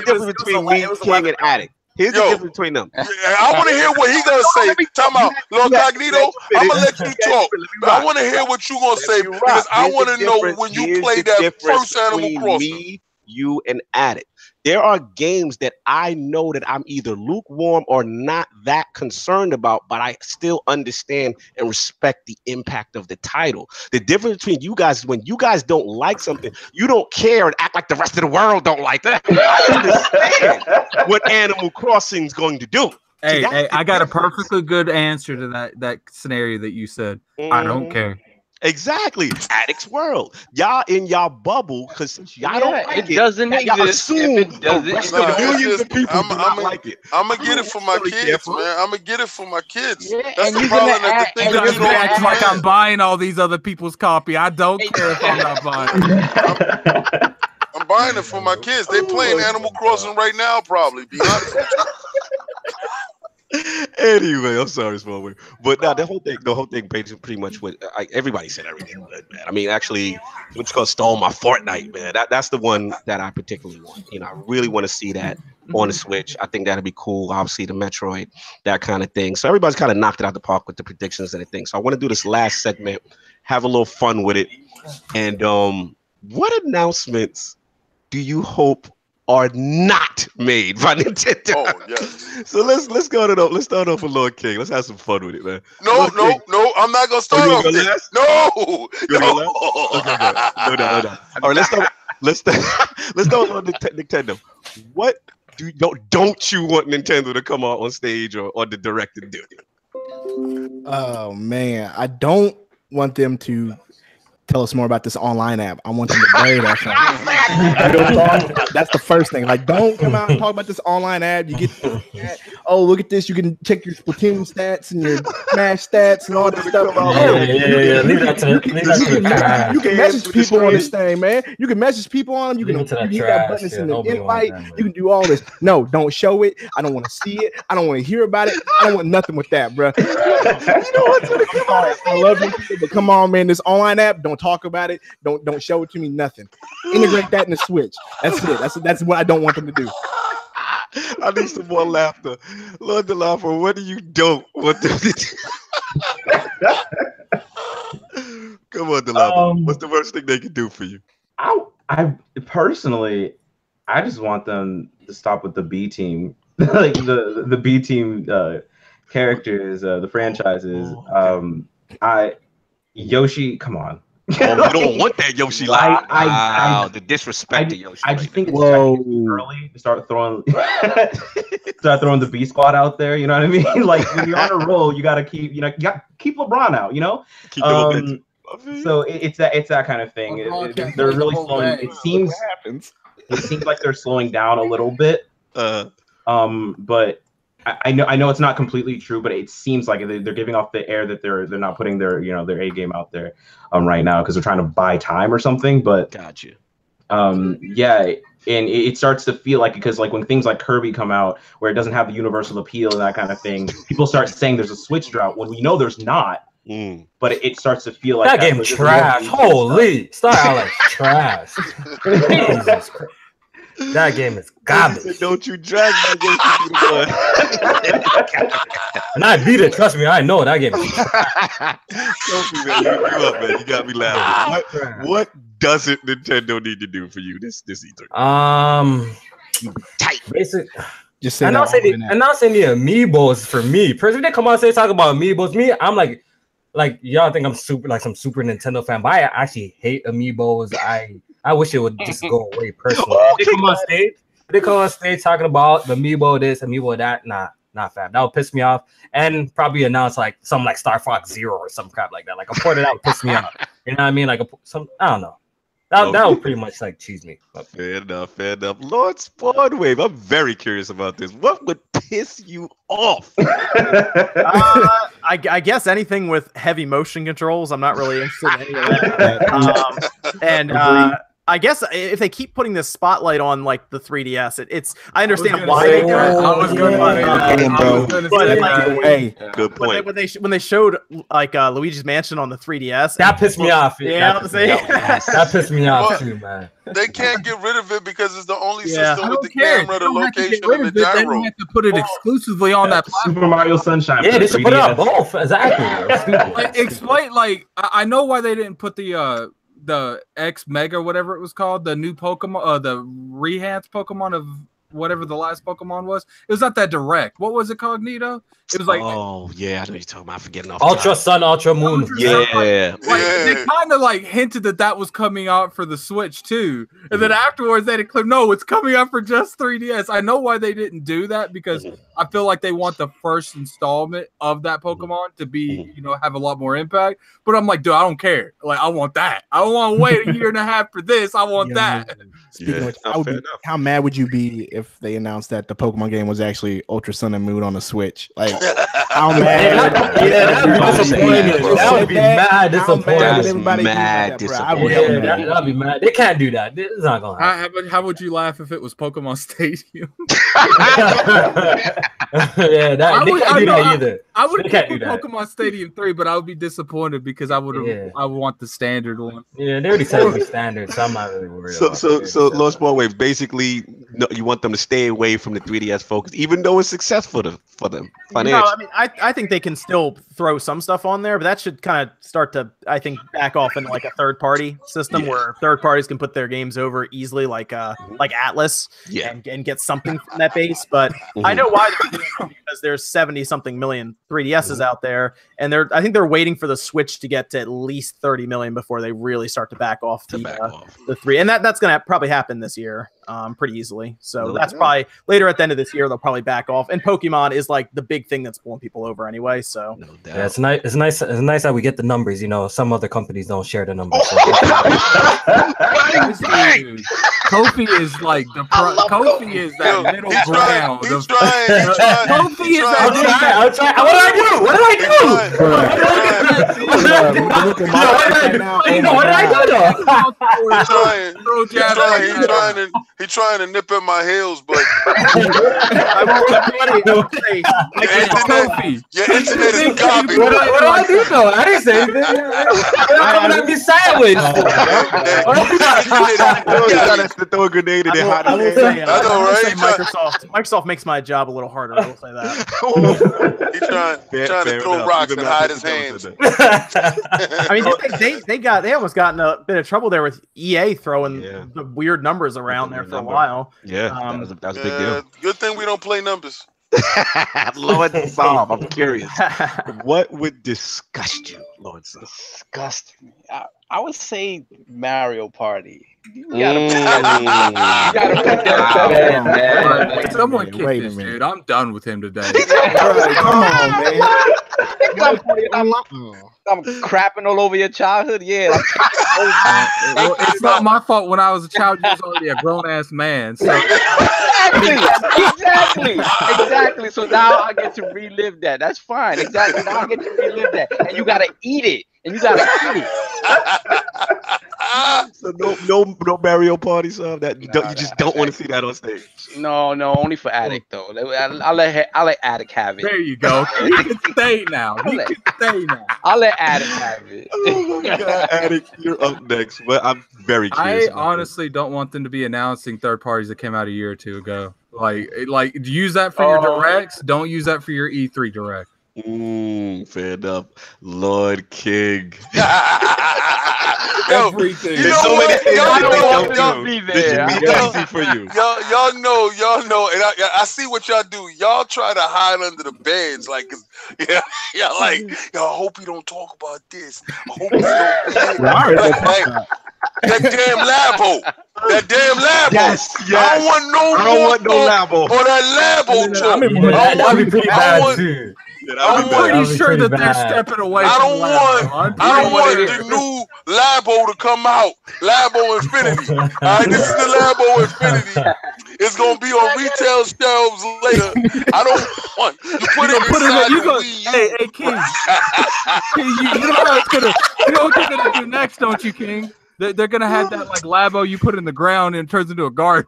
difference between me, King, and Addict. Here's the difference between them. I want to hear what he's gonna say. Time out, Lord Cognito. I'm gonna let you talk. But I want to hear what you're gonna say because I want to know when you played that first Animal Crossing. Me, you, and Addict. There are games that I know that I'm either lukewarm or not that concerned about, but I still understand and respect the impact of the title. The difference between you guys is when you guys don't like something, you don't care and act like the rest of the world don't like that. I understand what Animal Crossing is going to do. Hey, I got a perfectly good answer to that scenario that you said. I don't care. Exactly. Addict's world. Y'all in y'all bubble because y'all don't like it. It doesn't exist. Millions of people do not like it. I'm gonna get it for my kids, man. I'm gonna get it for my kids. Yeah, that's the problem. That's the thing that you don't act like I'm buying all these other people's copy. I don't care if I'm not buying. I'm buying it for my kids. They playing Animal Crossing right now, probably. Be honest with you. Anyway, I'm sorry, SpawnWave, but now the whole thing pretty much what everybody said everything good, man. I mean, actually, what's called stole my Fortnite, man. That's the one that I particularly want. You know, I really want to see that on the Switch. I think that'd be cool. Obviously, the Metroid, that kind of thing. So everybody's kind of knocked it out the park with the predictions and everything. So I want to do this last segment, have a little fun with it, and what announcements do you hope are not made by Nintendo? Oh, yes. So let's start off with Lord King. Let's have some fun with it, man. No, I'm not gonna start off this. No. Okay, no. All right, let's start on Nicktendo. What don't you want Nintendo to come out on stage or the direct and do? Oh man, I don't want them to tell us more about this online app. I want them to bury that thing. That's the first thing. Like, don't come out and talk about this online app. You get, oh, look at this. You can check your Splatoon stats and your Smash stats and all that stuff. Yeah. Leave that to you can message people on this thing, man. You can message people on them. You can hit that button in the invite. You can do all this. No, don't show it. I don't want to see it. I don't want to hear about it. I don't want nothing with that, bro. You know what's gonna come on? I love you, but come on, man. This online app, don't talk about it. Don't show it to me. Nothing. Integrate that in the Switch. That's it. That's what I don't want them to do. I need some more laughter. Lord Dolapo, what do you don't want them to do? Come on, Dolapo. What's the worst thing they can do for you? I personally, I just want them to stop with the B team, like the B team characters, the franchises. Yoshi, come on. You don't want that Yoshi line. The disrespect to Yoshi. I just think it's early to start throwing the B squad out there. You know what I mean? Like when you're on a roll, you gotta keep keep LeBron out. You know. So it's that kind of thing. They're really slowing. It seems like they're slowing down a little bit. But I know it's not completely true, but it seems like they're giving off the air that they're not putting their their A game out there right now because they're trying to buy time or something. But gotcha. Yeah, and it starts to feel like, because like when things like Kirby come out where it doesn't have the universal appeal and that kind of thing, people start saying there's a Switch drought when we know there's not. But it starts to feel like that game trash. Holy, Star Alex trash. Jesus Christ. That game is garbage. Don't you drag my game to And I beat it. Trust me, I know that game. Kofi, man, you up, man. You got me laughing. What doesn't Nintendo need to do for you this E3? Tight. Basic. Just say announcing the amiibos for me. Personally, they come out and talk about amiibos. Me, I'm like y'all think I'm some super Nintendo fan, but I actually hate amiibos. I wish it would just go away personally. They come on stage talking about the amiibo this, amiibo that. Nah, not fan. That would piss me off. And probably announce like something like Star Fox Zero or some crap like that. Like a port that would piss me off. You know what I mean? Like I don't know. That would pretty much like cheese me. Fair enough. Lord SpawnWave, I'm very curious about this. What would piss you off? I guess anything with heavy motion controls. I'm not really interested in any of that. I guess if they keep putting this spotlight on like the 3DS, it's I understand why they do it. I was going to say good point. When they showed like Luigi's Mansion on the 3DS, that pissed me off. That pissed me off too, man. They can't get rid of it because it's the only system with the camera, the location, and the gyro. They have to put it exclusively on that platform. Super Mario Sunshine. Yeah, they should put it on both. Exactly. Explain, like I know why they didn't put the X Mega, whatever it was called, the new Pokemon, the re-enhanced Pokemon of whatever the last Pokemon was. It was not that direct. What was it called, Nito? It was like, oh yeah, I know you're talking about. Forgetting off. Ultra Sun, Ultra Moon. Yeah. They kind of like hinted that was coming out for the Switch too, and then afterwards they declared, no, it's coming out for just 3DS. I know why they didn't do that because I feel like they want the first installment of that Pokemon to be, have a lot more impact. But I'm like, dude, I don't care. Like, I want that. I don't want to wait a year and a half for this. I want that. Speaking of which, how mad would you be if they announced that the Pokemon game was actually Ultra Sun and Moon on the Switch? Like, how mad? That would be mad disappointing. That'd be mad. They can't do that. It's not gonna happen. How would you laugh if it was Pokemon Stadium? They can't do that either. I would pick Pokemon Stadium 3, but I would be disappointed because I would want the standard one. Yeah, they already said it was standard, so I'm not really worried. So Lord SpawnWave, basically, you want them to stay away from the 3DS focus, even though it's successful for them financially. I mean, I think they can still throw some stuff on there, but that should kind of start to, I think, back off into like a third-party system where third parties can put their games over easily, like Atlas, and get something from that base. But I know why they're doing it, because there's 70-something million 3DSs out there, and I think they're waiting for the Switch to get to at least 30 million before they really start to back off the 3, and that's going to probably happen this year. pretty easily. So that's probably later at the end of this year they'll probably back off. And Pokemon is like the big thing that's pulling people over anyway. So yeah, it's nice. It's nice that we get the numbers. You know, some other companies don't share the numbers. So. Kofi is like the Kofi is that middle ground. He's trying. Kofi is that. I'm trying. What did I do? What did I do? What did I do though? He's trying to nip at my heels, but your internet is garbage. What do I do though? I didn't say anything. I'm gonna be sideways. To throw a grenade in there. I will say Microsoft makes my job a little harder. I will say that. He's trying to throw rocks and hide his hands. I mean, they almost got in a bit of trouble there with EA throwing the weird numbers around there for a while. Yeah, that was a big deal. Good thing we don't play numbers. Lord Sob, I'm curious. What would disgust you, Lord Sob? Disgust me. I would say Mario Party. You gotta put someone kick this dude. I'm done with him today. Come on, man. I'm crapping all over your childhood. Yeah. It's not my fault. When I was a child, you was already a grown-ass man. So. Exactly. So now I get to relive that. That's fine. Exactly. Now I get to relive that. And you gotta eat it. So no Mario Party song that you just don't want to see that on stage. No, only for Addict though. I'll let Addict have it. There you go. He can stay now. I'll let Addict have it. Oh my God, Addict, you're up next. But I'm very curious. I honestly don't want them to be announcing third parties that came out a year or two ago. Like use that for your directs. Don't use that for your E3 direct. Fair enough. Lord King. Everything. You know what? Y'all be there. This should be easy for you. Y'all know, and I see what y'all do. Y'all try to hide under the beds, like, y'all like, I hope you don't talk about this. I hope you don't. That damn Labo. Yes. I don't want no Labo. Or that Labo joke. That'd be pretty bad too. I'm pretty sure that they're stepping away. I don't want the new Labo to come out. Labo Infinity. All right, this is the Labo Infinity. It's gonna be on retail shelves later. I don't want you put it inside the Wii U. Hey, King. You know what they're gonna do next, don't you, King? They're gonna have that like Labo you put in the ground and it turns into a garden.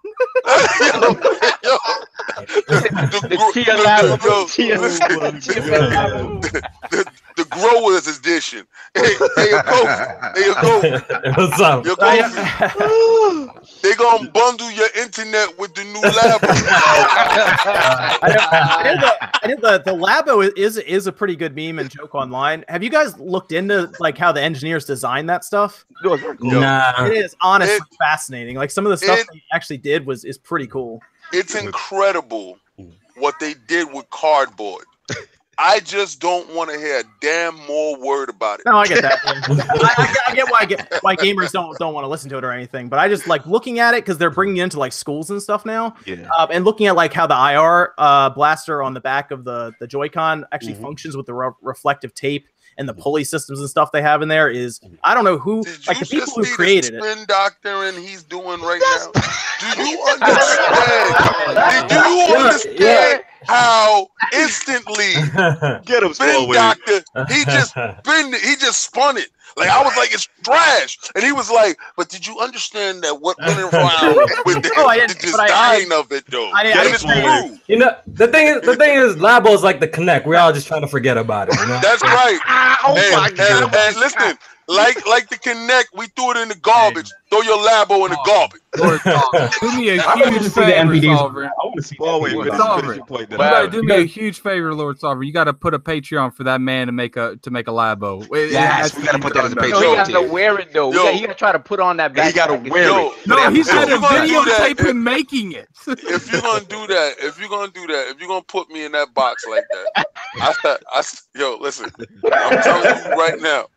The growers edition. Hey, you go. What's up? They gonna bundle your internet with the new Labo. I think the Labo is a pretty good meme and joke online. Have you guys looked into like how the engineers designed that stuff? Nah. It is honestly fascinating. Like some of the stuff they actually did is pretty cool. It's incredible what they did with cardboard. I just don't want to hear a damn more word about it. No, I get that. I get why gamers don't want to listen to it or anything. But I just like looking at it because they're bringing it into like schools and stuff now. Yeah. And looking at like how the IR blaster on the back of the Joy-Con actually functions with the reflective tape and the pulley systems and stuff they have in there is I don't know who like the people who created it. Spin doctor and he's doing right now. Do you understand? Do you understand how instantly get him spin doctor he just spun it? Like I was like, it's trash, and he was like, "But did you understand that what went around with the design of it, though? It's true." You know, the thing is, Labo is like the Connect. We're all just trying to forget about it. You know? That's right. And listen, like the Connect, we threw it in the garbage. Throw your Labo in the garbage. Do me a huge favor, Sovereign. I want to see SpawnWave. You gotta do me a huge favor, Lord Sovereign. You gotta put a Patreon for that man to make a Labo. Yes, we gotta put that as a Patreon. He gotta wear it though. He gotta try to put on that back. He gotta wear it. No, he's gonna videotape him making it. If you're gonna do that, if you're gonna put me in that box like that, yo, listen, I'm telling you right now.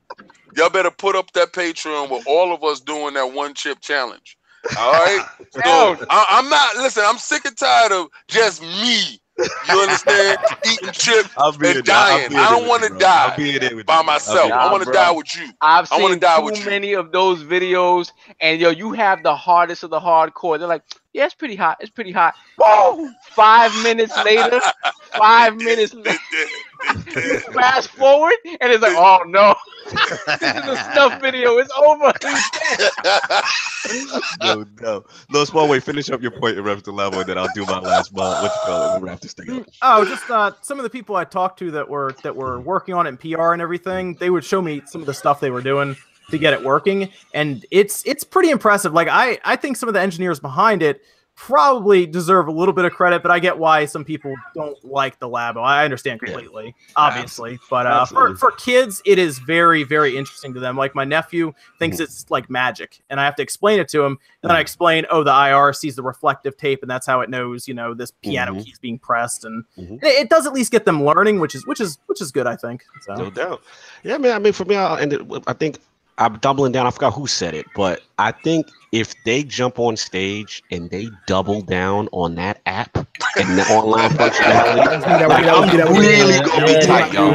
Y'all better put up that Patreon with all of us doing that one chip challenge. All right. So I'm not. Listen, I'm sick and tired of just me. You understand? Eating chips and dying. I don't want to die by myself. I want to die with you. I've seen too many of those videos, and yo, you have the hardest of the hardcore. They're like, yeah, it's pretty hot. It's pretty hot. Whoa! 5 minutes later, 5 minutes later, fast forward, and it's like, oh no, this is a snuff video. It's over. No. SpawnWave, finish up your point in reference to level, and then I'll do my last ball. What you call it? We'll wrap this thing up. Oh, just some of the people I talked to that were working on it in PR and everything. They would show me some of the stuff they were doing to get it working, and it's pretty impressive. Like I think some of the engineers behind it probably deserve a little bit of credit, but I get why some people don't like the Labo. I understand completely, obviously. But for kids, it is very, very interesting to them. Like my nephew thinks it's like magic, and I have to explain it to him. And then I explain, oh, the IR sees the reflective tape, and that's how it knows, you know, this piano key is being pressed, and it does at least get them learning, which is good, I think. So. No doubt. Yeah, man. I mean, for me, I think I'm doubling down. I forgot who said it, but I think if they jump on stage and they double down on that app and the online functionality, I'm really gonna be tight, y'all.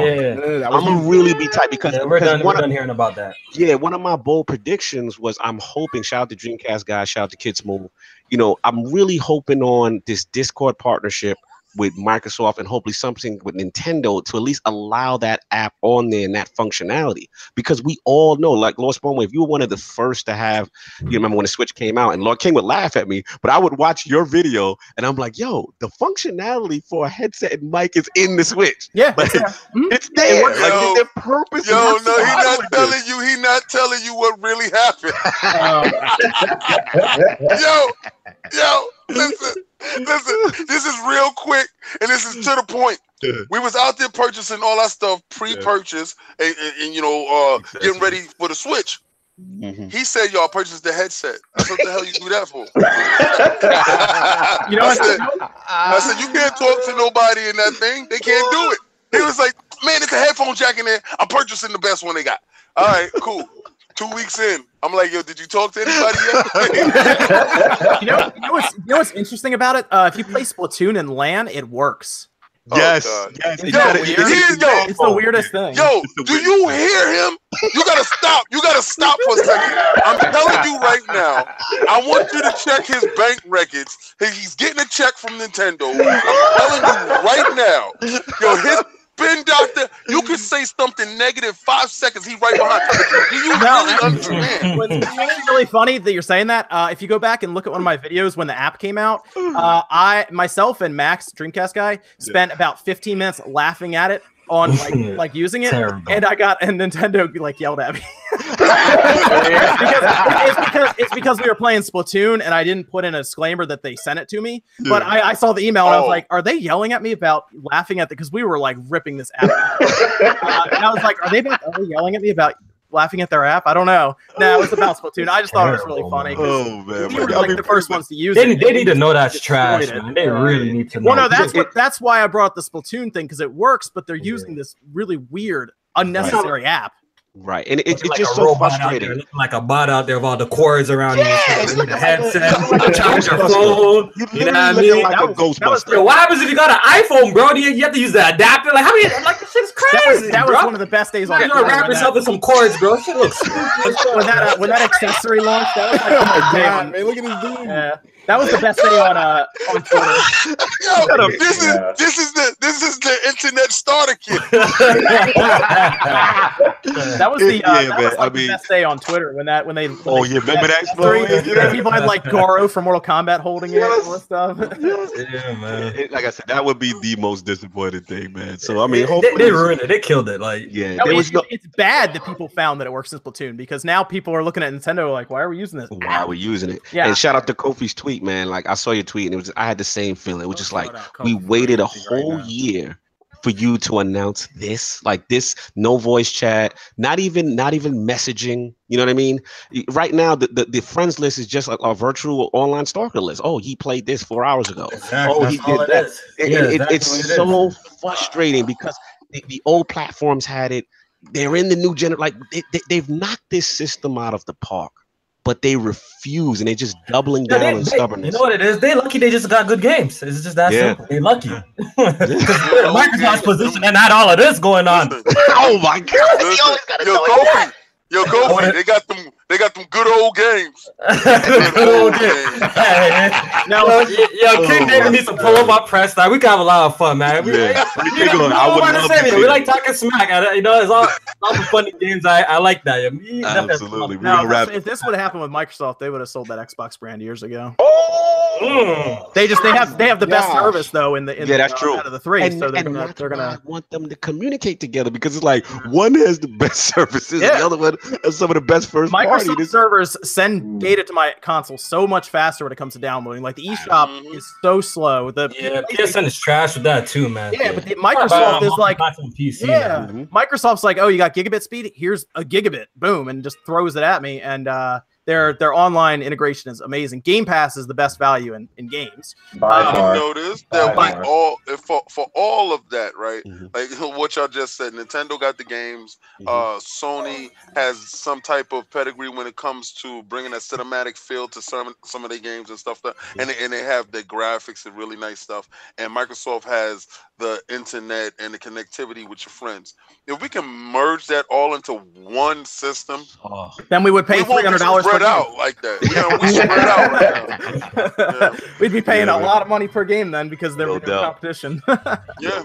I'm gonna really be tight because we're done hearing about that. Yeah, one of my bold predictions was I'm hoping. Shout out to Dreamcast guys. Shout out to Kids Move. You know, I'm really hoping on this Discord partnership with Microsoft and hopefully something with Nintendo to at least allow that app on there and that functionality, because we all know, like LordSovILP, you were one of the first to have, you remember when the Switch came out, and Lord King would laugh at me, but I would watch your video and I'm like, yo, the functionality for a headset and mic is in the Switch. Yeah, like, it's there. Like, their purpose. Yo, no, he's not telling you what really happened. Yo, listen, this is real quick, and this is to the point. We was out there purchasing all our stuff pre-purchase and you know, getting ready for the Switch. He said y'all purchased the headset. I said, what the hell you do that for? You know what? I said, you can't talk to nobody in that thing. They can't do it. He was like, man, it's a headphone jack in there. I'm purchasing the best one they got. All right, cool. 2 weeks in, I'm like, yo, did you talk to anybody yet? you know what's interesting about it? If you play Splatoon and LAN, it works. Yes. It's the weirdest thing. Yo, do you hear him? You gotta stop. You gotta stop for a second. I'm telling you right now. I want you to check his bank records. He's getting a check from Nintendo. I'm telling you right now. Yo, his spin doctor, you could say something negative 5 seconds. He right behind. Do you really understand? It's really funny that you're saying that. If you go back and look at one of my videos when the app came out, myself and Max, Dreamcast guy, spent about 15 minutes laughing at it on like using it. Terrible. And Nintendo like yelled at me. it's because we were playing Splatoon and I didn't put in a disclaimer that they sent it to me. But I saw the email and I was like, are they yelling at me about laughing at it? Because we were like ripping this app. And I was like, are they yelling at me about laughing at their app? I don't know. No, it was about Splatoon. I just thought it was really funny. Oh man, we were like the first ones to use it. They need to know that's trash, man. They really need to know. Well, no, that's why I brought up the Splatoon thing, because it works, but they're using this really weird, unnecessary app. Right, and it's like just so frustrating. There, like a bot out there with all the cords around you, the headset, charge your phone. You know what I mean? Like a Ghostbuster. What happens if you got an iPhone, bro? You have to use the adapter. Like, how many? Like, this shit's crazy. That was one of the best days on. You know, wrap yourself with some cords, bro. Shit looks stupid. when that accessory launched, that was like, oh my god, man, look at this dude. Yeah. That was the best day on Twitter. Yo, this is the internet starter kit. That was the best day on Twitter when they remember that? People had like Goro from Mortal Kombat holding it and all that stuff. Yeah, man. Like I said, that would be the most disappointing thing, man. So I mean, they ruined it. They killed it. Like, it's bad that people found that it works in Splatoon, because now people are looking at Nintendo like, why are we using this? Why are we using it? Yeah. And shout out to Kofi's tweet, man. Like, I saw your tweet and I had the same feeling. It was just like, we waited a whole year for you to announce this, like this, no voice chat, not even messaging. You know what I mean? Right now, the friends list is just like a virtual online stalker list. Oh, he played this 4 hours ago. Exactly. Oh, he did that. It's so frustrating because the old platforms had it. They're in the new generation. Like they've knocked this system out of the park. but they refuse, and they're just doubling down on stubbornness. You know what it is? They lucky they just got good games. It's just that simple. They lucky. Microsoft's position and not all of this going on. Oh my God! Listen, always gotta know Kofi. Yo, Kofi, they got them good old games. Good old games. Now, King David needs to pull up our press style. We can have a lot of fun, man. We like talking smack. You know, it's all the funny games. I like that. Absolutely. If this would have happened with Microsoft, they would have sold that Xbox brand years ago. They have the best service though that's true. Out of the three. So they're gonna want them to communicate together because it's like one has the best services, the other one has some of the best first party. Microsoft servers send data to my console so much faster when it comes to downloading. Like the eShop is so slow. PSN is trash with that too, man. Yeah, but Microsoft is like, Microsoft's like, oh, you got gigabit speed? Here's a gigabit, boom, and just throws it at me. And their online integration is amazing. Game Pass is the best value in games. You notice that for all of that, right? Like what y'all just said, Nintendo got the games. Sony has some type of pedigree when it comes to bringing that cinematic feel to some of their games and stuff. And they have the graphics and really nice stuff. And Microsoft has the internet and the connectivity with your friends. If we can merge that all into one system, then we would pay $300 per game. Out like that. We spread out right now. We'd be paying a lot of money per game then because there would be competition. We're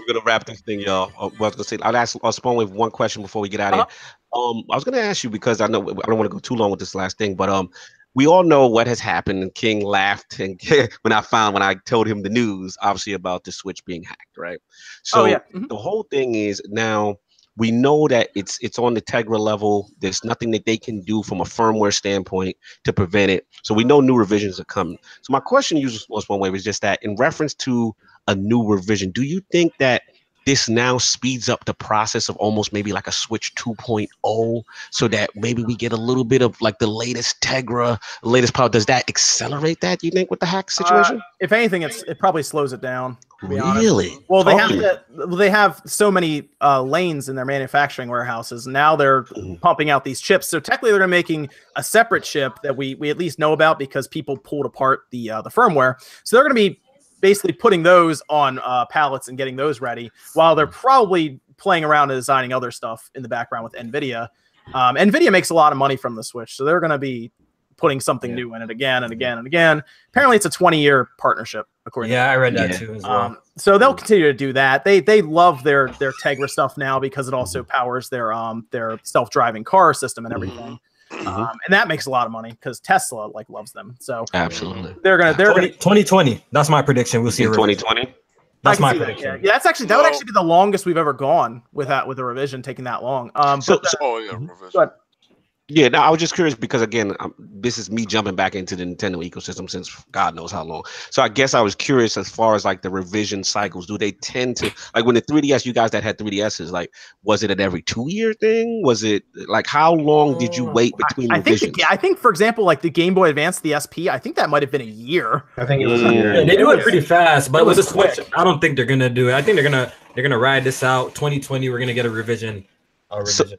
gonna wrap this thing, y'all. I'll ask SpawnWave one question before we get out of here. I was gonna ask you because I know I don't want to go too long with this last thing, but we all know what has happened, and King laughed and when I told him the news, obviously about the Switch being hacked, right? So the whole thing is now we know that it's on the Tegra level. There's nothing that they can do from a firmware standpoint to prevent it. So we know new revisions are coming. So my question usually was one way was just that in reference to a new revision, do you think that this now speeds up the process of almost maybe like a Switch 2.0 so that maybe we get a little bit of like the latest Tegra, latest power? Does that accelerate that, you think, with the hack situation? If anything, it probably slows it down. Really? Well, they have so many lanes in their manufacturing warehouses. Now they're pumping out these chips. So technically they're making a separate chip that we at least know about because people pulled apart the firmware. So they're going to be basically putting those on pallets and getting those ready while they're probably playing around and designing other stuff in the background with NVIDIA. NVIDIA makes a lot of money from the Switch, so they're going to be putting something new in it again and again and again. Apparently, it's a 20-year partnership, according to I read that too as well. So they'll continue to do that. They love their Tegra stuff now because it also powers their self-driving car system and everything. And that makes a lot of money because Tesla loves them. So absolutely, they're gonna 2020. That's my prediction. We'll see in 2020. That's my prediction. Yeah, that would actually be the longest we've ever gone with a revision taking that long. Revision. Yeah, no, I was just curious because again, this is me jumping back into the Nintendo ecosystem since God knows how long. So I guess I was curious as far as like the revision cycles. Do they tend to like when the 3DS? You guys that had 3DSs, like was it an every 2-year thing? Was it like how long did you wait between revisions? I think for example, like the Game Boy Advance, the SP, I think that might have been a year. I think it was a year. Yeah, they do it pretty fast, but with the Switch, I don't think they're gonna do it. I think they're gonna ride this out. 2020, we're gonna get a revision.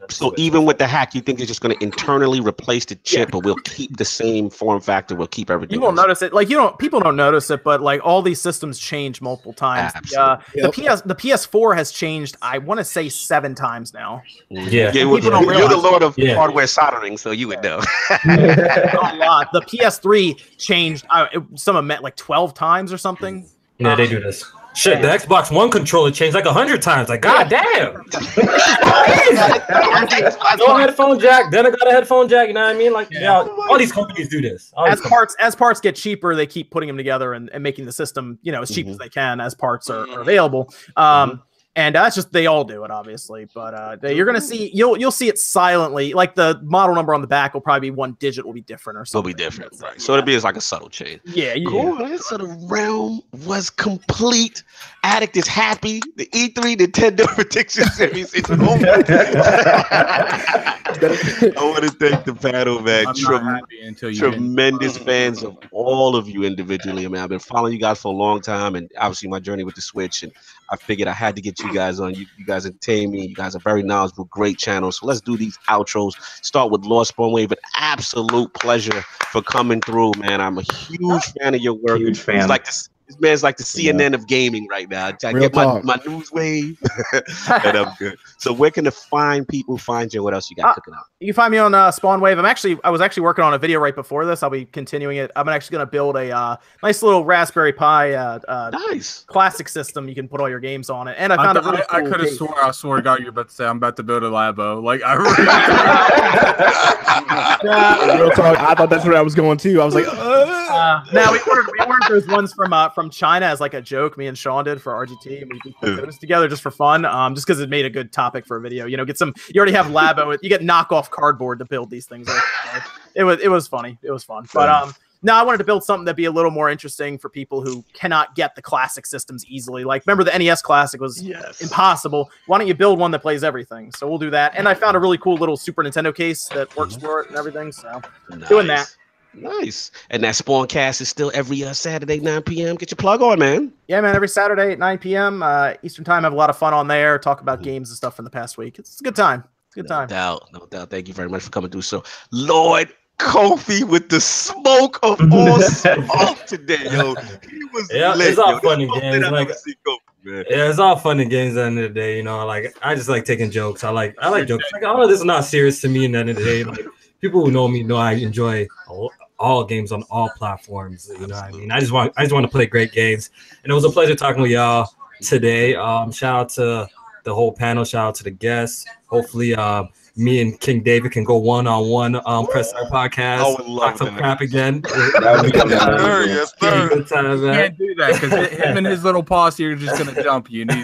So even with the hack, you think they're just going to internally replace the chip, but we'll keep the same form factor. We'll keep everything. You won't notice it. Like people don't notice it, but like all these systems change multiple times. The PS4 has changed. I want to say 7 times now. Yeah, you're the lord of hardware soldering, so you would know. A lot. The PS3 changed. Some have met like 12 times or something. Yeah, they do this. Shit, the Xbox One controller changed like 100 times. Like, god damn. No headphone jack. Then I got a headphone jack. You know what I mean? Like, all these companies do this. As parts get cheaper, they keep putting them together and making the system, as cheap as they can as parts are available. And that's just they all do it, obviously. But you're gonna see you'll see it silently. Like the model number on the back will probably be 1 digit will be different or something. It'll be different, right? So it'll be like a subtle change. Yeah, cool. So the realm was complete. Addict is happy. The E3 Nintendo Prediction Series is over. want to thank the panel, man. Tremendous fans of all of you individually, man. I've been following you guys for a long time, and obviously my journey with the Switch, and I figured I had to get you guys on. You guys entertain me. You guys are very knowledgeable, great channels. So let's do these outros. Start with Lord SpawnWave. An absolute pleasure for coming through, man. I'm a huge fan of your work. Huge fan. He's like this man's like the CNN of gaming right now. I get my news wave, and I'm good. So where can the fine people find you? What else you got cooking up? You can find me on SpawnWave. I was actually working on a video right before this. I'll be continuing it. I'm actually going to build a nice little Raspberry Pi nice classic system. You can put all your games on it. And I found I could have swore I to God you're about to say I'm about to build a Labo. Like I real talk. I thought that's where I was going too. I was like, now we ordered those ones from China as like a joke. Me and Sean did for RGT, and we put those together just for fun. Just because it made a good topic for a video. You know, get some. You already have Labo. You get knockoff cardboard to build these things. It was funny. It was fun. But no, I wanted to build something that'd be a little more interesting for people who cannot get the classic systems easily. Like, remember the NES Classic was impossible. Why don't you build one that plays everything? So we'll do that. And I found a really cool little Super Nintendo case that works for it and everything. So doing that. Nice. And that Spawncast is still every Saturday, 9 p.m. Get your plug on, man. Yeah, man. Every Saturday at 9 p.m. Eastern time. Have a lot of fun on there. Talk about games and stuff from the past week. It's a good time. Good time. No doubt. Thank you very much for coming through. So, Lord Kofi with the smoke of all smoke today, yo. He was lit, it's all fun and games. Like, it's all fun and games at the end of the day, you know. Like, I just like taking jokes. I like jokes. Like, oh, this is not serious to me. At the end of the day, like, people who know me know I enjoy all games on all platforms. You know what I mean? I just want to play great games, and it was a pleasure talking with y'all today. Shout out to the whole panel. Shout out to the guests. Hopefully, me and King David can go one-on-one press our podcast. I would love talk some crap again. Yes, sir. You can't do that because him and his little posse are just gonna jump you. And Yo,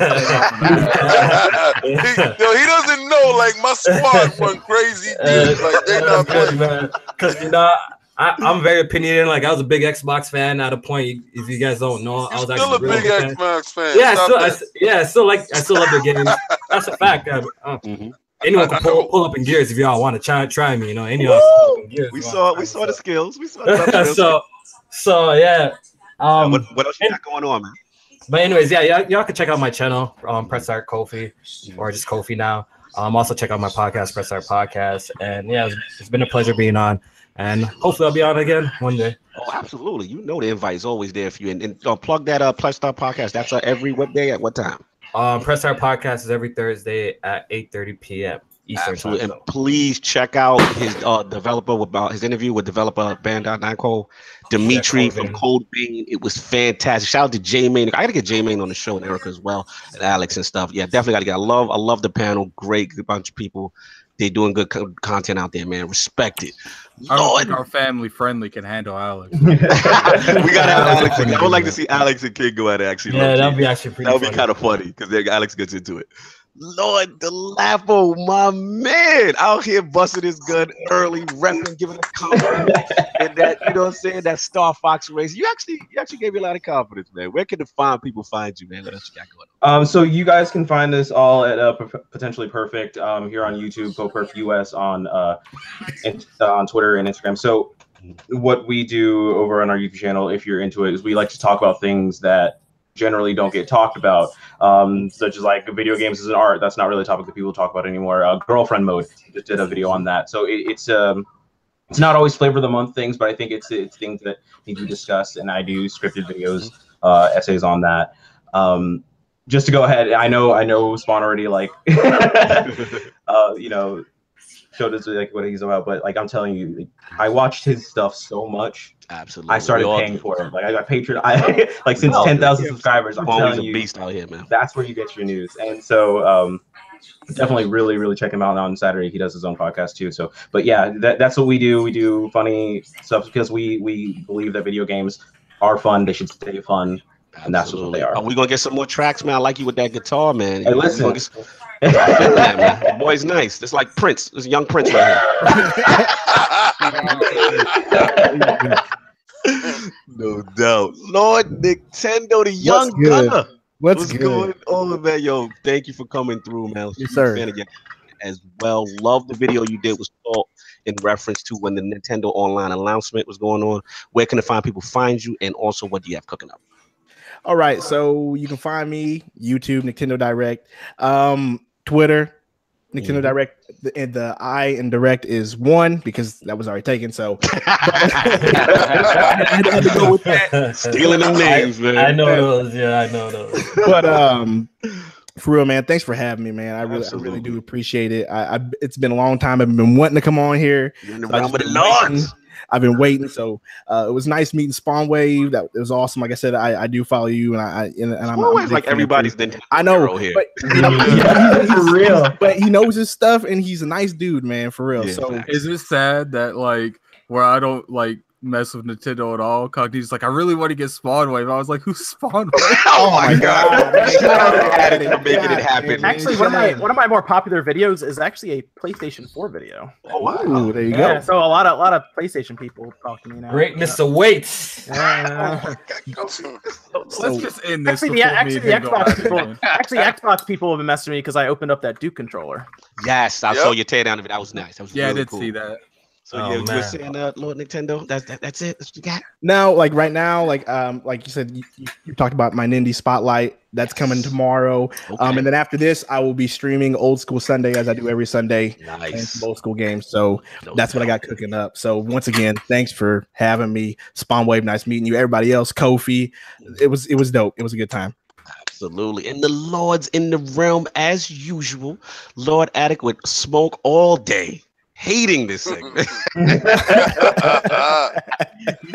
he doesn't know. Like my squad went crazy. Like they not playing. Because you know. I'm very opinionated. Like I was a big Xbox fan at a point. If you guys don't know, I was still actually a big Xbox fan. Yeah, I still love the game. That's a fact. Anyone can pull up in gears if y'all want to try me. You know, anyone. We saw the skills. We saw the skills. so yeah. What else you got going on, man? But anyways, yeah, y'all can check out my channel, Press Start Kofi, or just Kofi now. Also check out my podcast, Press Start Podcast, and yeah, it's been a pleasure being on. And hopefully I'll be on again one day. Oh, absolutely. You know the invite is always there for you. And plug that Press Start Podcast. That's every what day at what time? Press Start Podcast is every Thursday at 8:30 p.m. Eastern time. And please check out his developer about his interview with developer Band.Nyko, Dimitri from Cold Bean. It was fantastic. Shout out to J Main. I gotta get J Main on the show and Erica as well, and Alex and stuff. Yeah, definitely gotta get. I love the panel. Great bunch of people. They're doing good content out there, man. Respect it. I don't think our family friendly can handle Alex. We gotta have Alex. I would like to see Alex and King go at it. Actually, yeah, that'd be actually pretty. That would be kind of funny because Alex gets into it. Lord Dolapo, my man, out here busting his gun early, repping, giving a compliment, and that, you know what I'm saying, that Star Fox race. You actually gave me a lot of confidence, man. Where can the fine people find you, man? What else you got going on? So you guys can find this all at Potentially Perfect here on YouTube, PoPerf US on Twitter and Instagram. So what we do over on our YouTube channel, if you're into it, is we like to talk about things that generally don't get talked about, such as like video games as an art. That's not really a topic that people talk about anymore. Girlfriend mode, just did a video on that. So it's not always flavor of the month things, but I think it's things that need to be discussed, and I do scripted videos, essays on that. Just to go ahead, I know Spawn already like you know, showed us like what he's about, but like I'm telling you, like, I watched his stuff so much. Absolutely, I started paying for it. Like I got Patreon. Like since 10,000 subscribers, I'm telling you, a beast out here, man. That's where you get your news. And so definitely really check him out on Saturday. He does his own podcast too. So, but yeah, that's what we do. We do funny stuff because we believe that video games are fun. They should stay fun. And that's what they are. Are we gonna get some more tracks, man? I like you with that guitar, man. Hey, listen. That, man. The boy's nice. It's like Prince. It's a young Prince right here. No doubt. Lord Nicktendo, the young gunner. What's going on, man? Yo, thank you for coming through, man. Yes, sir. as well. Love the video you did with Salt in reference to when the Nintendo Online announcement was going on. Where can the fine people find you, and also what do you have cooking up? All right, so you can find me YouTube, Nicktendo Direct, Twitter, Nicktendo Direct, and the I in Direct is 1 because that was already taken. So I had to go with that. Stealing them names, man. I know those. Yeah, I know those. But for real, man, thanks for having me, man. I really do appreciate it. It's been a long time. I've been wanting to come on here. You're in the realm of the Lords. I've been waiting, so it was nice meeting SpawnWave. It was awesome. Like I said, I do follow you, and I'm like everybody's Nintendo. I know, here. but he's real. But he knows his stuff, and he's a nice dude, man, for real. Yeah, so is it sad that like where I don't like mess with Nintendo at all? Cognito's like, I really want to get SpawnWave. I was like, who's SpawnWave? Oh my god, making it happen. Actually, one of my more popular videos is actually a PlayStation 4 video. Oh wow, there you go. go. So a lot of PlayStation people talk to me now. Greatness awaits. Let's just end this. Actually, the Xbox people have been messaging me because I opened up that Duke controller. Yes, I saw your teardown of it. That was nice. That was I really did cool. see that. So you were saying, Lord Nintendo, that's it. That's what you got. Now, like right now, like you said, you talked about my Nindy Spotlight. That's coming tomorrow. Okay. And then after this, I will be streaming Old School Sunday as I do every Sunday. Nice. Old school games. So that's what I got cooking up. So once again, thanks for having me. SpawnWave, nice meeting you. Everybody else, Kofi. It was dope. It was a good time. Absolutely. And the Lords in the realm as usual. Lord Addict would smoke all day. Hating this segment. You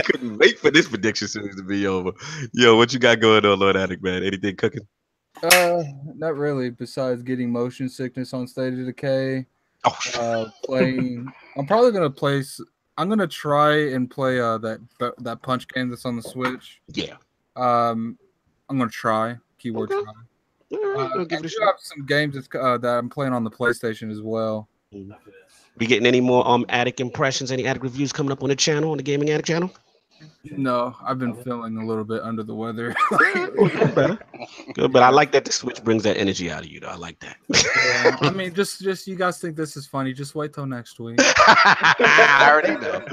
couldn't wait for this prediction series to be over. Yo, what you got going on, Lord Addict, man? Anything cooking? Not really. Besides getting motion sickness on State of Decay. Playing. I'm probably gonna play. I'm gonna try and play that punch game that's on the Switch. Yeah. I'm gonna try. Keyword try. I do have some games that I'm playing on the PlayStation as well. We getting any more Addict impressions, any Addict reviews coming up on the channel, on the Gaming Addict channel? No, I've been feeling a little bit under the weather. Good, but I like that the Switch brings that energy out of you, though. I like that. Yeah, I mean, just you guys think this is funny? Just wait till next week. I already know.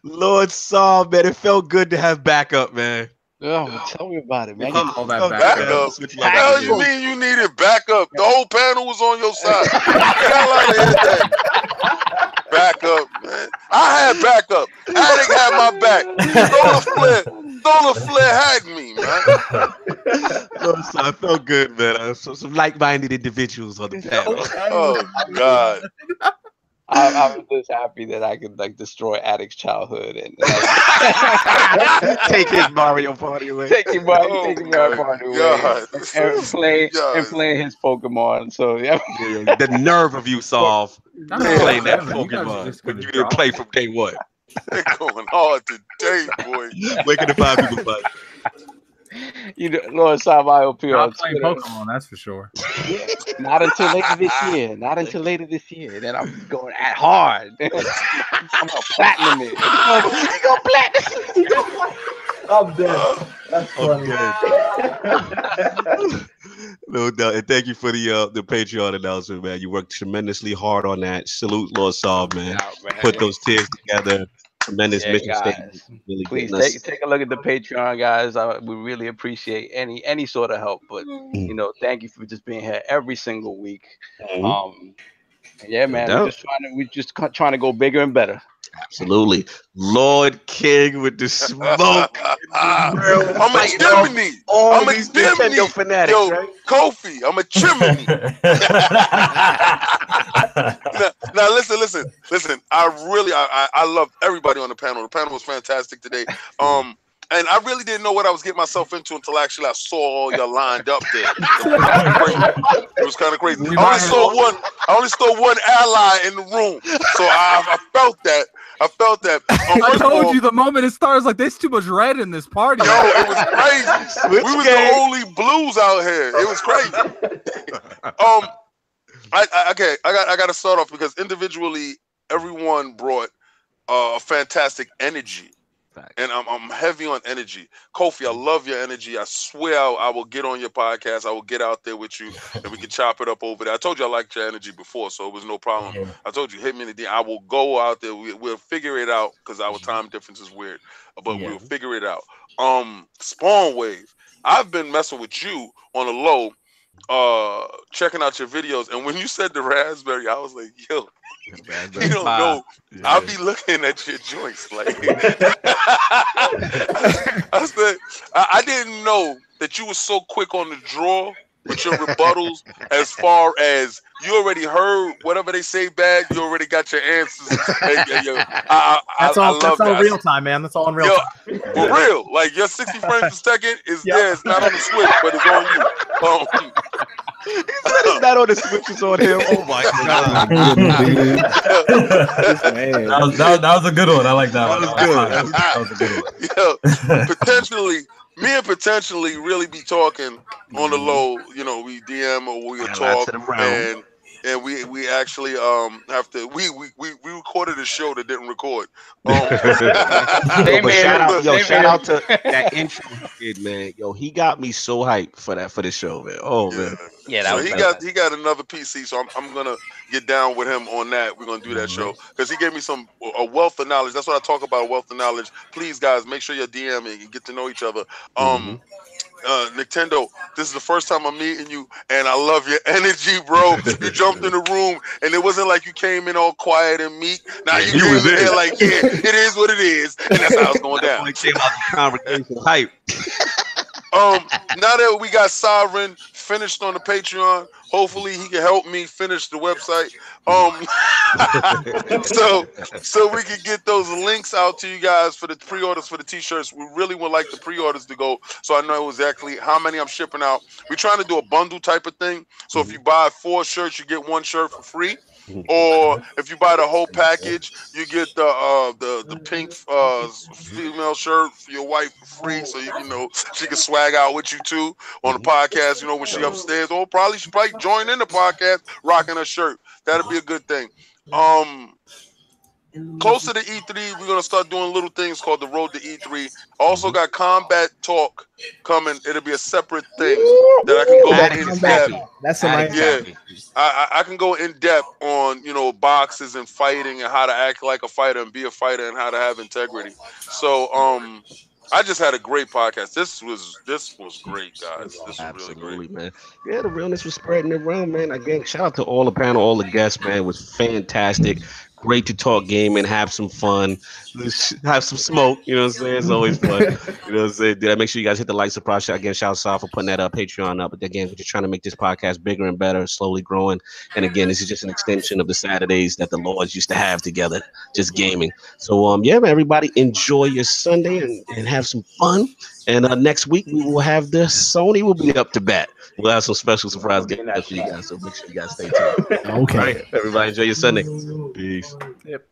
Lord Saul, man, it felt good to have backup, man. Oh, tell me about it, man. All that Backup. Hell, you mean you needed backup? The whole panel was on your side. Hell out of here, backup, man. I had backup. Addict had my back. Stola Flair hacked me, man. So I felt good, man. I saw some like-minded individuals on the panel. Oh God. I'm just happy that I could like destroy Addict's childhood and take his Mario Party away. Take his Mario Party away and playing his Pokemon. So yeah, the nerve of you, Solve, playing that Pokemon when you didn't play from day one. They're going hard today, boy. Where can the five people find? You know, LordSovILP on playing Pokemon, that's for sure. Yeah, not until later this year. Not until later this year. Then I'm going at hard. I'm gonna platinum it. You gonna platinum? I'm dead. That's funny. No doubt. And thank you for the Patreon announcement, man. You worked tremendously hard on that. Salute, LordSov, man. Put those tiers together. Tremendous mission statement. Really please take a look at the Patreon, guys. We really appreciate any sort of help. But you know, thank you for just being here every single week. Yeah, man. We're just trying to go bigger and better. Absolutely. Lord King with the smoke. I'm a chimney. I'm a Nintendo fanatic. Yo, right? Kofi, I'm a chimney. now listen. I love everybody on the panel. The panel was fantastic today. And I really didn't know what I was getting myself into until actually I saw all y'all lined up there. It was kind of crazy. I only saw one ally in the room, so I felt that. I I told you the moment it starts, like there's too much red in this party. Yo, it was crazy. We was the only blues out here. It was crazy. I got to start off because individually, everyone brought a fantastic energy. And I'm heavy on energy. Kofi, I love your energy. I swear I will get on your podcast. I will get out there with you and we can chop it up over there. I told you I liked your energy before, so it was no problem. I told you, hit me in the DM. I will go out there. We'll figure it out because our time difference is weird, but we'll figure it out. SpawnWave, I've been messing with you on the low, checking out your videos. And when you said the raspberry, I was like, yo, you don't know. I'll be looking at your joints like I said, I didn't know that you were so quick on the draw with your rebuttals. As far as you already heard whatever they say bad, you already got your answers. That's all real time, man. That's all in real time. For real, like your 60 frames per second is there. It's not on the Switch, but it's on you. He said it's not on the Switch, it's on him. Oh my god! that was a good one. I like that one. That was a good one. Potentially really be talking on the low. You know, we DM or we talk, and we actually have to. We recorded a show that didn't record. Shout out to that intro kid, man. Yo, he got me so hyped for this show, man. Oh man. Yeah, that he got another PC, so I'm gonna get down with him on that. We're gonna do that show because he gave me a wealth of knowledge. That's what I talk about, wealth of knowledge. Please, guys, make sure you're DMing and get to know each other. Nicktendo, this is the first time I'm meeting you, and I love your energy, bro. You jumped in the room, and it wasn't like you came in all quiet and meek. Now you came in there like, yeah, it is what it is, and that's how it's going down. Like say about the conversation hype. Now that we got Sovereign finished on the Patreon, hopefully he can help me finish the website. So we can get those links out to you guys for the pre-orders for the t-shirts. We really would like the pre-orders to go, so I know exactly how many I'm shipping out. We're trying to do a bundle type of thing. So if you buy 4 shirts, you get 1 shirt for free. Or if you buy the whole package, you get the pink female shirt for your wife for free, so you know she can swag out with you too on the podcast. You know when she upstairs, or she probably join in the podcast rocking her shirt. That'd be a good thing. Close to the E3, we're gonna start doing little things called the Road to E3. Also got combat talk coming. It'll be a separate thing that I can go in depth. That's I can go in depth on boxes and fighting and how to act like a fighter and be a fighter and how to have integrity. So I just had a great podcast. This was great, guys. This was really great, man. Yeah, the realness was spreading around, man. Again, shout out to all the panel, all the guests, man. It was fantastic. Great to talk gaming, have some fun, have some smoke. You know what I'm saying? It's always fun. You know what I'm saying? Make sure you guys hit the like, subscribe. Again, shout out to Sal for putting that Patreon up. But again, we're just trying to make this podcast bigger and better, slowly growing. And again, this is just an extension of the Saturdays that the Lords used to have together, just gaming. So yeah, man, everybody enjoy your Sunday and have some fun. And next week we will have the Sony will be up to bat. We'll have some special surprise games for you guys. So make sure you guys stay tuned. Okay. All right, everybody enjoy your Sunday. Peace. Yep.